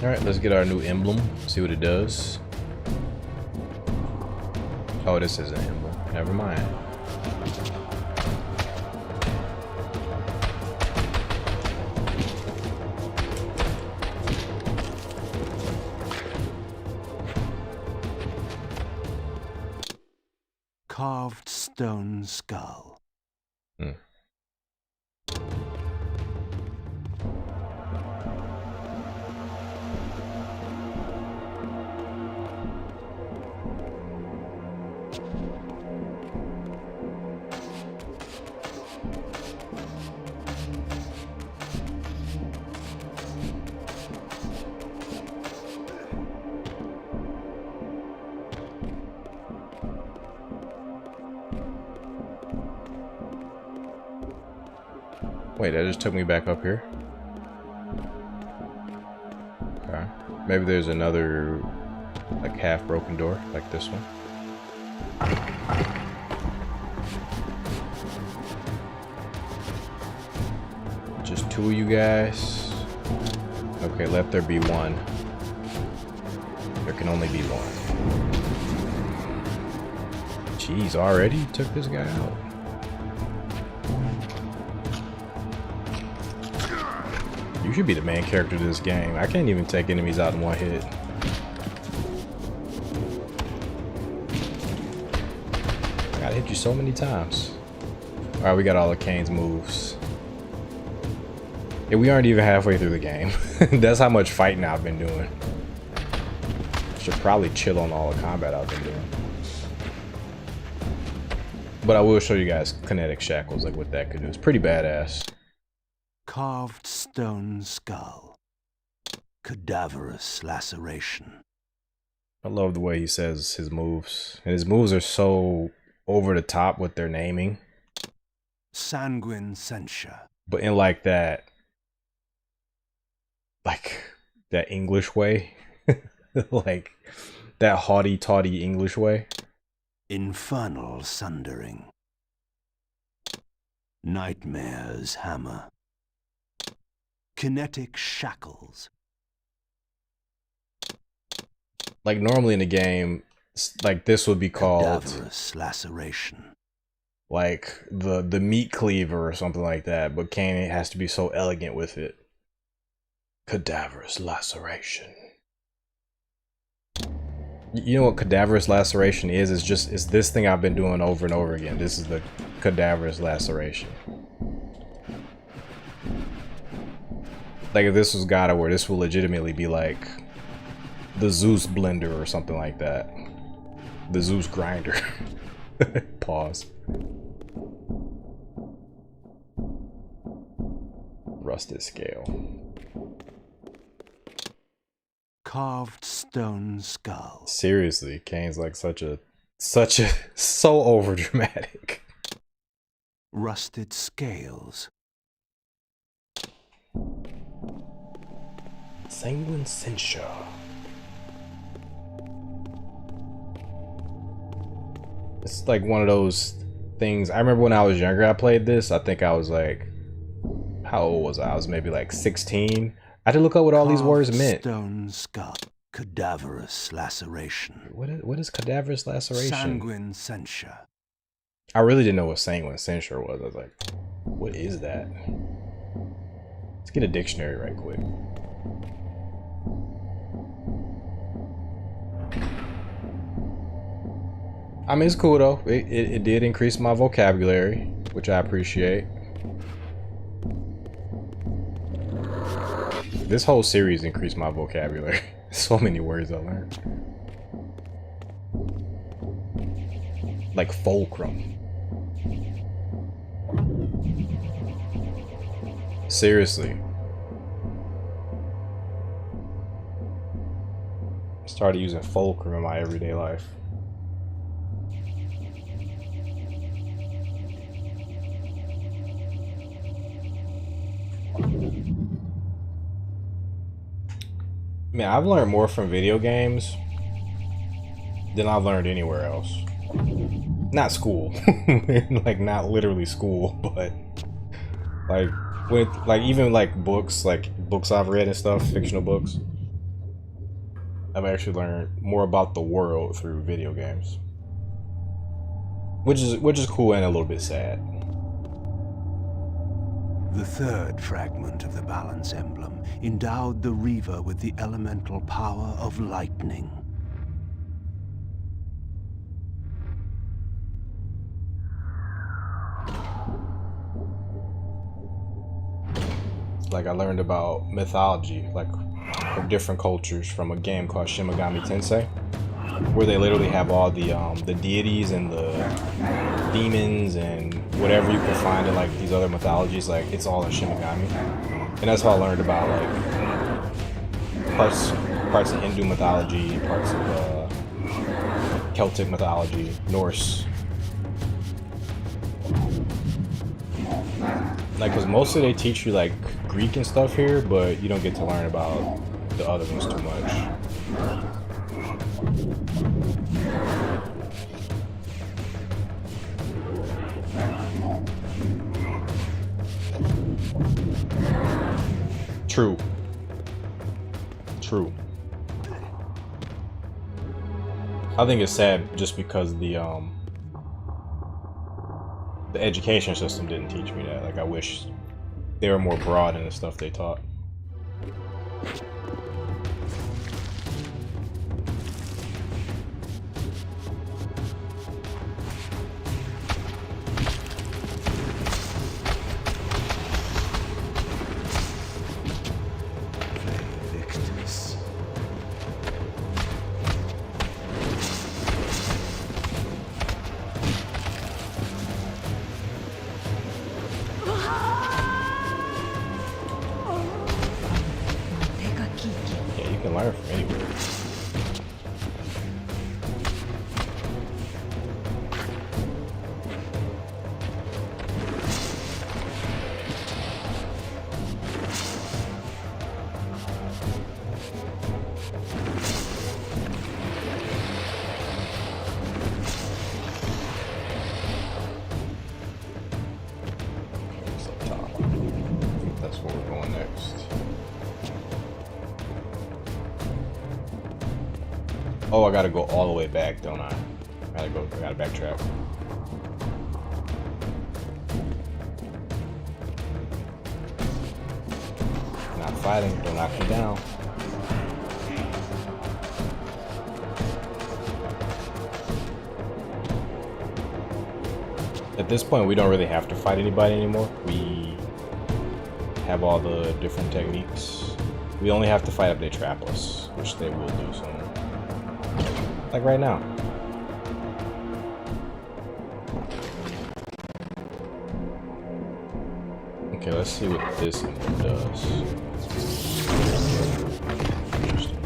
Alright, let's get our new emblem, see what it does. Oh, this is an emblem. Never mind. Carved stone skull. Wait, that just took me back up here. Okay. Maybe there's another, like, half broken door, like this one. Just 2 of you guys. Okay, let there be 1. There can only be 1. Jeez, already took this guy out. You should be the main character of this game. I can't even take enemies out in 1 hit. I gotta hit you so many times. Alright, we got all of Kain's moves. Yeah, we aren't even halfway through the game. That's how much fighting I've been doing. Should probably chill on all the combat I've been doing. But I will show you guys kinetic shackles, like what that could do. It's pretty badass. Carved stone skull. Cadaverous laceration. I love the way he says his moves. And his moves are so over the top with their naming. Sanguine censure. But in like that, like, that English way. Like that haughty tawdy English way. Infernal sundering. Nightmare's hammer. Kinetic shackles. Like normally in the game, like this would be called Cadaverous laceration. like the meat cleaver or something like that, but Kain has to be so elegant with it. Cadaverous laceration. You know what cadaverous laceration is? It's this thing I've been doing over and over again. This is the cadaverous laceration. Like if this was God of War, this will legitimately be like the Zeus blender or something like that. The Zeus grinder. Pause. Rusted scale. Carved stone skull. Seriously, Kain's like so over dramatic. Rusted scales. Sanguine censure. It's like one of those things. I remember when I was younger, I played this. I think I was like, how old was I? I was maybe like 16. I had to look up what all these words meant. Stone skull. Cadaverous laceration. What is cadaverous laceration? Sanguine censure. I really didn't know what sanguine censure was. I was like, what is that? Let's get a dictionary right quick. I mean, it's cool though. It did increase my vocabulary, which I appreciate. This whole series increased my vocabulary. So many words I learned. Like fulcrum. Seriously. I started using fulcrum in my everyday life. Man, I've learned more from video games than I've learned anywhere else. Not school. Like not literally school, but like with like even like books I've read and stuff, fictional books. I've actually learned more about the world through video games. Which is cool and a little bit sad. The third fragment of the balance emblem endowed the Reaver with the elemental power of lightning. Like I learned about mythology, like of different cultures from a game called Shin Megami Tensei, where they literally have all the deities and the demons and whatever you can find in like these other mythologies. Like it's all in Shin Megami, and that's how I learned about like parts of Hindu mythology, parts of Celtic mythology, Norse. Like, cause mostly they teach you like Greek and stuff here, but you don't get to learn about the other ones too much. True. I think it's sad just because the education system didn't teach me that. Like I wish they were more broad in the stuff they taught. Oh, I gotta go all the way back, don't I? I gotta backtrack. Not fighting, don't knock me down. At this point, we don't really have to fight anybody anymore. We have all the different techniques. We only have to fight if they trap us, which they will do soon. Like right now. Okay, let's see what this one does. Interesting.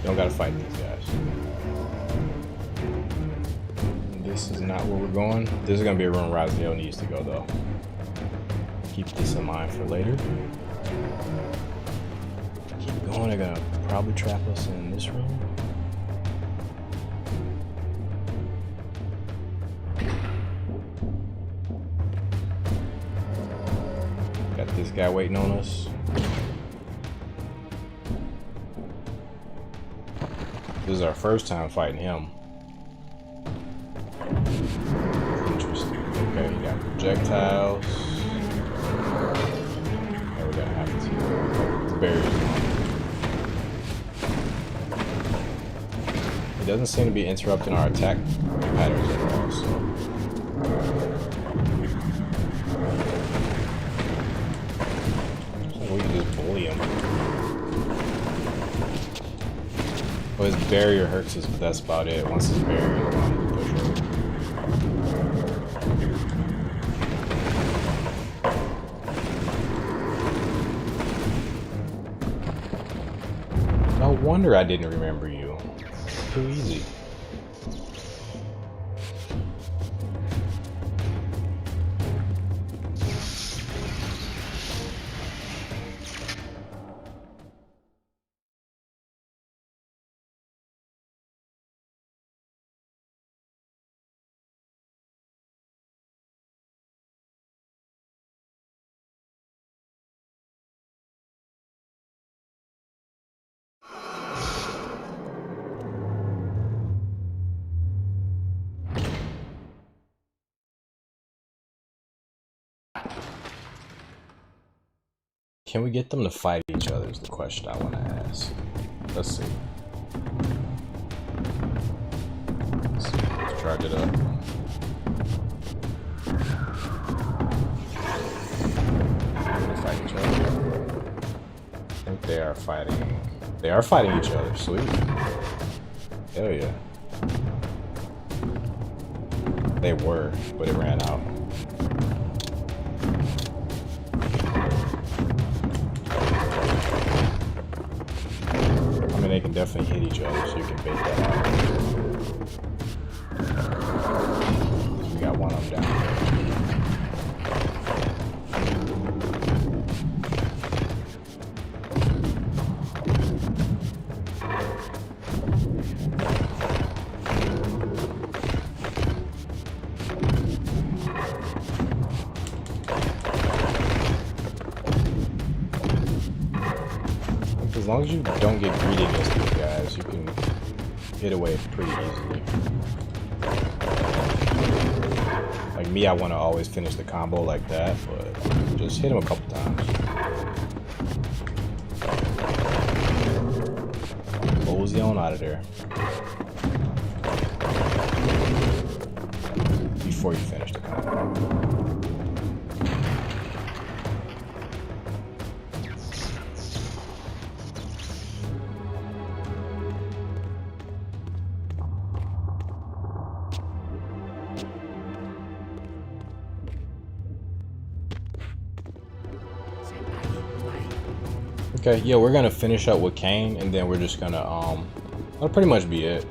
Don't gotta fight these guys. This is not where we're going. This is gonna be a room Raziel needs to go though. Keep this in mind for later. Keep going, they're gonna probably trap us in this room. Got this guy waiting on us. This is our first time fighting him. Interesting. Okay, you got projectiles. Yeah, we're gonna have to. The barrier's on. It doesn't seem to be interrupting our attack patterns at all, so. We can just bully him. Well, his barrier hurts us, but that's about it. Once his barrier, we'll push over. No wonder I didn't remember you. Too easy. Can we get them to fight each other is the question I want to ask. Let's see. Let's charge it up. They fight each other. I think they are fighting. They are fighting each other. Sweet. Hell yeah. They were, but it ran out. They can definitely hit each other, so you can bait that out. We got one of them down here. As long as you don't get greedy against these guys, you can get away pretty easily. Like me, I want to always finish the combo like that, but just hit him a couple times. Mosey on out of there. Before you finish the combo. Okay, yeah, we're gonna finish up with Kain, and then we're just gonna that'll pretty much be it.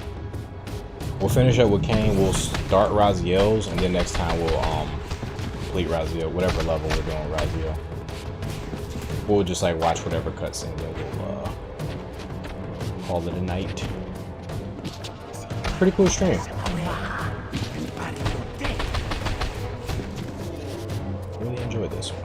We'll finish up with Kain, we'll start Raziel's, and then next time we'll complete Raziel, whatever level we're doing Raziel. We'll just like watch whatever cutscene, and we'll call it a night. Pretty cool stream. Really enjoyed this one.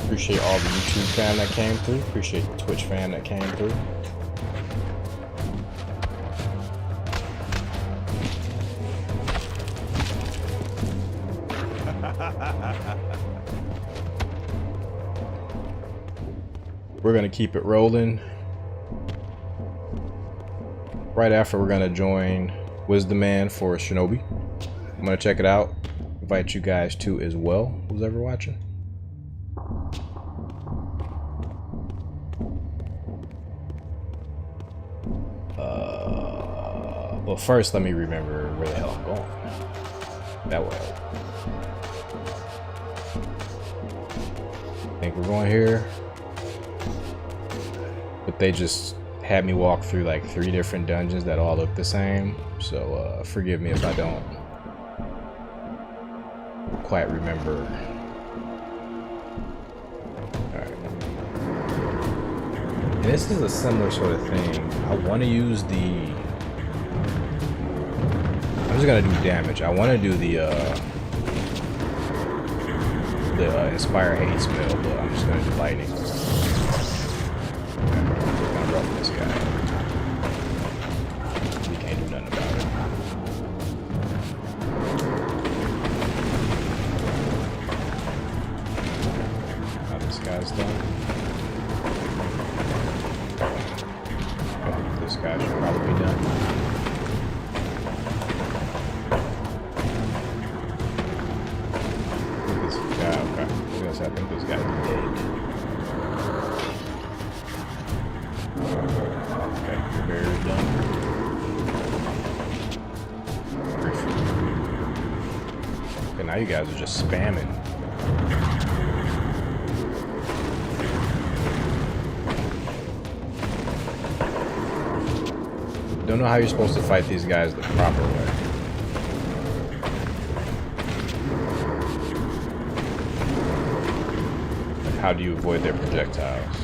Appreciate all the YouTube fan that came through. Appreciate the Twitch fan that came through. We're gonna keep it rolling. Right after, we're gonna join Wisdom Man for Shinobi. I'm gonna check it out. Invite you guys to as well, who's ever watching. But first, let me remember where the hell I'm going. That way. I think we're going here. But they just had me walk through like 3 different dungeons that all look the same. So forgive me if I don't quite remember. Alright. And this is a similar sort of thing. I want to use the... I'm just gonna do damage. I want to do the Inspire Hate spell, but I'm just gonna do lightning. Okay. I'm gonna rough this guy. We can't do nothing about it. Now this guy's done. Okay. This guy should probably be done. I think this guy's dead. Okay, very done. Okay, now you guys are just spamming. Don't know how you're supposed to fight these guys the proper way. How do you avoid their projectiles?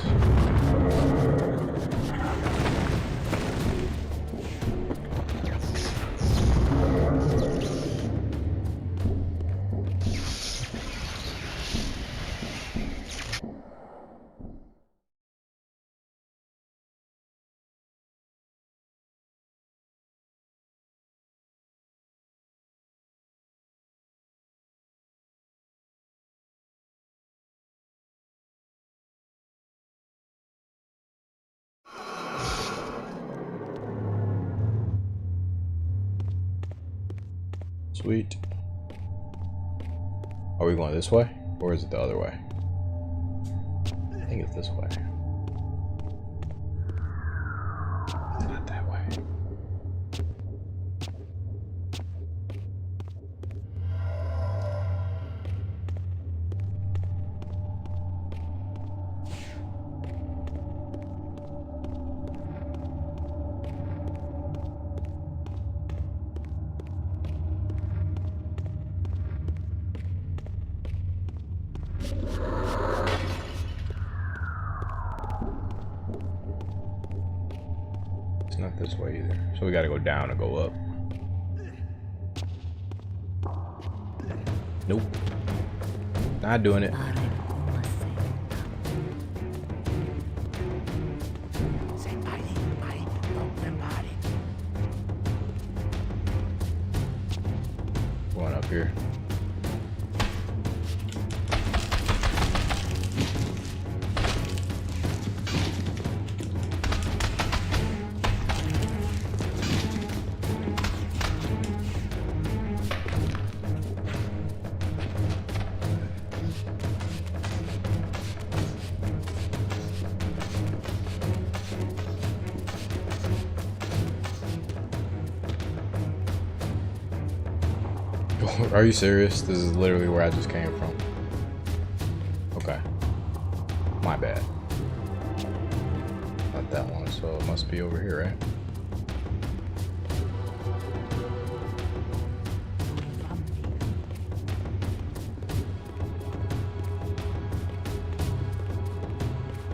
Sweet. Are we going this way? Or is it the other way? I think it's this way. It's not that way. It's not this way either. So we gotta go down and go up. Nope. Not doing it. here. Are you serious? This is literally where I just came from. Okay. My bad. Not that one, so it must be over here, right?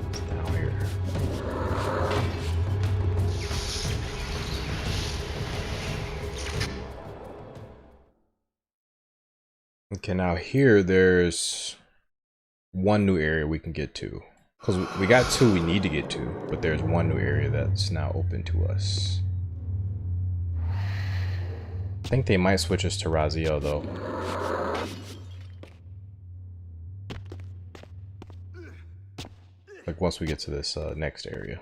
It's down here. Okay, now here there's one new area we can get to. Because we got two we need to get to, but there's one new area that's now open to us. I think they might switch us to Raziel though. Like once we get to this next area.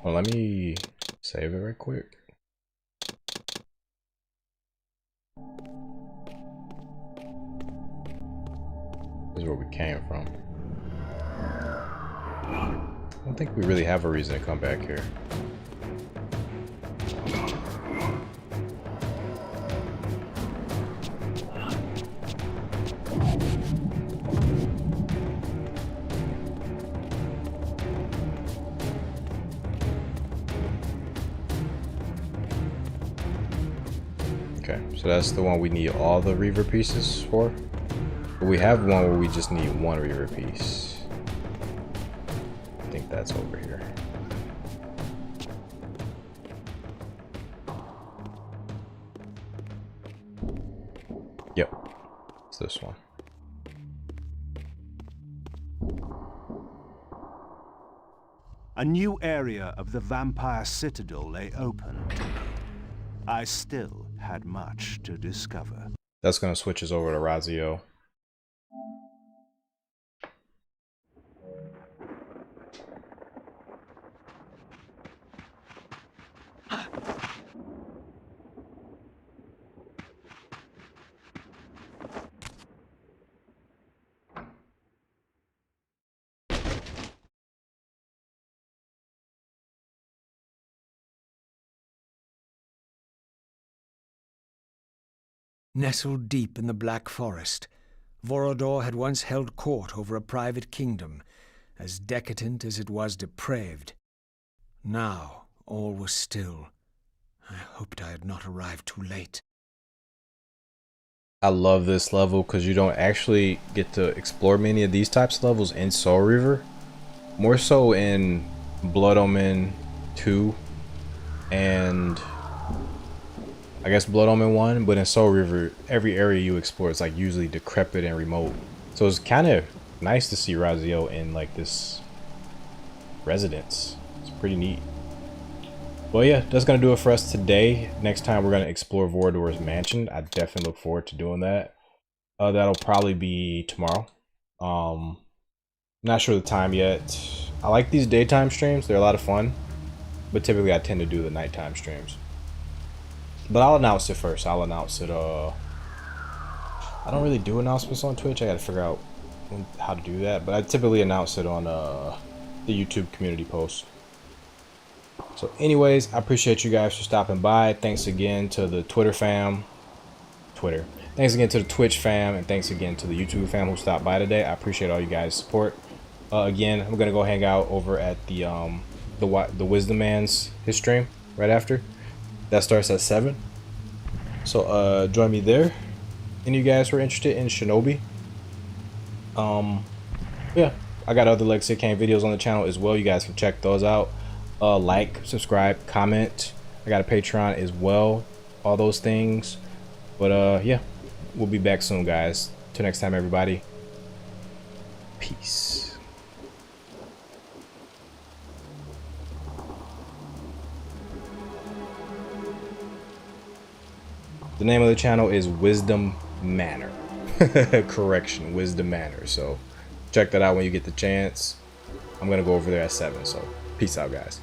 Well, let me save it right quick. This is where we came from. I don't think we really have a reason to come back here. Okay, so that's the one we need all the Reaver pieces for. But we have one where we just need one Reaver piece. I think that's over here. Yep, it's this one. A new area of the vampire citadel lay open to me. I still had much to discover. That's gonna switch us over to Raziel. Nestled deep in the Black Forest, Vorodor had once held court over a private kingdom, as decadent as it was depraved. Now all was still. I hoped I had not arrived too late. I love this level because you don't actually get to explore many of these types of levels in Soul Reaver. More so in Blood Omen 2 and I guess Blood Omen 1, but in Soul Reaver, every area you explore is like usually decrepit and remote. So it's kind of nice to see Raziel in like this residence. It's pretty neat. Well, yeah, that's going to do it for us today. Next time we're going to explore Vorodor's mansion. I definitely look forward to doing that. That'll probably be tomorrow. Not sure the time yet. I like these daytime streams. They're a lot of fun. But typically I tend to do the nighttime streams. But I'll announce it first. I'll announce it. I don't really do announcements on Twitch. I gotta figure out how to do that. But I typically announce it on the YouTube community post. So anyways, I appreciate you guys for stopping by. Thanks again to the Twitter fam. Thanks again to the Twitch fam. And thanks again to the YouTube fam who stopped by today. I appreciate all you guys' support. Again, I'm gonna go hang out over at the Wisdom Man's his stream right after. That starts at 7. So join me there. Any of you guys who are interested in Shinobi? Yeah, I got other Legacy of Kain videos on the channel as well. You guys can check those out. Like, subscribe, comment. I got a Patreon as well. All those things. But yeah, we'll be back soon, guys. Till next time, everybody. Peace. The name of the channel is Wisdom Manor. Correction, Wisdom Manor. So check that out when you get the chance. I'm gonna go over there at 7. So peace out, guys.